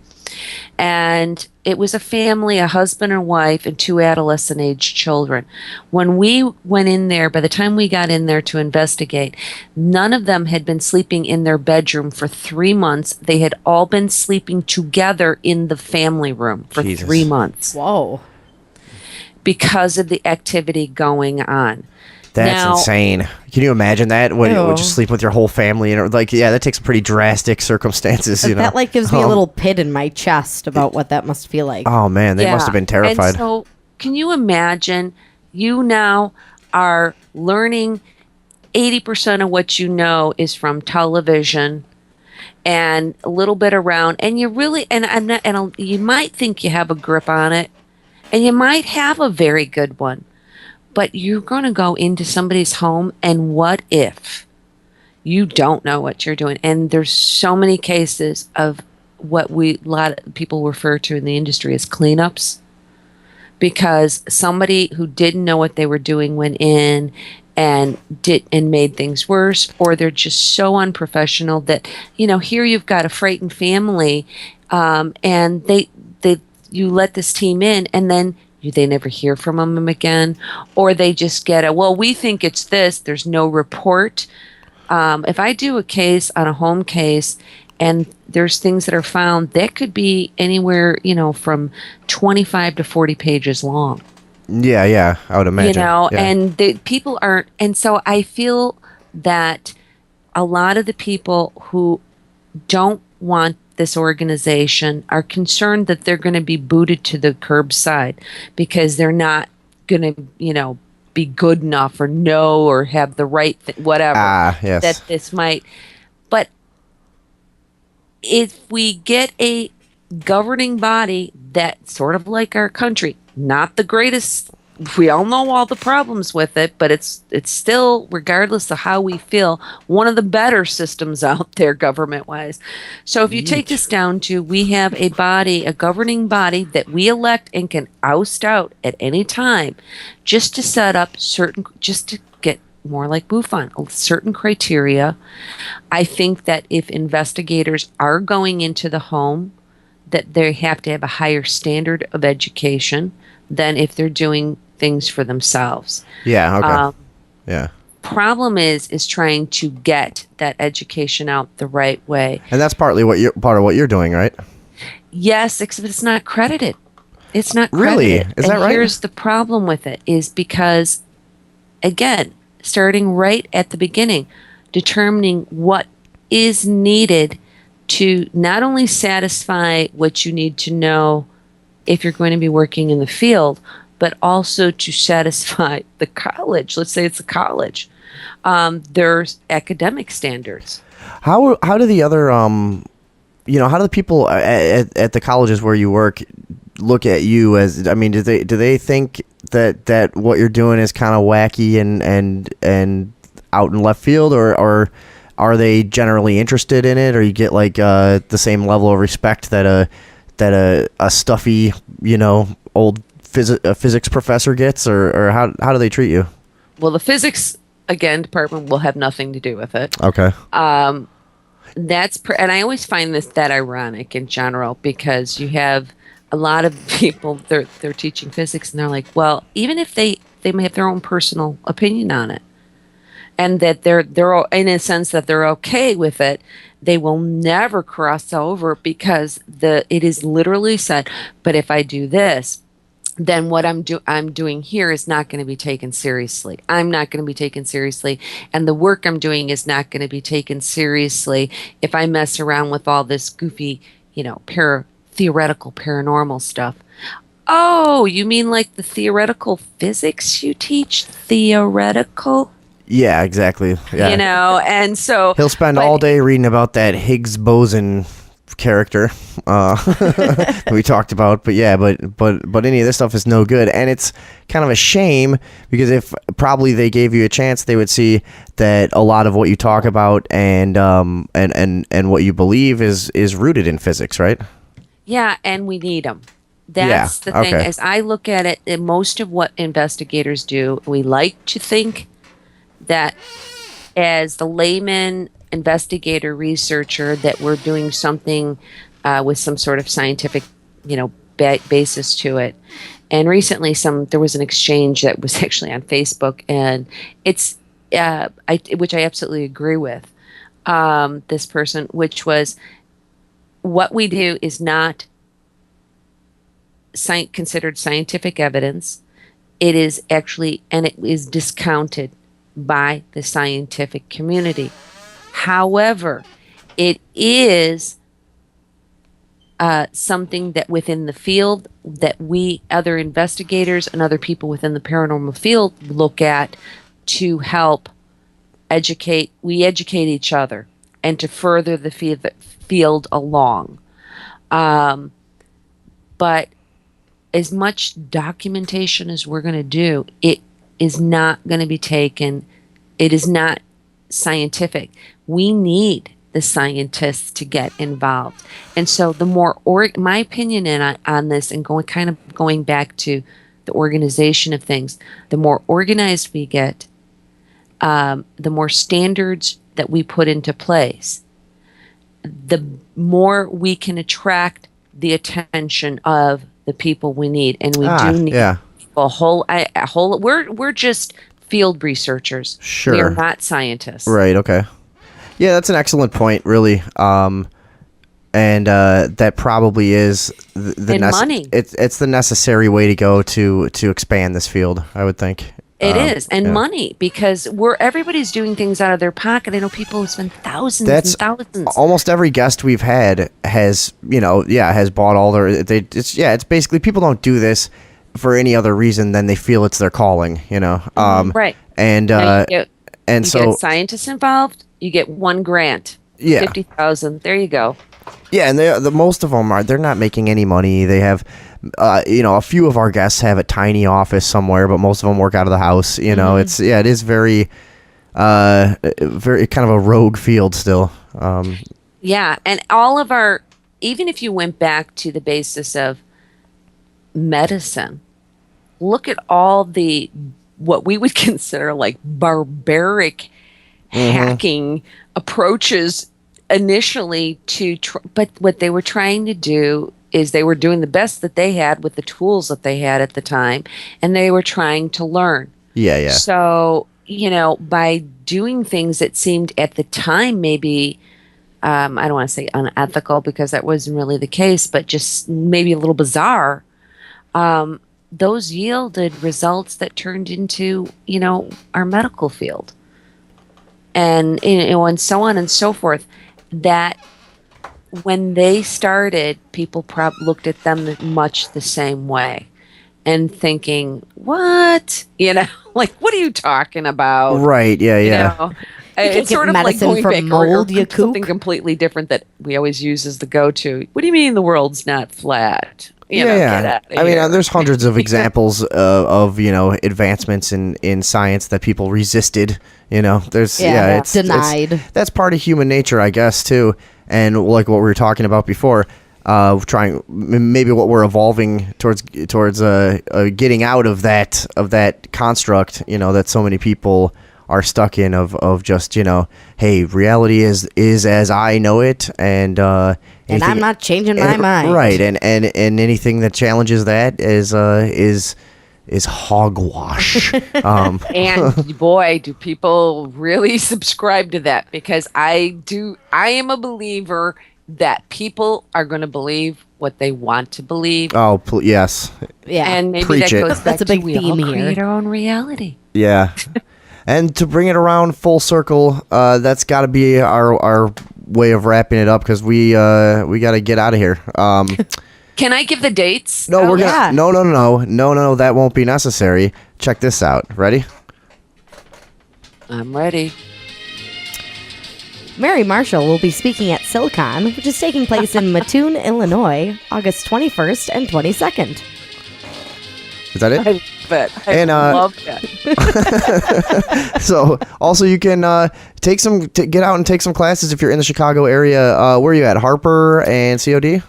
and it was a family, a husband and wife, and 2 adolescent-age children. When we went in there, by the time we got in there to investigate, none of them had been sleeping in their bedroom for 3 months. They had all been sleeping together in the family room for Jesus. 3 months. Whoa. Because of the activity going on. That's insane. Can you imagine that? When you just sleep with your whole family and that takes pretty drastic circumstances. That gives me a little pit in my chest about what that must feel like. Oh man, they must have been terrified. And so, can you imagine? You now are learning 80% of what you know is from television, and a little bit around, and you really you might think you have a grip on it, and you might have a very good one. But you're going to go into somebody's home, and what if you don't know what you're doing? And there's so many cases of what a lot of people refer to in the industry as cleanups, because somebody who didn't know what they were doing went in and made things worse, or they're just so unprofessional that here you've got a frightened family, and you let this team in, and then they never hear from them again, or they just get we think it's this. There's no report. If I do a case on a home case and there's things that are found, that could be anywhere, from 25 to 40 pages long. Yeah, I would imagine. And the people aren't. And so I feel that a lot of the people who don't want this organization are concerned that they're going to be booted to the curbside because they're not going to, be good enough or know or have the right whatever yes. that this might. But if we get a governing body that sort of like our country, not the greatest. We all know all the problems with it, but it's still, regardless of how we feel, one of the better systems out there government-wise. So if you take this down to, we have a governing body that we elect and can oust out at any time, just to set up just to get more like MUFON, certain criteria. I think that if investigators are going into the home, that they have to have a higher standard of education than if they're doing things for themselves. Yeah. Okay. Yeah. Problem is trying to get that education out the right way. And that's partly part of what you're doing, right? Yes, except it's not credited. It's not really. credited. Is that right? Here's the problem with it: is because, again, starting right at the beginning, determining what is needed to not only satisfy what you need to know if you're going to be working in the field, but also to satisfy the college. Let's say it's a college. There's academic standards. How do the other how do the people at the colleges where you work look at you as? I mean, do they think that what you're doing is kind of wacky and out in left field, or are they generally interested in it, or you get the same level of respect that a stuffy old physics professor gets, or how do they treat you? Well, the physics department will have nothing to do with it. Okay. And I always find that ironic in general, because you have a lot of people they're teaching physics and they're like, well, even if they may have their own personal opinion on it, and that they're in a sense that they're okay with it, they will never cross over, because it is literally said, but if I do this, then what I'm doing here is not going to be taken seriously. I'm not going to be taken seriously, and the work I'm doing is not going to be taken seriously if I mess around with all this goofy, theoretical paranormal stuff. Oh, you mean like the theoretical physics you teach? Theoretical? Yeah, exactly. Yeah. And so he'll spend all day reading about that Higgs boson character that we talked about. But yeah, but any of this stuff is no good, and it's kind of a shame because if probably they gave you a chance, they would see that a lot of what you talk about and what you believe is rooted in physics, right? Yeah, and we need them. That's the thing. As I look at it, most of what investigators do, we like to think that as the layman investigator researcher that we're doing something with some sort of scientific, basis to it. And recently, there was an exchange that was actually on Facebook, and it's which I absolutely agree with this person, which was what we do is not considered scientific evidence. It is actually, and it is discounted by the scientific community. However, it is something that within the field that we, other investigators and other people within the paranormal field, look at to help educate. We educate each other and to further the field along. But as much documentation as we're going to do, it is not going to be taken. It is not scientific. We need the scientists to get involved. And so the more, my opinion on this, and going back to the organization of things, the more organized we get, the more standards that we put into place, the more we can attract the attention of the people we need. And we do need a whole, we're just field researchers. Sure. We are not scientists. Right. Okay. Yeah, that's an excellent point, really. And that probably is money. It's the necessary way to go to expand this field, I would think. It is, and money, because everybody's doing things out of their pocket. I know people who spend thousands and thousands. Almost every guest we've had has bought all their. It's basically people don't do this for any other reason than they feel it's their calling, Right. And you get scientists involved. You get one grant. Yeah. 50,000. There you go. Yeah, and the most of them they're not making any money. They have, a few of our guests have a tiny office somewhere, but most of them work out of the house. It is very, very kind of a rogue field still. Yeah, and all of even if you went back to the basis of medicine, look at all what we would consider like barbaric hacking approaches initially but what they were trying to do is they were doing the best that they had with the tools that they had at the time, and they were trying to learn. Yeah. So, by doing things that seemed at the time maybe, I don't want to say unethical because that wasn't really the case, but just maybe a little bizarre, those yielded results that turned into, our medical field. And so on and so forth, that when they started, people looked at them much the same way and thinking, what? Like, what are you talking about? Right, yeah. It's sort of like going back mold, something completely different that we always use as the go-to. What do you mean the world's not flat? Get out of here. There's hundreds of examples of advancements in science that people resisted. It's denied. That's part of human nature, I guess, too. And like what we were talking about before, maybe what we're evolving towards getting out of that construct. That so many people are stuck in of just hey, reality is as I know it, and I'm not changing my mind. Right, and anything that challenges that is hogwash. And boy, do people really subscribe to that, because I am a believer that people are going to believe what they want to believe. Oh, yes. Yeah. And maybe Preach that it. goes back That's a big to we theme all here. create our own reality. Yeah. And to bring it around full circle, that's got to be our way of wrapping it up, because we got to get out of here. Can I give the dates? No, we're gonna. No. That won't be necessary. Check this out. Ready? I'm ready. Mary Marshall will be speaking at Silicon, which is taking place in Mattoon, Illinois, August 21st and 22nd. Is that it? I bet. I love that. So also you can get out and take some classes if you're in the Chicago area. Where are you at? Harper and COD?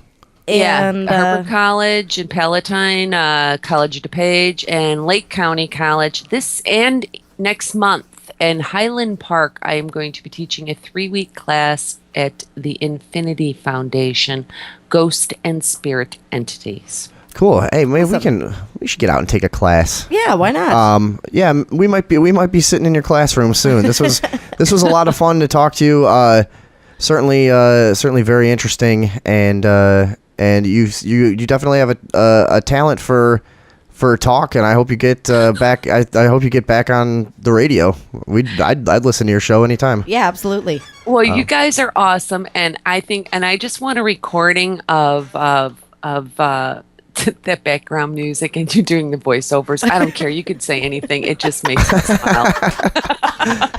And Harper College and Palatine, College of DuPage, and Lake County College. This and next month in Highland Park, I am going to be teaching a 3-week class at the Infinity Foundation, Ghost and Spirit Entities. Cool. Hey, maybe we should get out and take a class. Yeah, why not? Yeah, we might be sitting in your classroom soon. This was a lot of fun to talk to you. Certainly very interesting, and you definitely have a talent for talk, and I hope you get back. I hope you get back on the radio. I'd listen to your show anytime. Yeah, absolutely. Well, you guys are awesome, and I just want a recording of that background music and you doing the voiceovers. I don't care. You could say anything. It just makes me smile.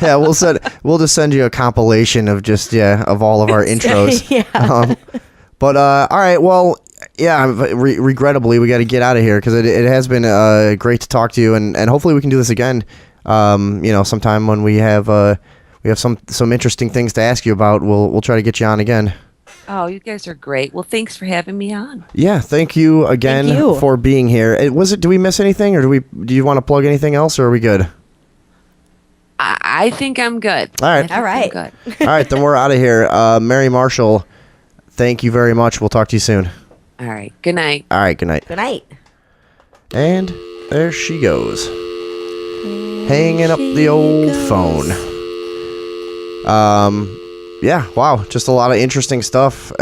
Yeah, we'll just send you a compilation of of all of our intros. Yeah. But all right, well, yeah. Regrettably, we got to get out of here because it has been great to talk to you, and hopefully we can do this again. Sometime when we have some interesting things to ask you about, we'll try to get you on again. Oh, you guys are great. Well, thanks for having me on. Yeah, thank you again for being here. Do we miss anything, or do you want to plug anything else, or are we good? I think I'm good. All right. All right. Good. All right, then we're out of here. Mary Marshall, thank you very much. We'll talk to you soon. All right. Good night. All right, good night. Good night. And there she goes. Hanging up the old phone. Yeah, wow, just a lot of interesting stuff.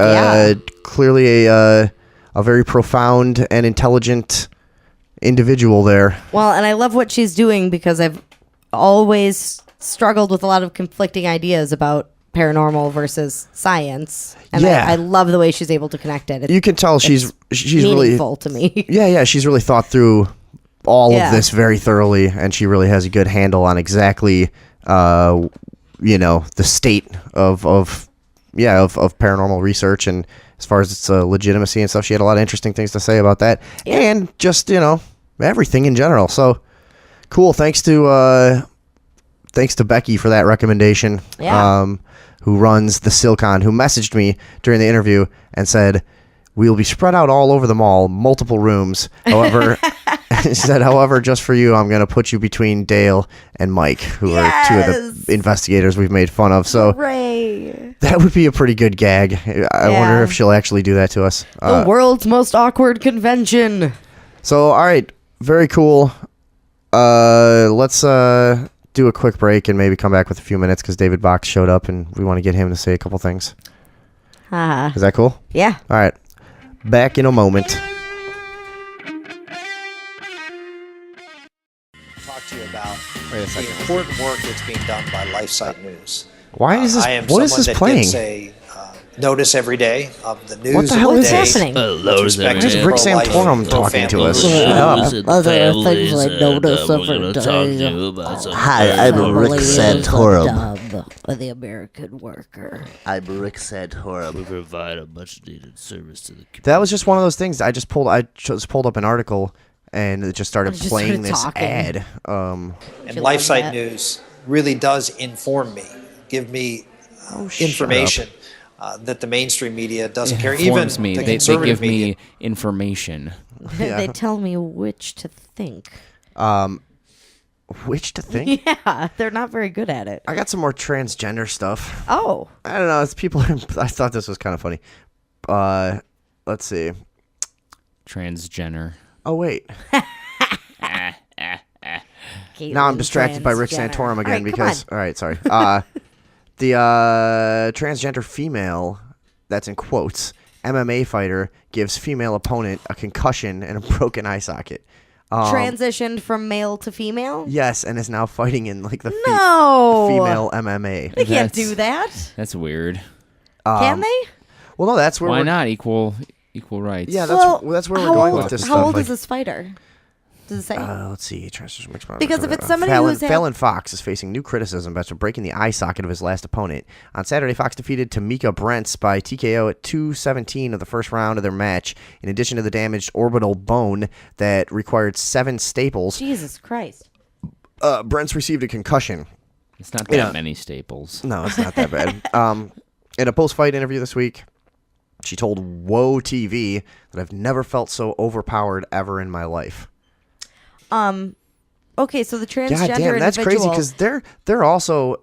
Clearly a very profound and intelligent individual there. Well, and I love what she's doing because I've always struggled with a lot of conflicting ideas about paranormal versus science. And Yeah. I love the way she's able to connect it. You can tell she's really meaningful to me. Yeah, she's really thought through all Yeah. of this very thoroughly, and she really has a good handle on exactly the state of paranormal research, and as far as its legitimacy and stuff. She had a lot of interesting things to say about that, and just everything in general. So cool. Thanks to Becky for that recommendation. Yeah. Who runs the Silcon, who messaged me during the interview and said, "We'll be spread out all over the mall, multiple rooms. However," she said, "however, just for you, I'm going to put you between Dale and Mike, who are two of the investigators we've made fun of." So Hooray. that would be a pretty good gag. I wonder if she'll actually do that to us. The world's most awkward convention. So, all right, very cool. Let's do a quick break and maybe come back with a few minutes because David Box showed up and we want to get him to say a couple things. Is that cool? Yeah. All right. Back in a moment. Talk to you about the important work that's being done by LifeSite News. Why is this? I am What is someone this that playing? gets a notice every day of the news. What the hell of is the this? day happening? with respect Why is to Rick pro-life, Santorum talking to us? pro-family. Shut up. Other things I notice every day. Hi, I'm Rick Santorum. Of the American worker. I'm Rick Santorum. We provide a much needed service to the community. That was just one of those things. I just pulled up an article and it just started It just playing started this talking. ad. And She loves LifeSite that. News really does inform me, give me shut information that the mainstream media doesn't carry. Informs Even me. the They conservative give media. me information. They tell me which to think. Which to think? Yeah, they're not very good at it. I got some more transgender stuff. Oh. I don't know. It's people. I thought this was kind of funny. Let's see. Transgender. Oh wait. Now I'm distracted by Rick Santorum again because. All right, sorry. The transgender female, that's in quotes, MMA fighter gives female opponent a concussion and a broken eye socket. Transitioned from male to female? Yes, and is now fighting in like the female MMA. They can't That's- do that. That's weird. Can they? Well, no, that's where Why we're not equal rights? Yeah, that's where we're going with this How stuff. old like, is this fighter? Does it say? Let's see. Because if it's somebody Fallon Fox is facing new criticism after breaking the eye socket of his last opponent. On Saturday, Fox defeated Tamika Brents by TKO at 2:17 of the first round of their match. In addition to the damaged orbital bone that required 7 staples. Jesus Christ. Brents received a concussion. It's not that many staples. No, it's not that bad. In a post-fight interview this week, she told Whoa TV that I've never felt so overpowered ever in my life. Okay, so the transgender God damn, that's individual, crazy because they're also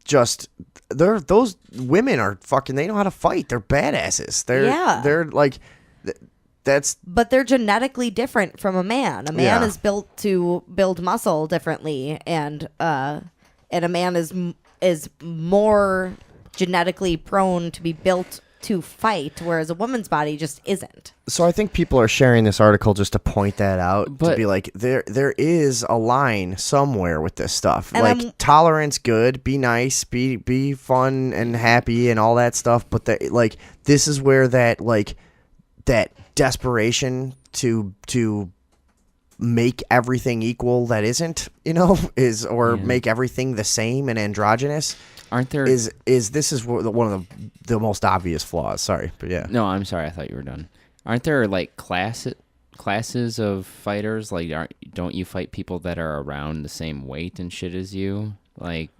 just those women are fucking. They know how to fight. They're badasses. They're like that's. But they're genetically different from a man. A man is built to build muscle differently, and a man is more genetically prone to be built to fight, whereas a woman's body just isn't. So I think people are sharing this article just to point that out, to be like, there is a line somewhere with this stuff. And like tolerance, good, be nice, be fun and happy and all that stuff. But like this is where that desperation to make everything equal that isn't, is make everything the same and androgynous. Aren't there is this is one of the most obvious flaws? Sorry, but yeah. No, I'm sorry. I thought you were done. Aren't there like classes of fighters? Like, don't you fight people that are around the same weight and shit as you? Like,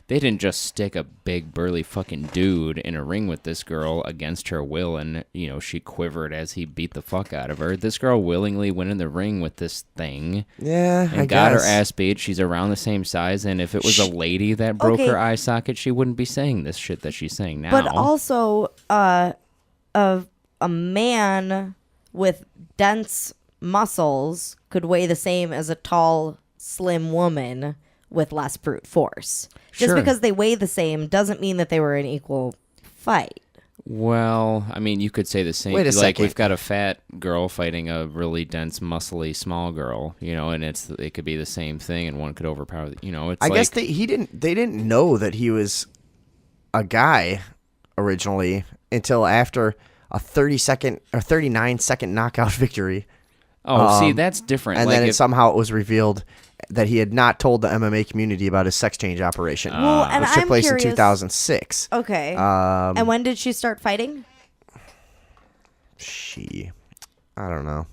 they didn't just stick a big burly fucking dude in a ring with this girl against her will, and she quivered as he beat the fuck out of her. This girl willingly went in the ring with this thing, and got her ass beat. She's around the same size, and if it was a lady that broke her eye socket, she wouldn't be saying this shit that she's saying now. But also, a man with dense muscles could weigh the same as a tall, slim woman with less brute force. Just because they weigh the same doesn't mean that they were an equal fight. Well, I mean, you could say the same. Wait a second. We've got a fat girl fighting a really dense, muscly, small girl, and it could be the same thing, and one could overpower. I guess they didn't know that he was a guy originally until after a 39-second knockout victory. Oh, see, that's different. And then somehow it was revealed that he had not told the MMA community about his sex change operation, which took place in 2006. Okay. And when did she start fighting? I don't know.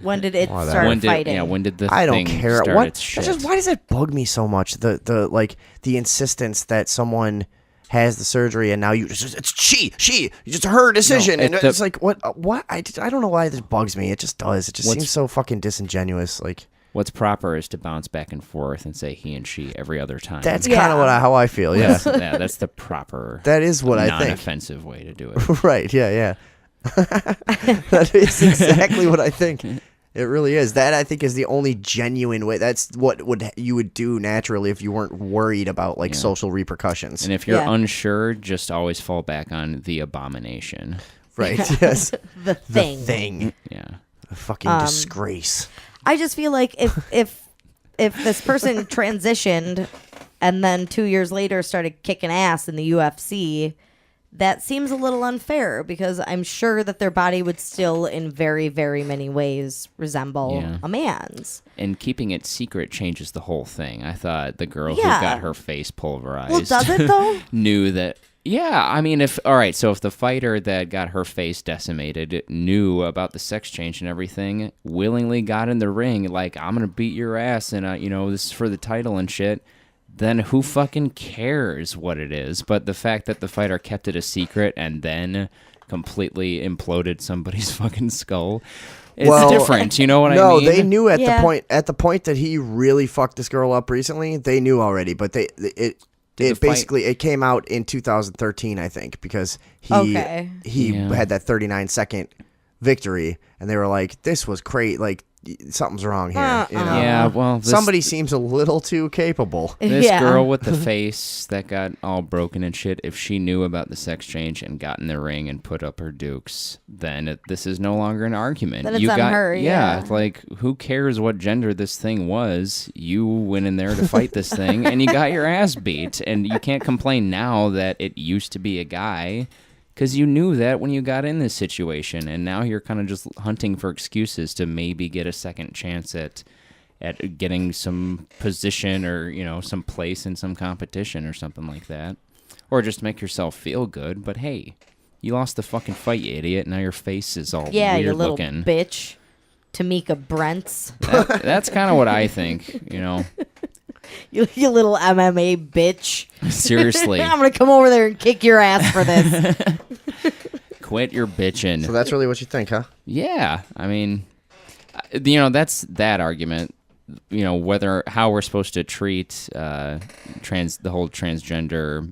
When did it start fighting? Yeah, when did the I don't thing care. start its shit? Why does that bug me so much? The insistence that someone has the surgery and now it's her decision, and it's like what I don't know why this bugs me. It just does. It just seems so fucking disingenuous. Like, what's proper is to bounce back and forth and say he and she every other time. That's kind of how I feel. Yeah, that's the proper. That is what I think. Non-offensive way to do it. Right? Yeah. That is exactly what I think. It really is. That, I think, is the only genuine way. That's what you would do naturally if you weren't worried about social repercussions. And if you're unsure, just always fall back on the abomination. Right. Yes. The thing. Yeah. A fucking disgrace. I just feel like if this person transitioned and then 2 years later started kicking ass in the UFC, that seems a little unfair because I'm sure that their body would still in very, very many ways resemble a man's. And keeping it secret changes the whole thing. I thought the girl who got her face pulverized well, does it though? knew that. Yeah, I mean, if the fighter that got her face decimated knew about the sex change and everything, willingly got in the ring, like, I'm gonna beat your ass, and this is for the title and shit, then who fucking cares what it is? But the fact that the fighter kept it a secret and then completely imploded somebody's fucking skull, it's different. You know what I mean? No, they knew at the point that he really fucked this girl up recently. They knew already, but it came out in 2013, I think, because he had that 39-second victory, and they were like, "This was great. Like, something's wrong here." Yeah, well, somebody seems a little too capable. This girl with the face that got all broken and shit, if she knew about the sex change and got in the ring and put up her dukes, then this is no longer an argument. Then it's on her, yeah. Like, who cares what gender this thing was? You went in there to fight this thing, and you got your ass beat, and you can't complain now that it used to be a guy, because you knew that when you got in this situation, and now you're kind of just hunting for excuses to maybe get a second chance at getting some position or, you know, some place in some competition or something like that. Or just make yourself feel good. But hey, you lost the fucking fight, you idiot. Now your face is all weird you little looking. bitch. Tamika Brents. That's kind of what I think, you know. You little MMA bitch. Seriously. I'm going to come over there and kick your ass for this. Quit your bitching. So that's really what you think, huh? Yeah. I mean, you know, that's that argument. You know, how we're supposed to treat the whole transgender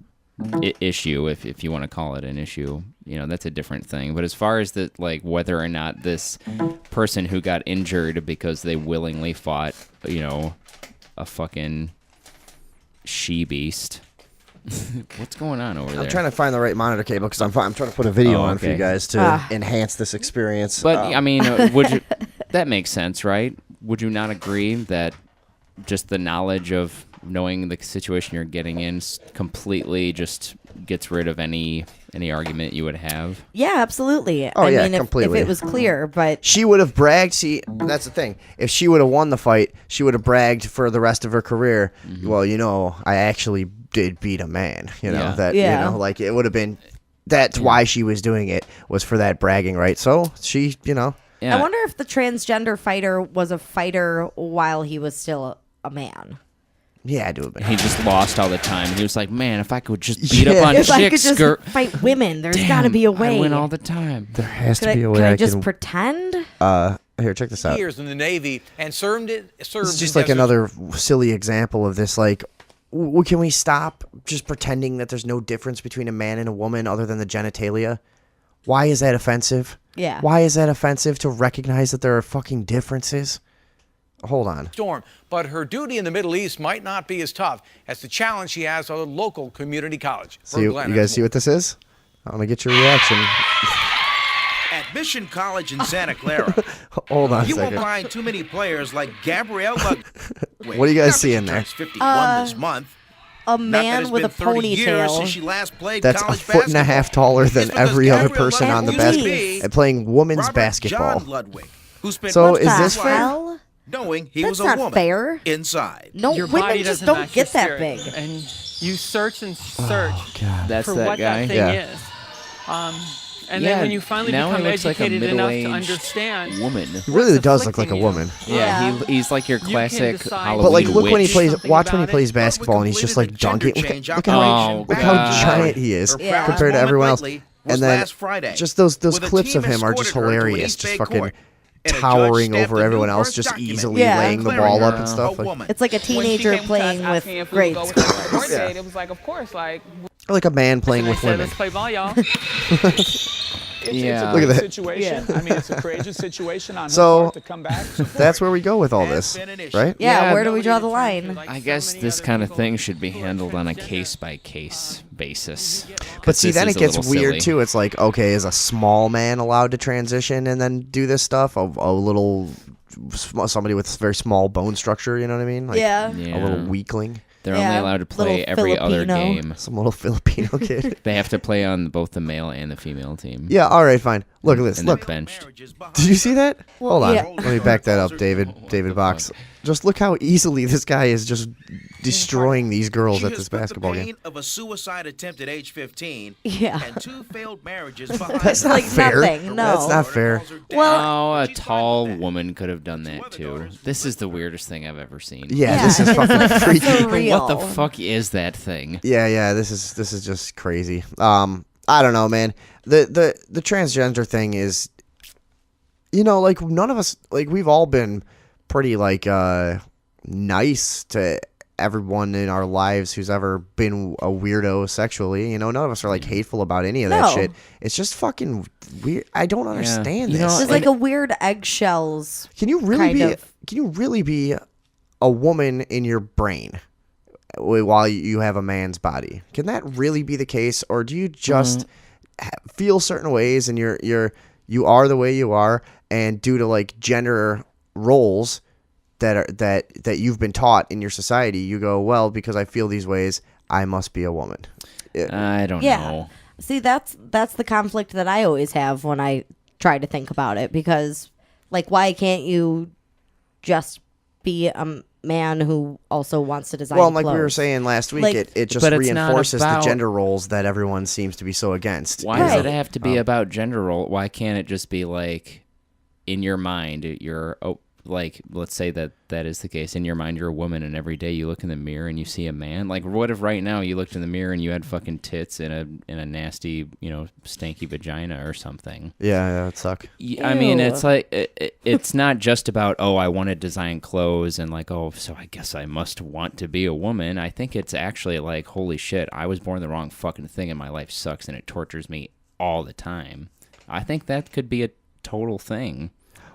issue, if you want to call it an issue, you know, that's a different thing. But as far as whether or not this person who got injured because they willingly fought, you know, a fucking she-beast. What's going on over there? I'm trying to find the right monitor cable because I'm trying to put a video on for you guys to enhance this experience. But I mean, would you? That makes sense, right? Would you not agree that just the knowledge of knowing the situation you're getting in completely just gets rid of any argument you would have? Yeah, absolutely. Oh, I mean, completely. If it was clear, but she would have bragged. See, that's the thing. If she would have won the fight, she would have bragged for the rest of her career. Mm-hmm. Well, you know, I actually did beat a man. You know you know, like it would have been. That's why she was doing it, was for that bragging, right? So she, you know. Yeah. I wonder if the transgender fighter was a fighter while he was still a man. Yeah, I do. He just lost all the time. He was like, man, if I could just beat up on if chicks, I could just fight women, there's got to be a way. I win all the time. There has to be a way. Can I just pretend? Here, check this out. Years in the Navy and served. It's just like another silly example of this. Like, can we stop just pretending that there's no difference between a man and a woman other than the genitalia? Why is that offensive? Yeah. Why is that offensive to recognize that there are fucking differences? Hold on. Storm, but her duty in the Middle East might not be as tough as the challenge she has at a local community college. So you guys see what this is? I want to get your reaction. At Mission College in Santa Clara, hold on a you second. won't find too many players like Gabrielle Lug. What do you guys see in there? 51 this month. A man with a ponytail. Since she last played That's a foot and a half taller than every other person on the basketball and playing women's basketball. So is this fair? Knowing he was a not woman fair. inside. No, your women body just doesn't don't match get your that spirit. big. And you search and search That's for that what guy? that thing is. And then when you finally become educated enough to understand, woman. He really does look like a woman. Yeah, he's like your classic Halloween But like, look when he witch. plays. Watch when he plays basketball, and he's just like dunking. Look how giant he is compared to everyone else. And then just those clips of him are just hilarious. Just fucking towering over everyone else, just easily laying the ball up and stuff. It's like a teenager playing with grade school. It was like, of course, like a man playing with women. Let's play ball, y'all. Yeah. Look at that. Situation. I mean, it's a courageous situation on her So part to come back. that's where we go with all this, right? Yeah, where do we draw the line? I guess this kind of thing should be handled on a case-by-case basis. But see, then it gets weird too. It's like, okay, is a small man allowed to transition and then do this stuff? A little somebody with very small bone structure, you know what I mean? Like Yeah. a little weakling. They're only allowed to play every other game. Some little Filipino kid. They have to play on both the male and the female team. Yeah, all right, fine. Look at this. And Look. they're benched. Did you see that? Hold on. yeah. Let me back that up, David Box. Just look how easily this guy is just destroying these girls at this basketball game. Of a suicide attempt at age 15 Yeah. and 2 failed marriages behind That's not like fair. nothing, no. That's not fair. Well, a tall woman could have done that too. This is the weirdest thing I've ever seen. Yeah, this is fucking freaky. surreal. What the fuck is that thing? Yeah, this is just crazy. I don't know, man. The transgender thing is, you know, like none of us, like we've all been pretty like nice to everyone in our lives who's ever been a weirdo sexually. You know, none of us are like hateful about any of that No. shit. It's just fucking weird. I don't understand You know, this. There's like a weird eggshells. Can you really kind of. Can you really be a woman in your brain while you have a man's body? Can that really be the case, or do you just feel certain ways and you are the way you are, and due to like gender roles that you've been taught in your society, you go, well, because I feel these ways, I must be a woman. I don't Yeah. know. See, that's the conflict that I always have when I try to think about it, because like, why can't you just be a man who also wants to design Well, like clothes? we were saying last week, Like, it just reinforces the gender roles that everyone seems to be so against. Why does it have to be about gender role? Why can't it just be like, in your mind, you're like, let's say that is the case. In your mind, you're a woman, and every day you look in the mirror and you see a man. Like, what if right now you looked in the mirror and you had fucking tits and a nasty, stanky vagina or something? Yeah, that'd suck. I mean, it's like it's not just about, oh, I want to design clothes and like, oh, so I guess I must want to be a woman. I think it's actually like, holy shit, I was born the wrong fucking thing and my life sucks and it tortures me all the time. I think that could be a total thing.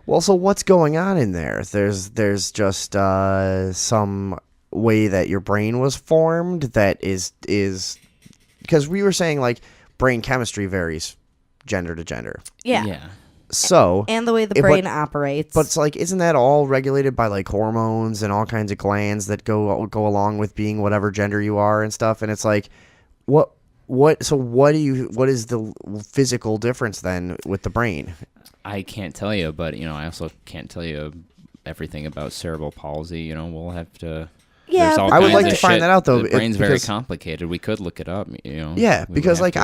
Well, so what's going on in there? There's just some way that your brain was formed that is because we were saying like brain chemistry varies gender to gender. Yeah. So and the way the brain operates. But it's like, isn't that all regulated by like hormones and all kinds of glands that go along with being whatever gender you are and stuff? And it's like, what is the physical difference then with the brain? I can't tell you, but I also can't tell you everything about cerebral palsy. We'll have to. Yeah, I would like to find that out though. The brain's very complicated. We could look it up. Yeah, because like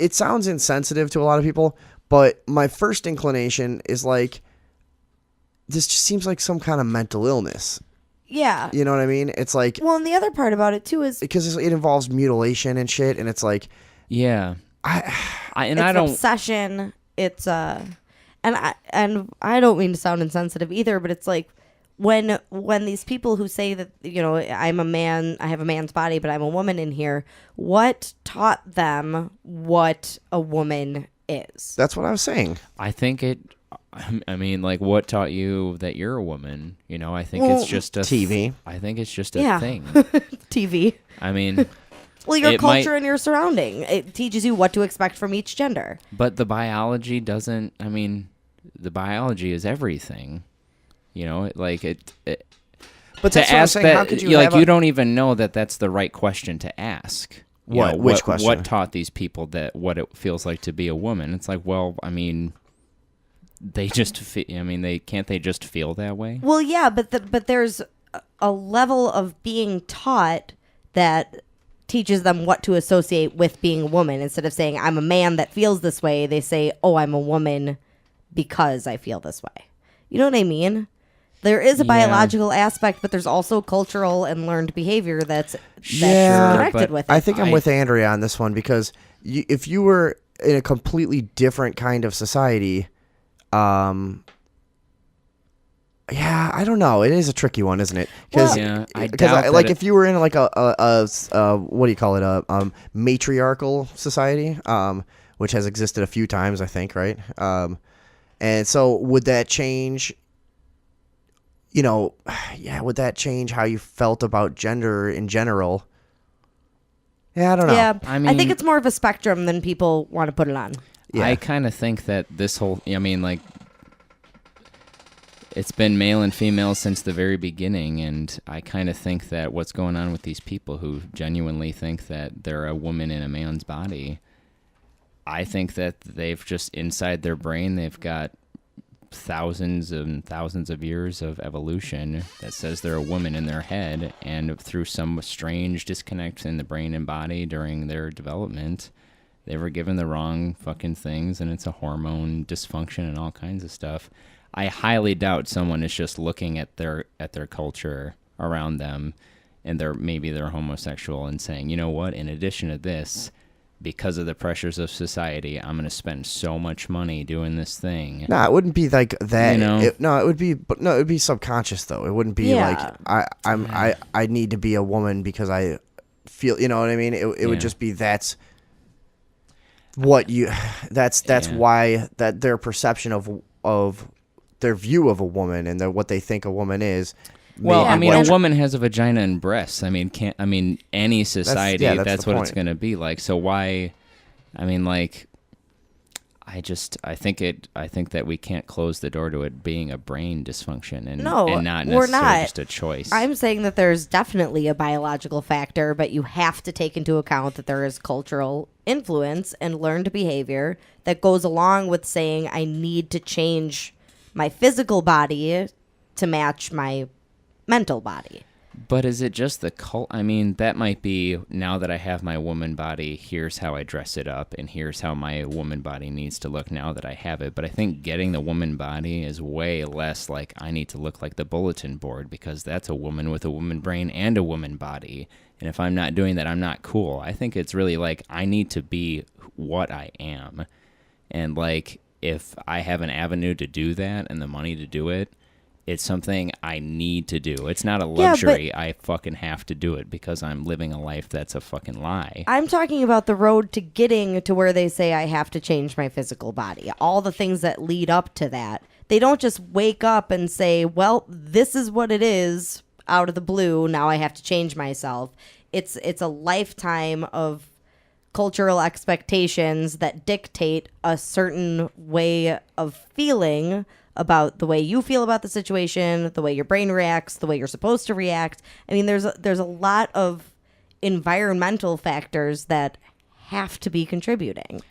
it sounds insensitive to a lot of people, but my first inclination is like, this just seems like some kind of mental illness. Yeah. You know what I mean? It's like. Well, and the other part about it too is because it involves mutilation and shit, and it's like. Yeah. I don't obsession. It's And I don't mean to sound insensitive either, but it's like when these people who say that, I'm a man, I have a man's body, but I'm a woman in here, what taught them what a woman is? That's what I was saying. I think like, what taught you that you're a woman? I think it's just a TV. I think it's just a thing. TV. I mean. Well, your culture and your surrounding. It teaches you what to expect from each gender. But the biology doesn't. I mean, the biology is everything. But that's what I'm saying. How could you you don't even know that that's the right question to ask. Which question? What taught these people that what it feels like to be a woman? It's like, well, I mean, they just. Can't they just feel that way? Well, yeah, but there's a level of being taught that teaches them what to associate with being a woman. Instead of saying I'm a man that feels this way, they say, oh, I'm a woman because I feel this way. You know what I mean? There is a biological aspect, but there's also cultural and learned behavior that's connected with it. I think I'm with Andrea on this one, because if you were in a completely different kind of society, yeah, I don't know. It is a tricky one, isn't it? Because if you were in like a what do you call it, a matriarchal society, which has existed a few times, I think, right? And so would that change? Would that change how you felt about gender in general? Yeah, I don't know. Yeah, I think it's more of a spectrum than people want to put it on. Yeah. I kind of think that this whole, it's been male and female since the very beginning, and I kind of think that what's going on with these people who genuinely think that they're a woman in a man's body, I think that they've just, inside their brain, they've got thousands and thousands of years of evolution that says they're a woman in their head, and through some strange disconnect in the brain and body during their development, they were given the wrong fucking things, and it's a hormone dysfunction and all kinds of stuff. I highly doubt someone is just looking at their culture around them, and they're homosexual and saying, you know what, in addition to this, because of the pressures of society, I'm going to spend so much money doing this thing. No, it wouldn't be like that. It would be subconscious though. It wouldn't be like I need to be a woman because I feel, you know what I mean? It would just be that's why that their perception of their view of a woman and what they think a woman is. Well, a woman has a vagina and breasts. Any society, that's what it's going to be like. So why, I think that we can't close the door to it being a brain dysfunction and No, not we're necessarily not. just a choice. I'm saying that there's definitely a biological factor, but you have to take into account that there is cultural influence and learned behavior that goes along with saying I need to change my physical body to match my mental body. But is it just the cult? I mean, that might be, now that I have my woman body, here's how I dress it up, and here's how my woman body needs to look now that I have it. But I think getting the woman body is way less like I need to look like the bulletin board, because that's a woman with a woman brain and a woman body. And if I'm not doing that, I'm not cool. I think it's really like I need to be what I am. And like, if I have an avenue to do that and the money to do it, it's something I need to do. It's not a luxury. Yeah, I fucking have to do it because I'm living a life that's a fucking lie. I'm talking about the road to getting to where they say I have to change my physical body. All the things that lead up to that. They don't just wake up and say, well, this is what it is out of the blue. Now I have to change myself. It's a lifetime of cultural expectations that dictate a certain way of feeling about the way you feel about the situation, the way your brain reacts, the way you're supposed to react. I mean, there's a lot of environmental factors that have to be contributing.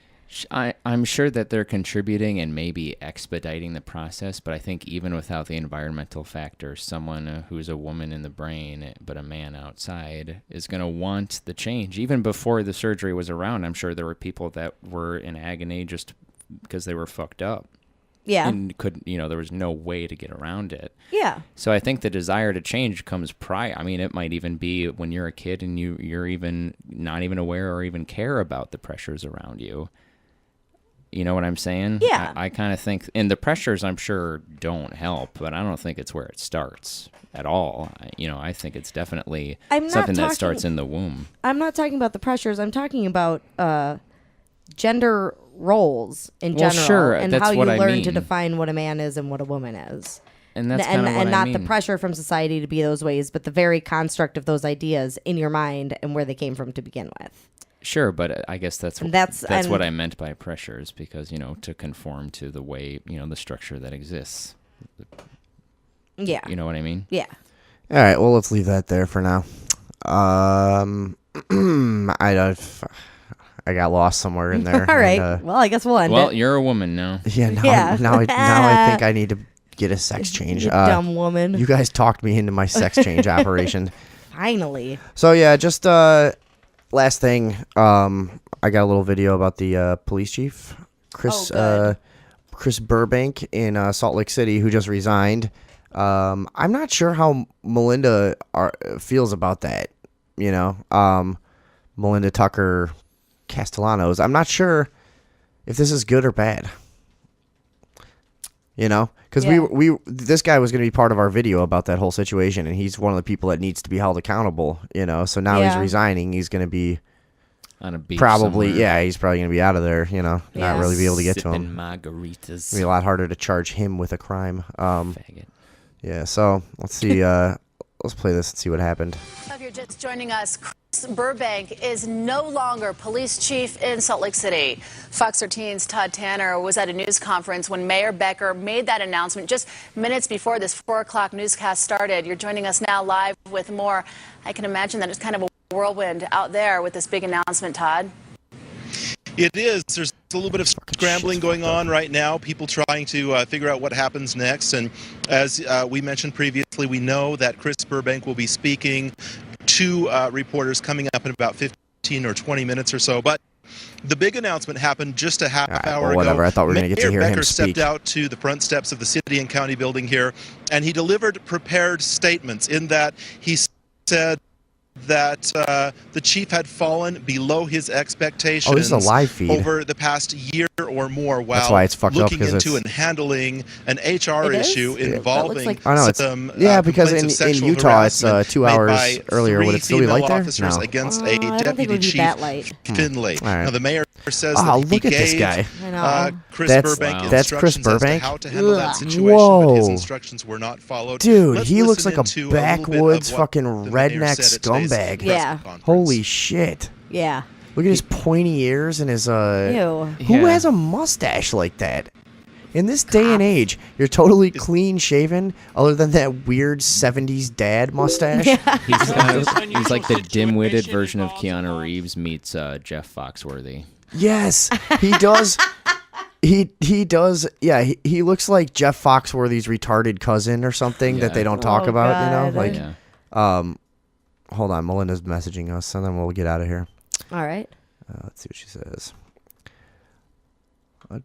I'm sure that they're contributing and maybe expediting the process, but I think even without the environmental factors, someone who's a woman in the brain but a man outside is going to want the change. Even before the surgery was around, I'm sure there were people that were in agony just because they were fucked up. Yeah. And there was no way to get around it. Yeah. So I think the desire to change comes prior. I mean, it might even be when you're a kid and you're even not even aware or even care about the pressures around you. You know what I'm saying? Yeah. I kind of think, and the pressures I'm sure don't help, but I don't think it's where it starts at all. I think it's definitely something that starts in the womb. I'm not talking about the pressures. I'm talking about gender roles in general, sure, and that's how you what I learn mean. to define what a man is and what a woman is. And that's kind of what and not I the mean. pressure from society to be those ways, but the very construct of those ideas in your mind and where they came from to begin with. Sure, but I guess that's what I meant by pressures, because to conform to the way the structure that exists. Yeah, you know what I mean? Yeah. All right, well, let's leave that there for now. I got lost somewhere in there. All right. Well, I guess we'll end it. Well, you're a woman now. Yeah. Now I think I need to get a sex change. You dumb woman. You guys talked me into my sex change operation. Finally. So yeah, just last thing. I got a little video about the police chief, Chris Burbank in Salt Lake City, who just resigned. I'm not sure how Melinda feels about that. Melinda Tucker Castellanos. I'm not sure if this is good or bad. Because this guy was going to be part of our video about that whole situation, and he's one of the people that needs to be held accountable. So now he's resigning. He's going to be on a beach probably somewhere. Yeah, he's probably going to be out of there. Not really be able to get to him. Margaritas. It'll be a lot harder to charge him with a crime. Faggot. Yeah. So let's see. Let's play this and see what happened. If you're just joining us, Chris Burbank is no longer police chief in Salt Lake City. Fox 13's Todd Tanner was at a news conference when Mayor Becker made that announcement just minutes before this 4 o'clock newscast started. You're joining us now live with more. I can imagine that it's kind of a whirlwind out there with this big announcement, Todd. It is. There's a little bit of scrambling going on right now, people trying to figure out what happens next. And as we mentioned previously, we know that Chris Burbank will be speaking to reporters coming up in about 15 or 20 minutes or so. But the big announcement happened just a half hour whatever. ago. I thought we were going to get to hear Mayor him Becker speak. stepped out to the front steps of the city and county building here, and he delivered prepared statements in that he said that the chief had fallen below his expectations this is a live feed. over the past year or more while That's why it's fucked up, looking 'cause into it's- and handling an HR issue involving I know it's some because complaints of in sexual Utah it's harassment 2 made hours by earlier. 3 Would it still be female light there? officers No. against I a don't think it deputy would be chief that light. Finley. All right. Now the mayor says Oh, that he look at this gave, guy. I know. Chris That's- Burbank wow. That's Chris instructions as to Burbank? how to handle that Ugh. situation, but his Whoa. instructions were not followed. Dude, Let's he looks listen like a into little bit of backwoods what fucking the mayor redneck said at today's scumbag. press Yeah. conference. Holy shit. Yeah. Look at his pointy ears and his Ew. Who has a mustache like that? In this day and age, you're totally clean shaven, other than that weird 70s dad mustache. He's like the dim-witted version of Keanu Reeves meets Jeff Foxworthy. Yes, he does. He does. Yeah, he looks like Jeff Foxworthy's retarded cousin or something that they don't talk about. God. You know, hold on, Melinda's messaging us, and then we'll get out of here. All right. Let's see what she says.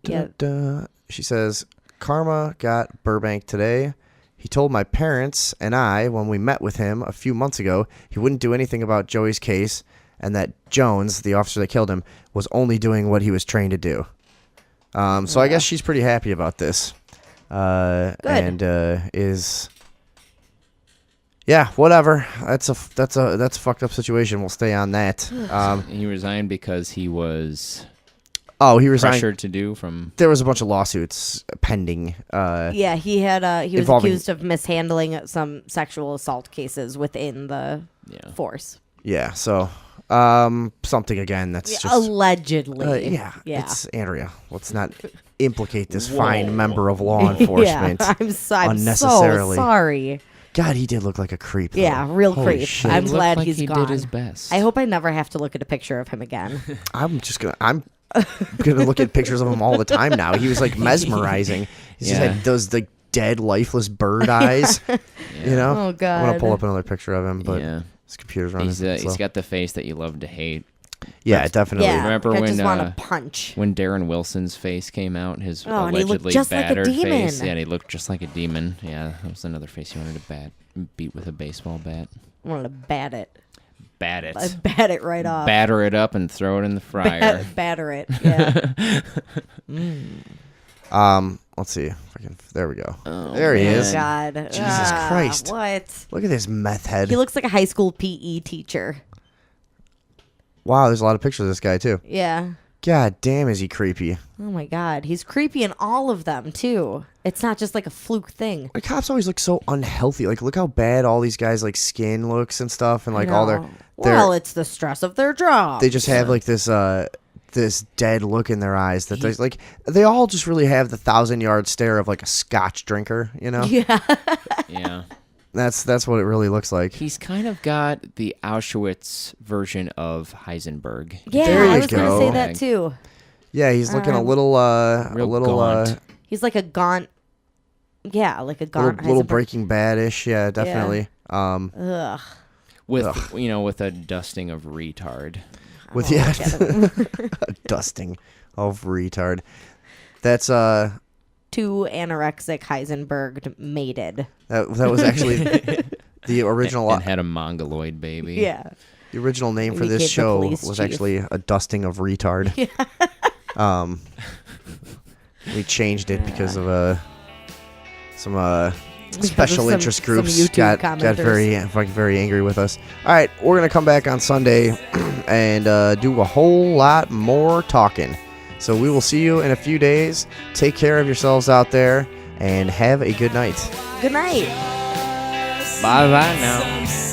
Yeah. She says, Karma got Burbank today. He told my parents and I, when we met with him a few months ago, he wouldn't do anything about Joey's case, and that Jones, the officer that killed him, was only doing what he was trained to do. So I guess she's pretty happy about this. And is... Yeah, whatever. That's a fucked up situation. We'll stay on that. He resigned because he was... Oh, he resigned. Pressured to do from. There was a bunch of lawsuits pending. Yeah, he had. He was involving- accused of mishandling some sexual assault cases within the force. Yeah. So, something again. That's just allegedly. Yeah. Yeah. It's Andrea. Let's not implicate this fine member of law enforcement. Yeah, I'm unnecessarily. so sorry. God, he did look like a creep. Though. Yeah, real Holy creep. shit. I'm glad like he's he gone. did his best. I hope I never have to look at a picture of him again. I'm gonna look at pictures of him all the time now. He was like mesmerizing. He just had those like dead, lifeless bird eyes. You know? Oh God. I'm gonna pull up another picture of him, but his computer's running. He's got the face that you love to hate. Yeah, definitely. Yeah, Remember I when just want to punch. when Darren Wilson's face came out, his and he looked allegedly just like a battered demon. face. Yeah, and he looked just like a demon. Yeah, that was another face he wanted to beat with a baseball bat. I wanted to bat it. Bat it. Bat it right off. Batter it up and throw it in the fryer. Batter it. Yeah. Let's see. There we go. Oh, there he is. God. Jesus Christ. What? Look at this meth head. He looks like a high school PE teacher. Wow, there's a lot of pictures of this guy too. Yeah. God damn, is he creepy? Oh my God, he's creepy in all of them too. It's not just like a fluke thing. The cops always look so unhealthy. Like, look how bad all these guys' like skin looks and stuff, and like all their. Well, it's the stress of their job. They just have like this this dead look in their eyes that they like. They all just really have the 1,000-yard stare of like a Scotch drinker, you know? Yeah. Yeah. That's what it really looks like. He's kind of got the Auschwitz version of Heisenberg. Yeah, There I you was going to go. say that too. Yeah, he's looking a little gaunt. He's like a gaunt. Yeah, like a gaunt. little Heisenberg. Breaking Bad-ish. Yeah, definitely. Ugh. With with a dusting of retard. With Oh, a dusting of retard. That's Too anorexic Heisenberg mated. that was actually the original. And had a mongoloid baby. Yeah. The original name He for this became the show police was chief. actually a dusting of retard. We changed it because of some special some- interest some groups YouTube got commenters. very angry with us. All right, we're gonna come back on Sunday and do a whole lot more talking. So we will see you in a few days. Take care of yourselves out there and have a good night. Good night. Bye bye now.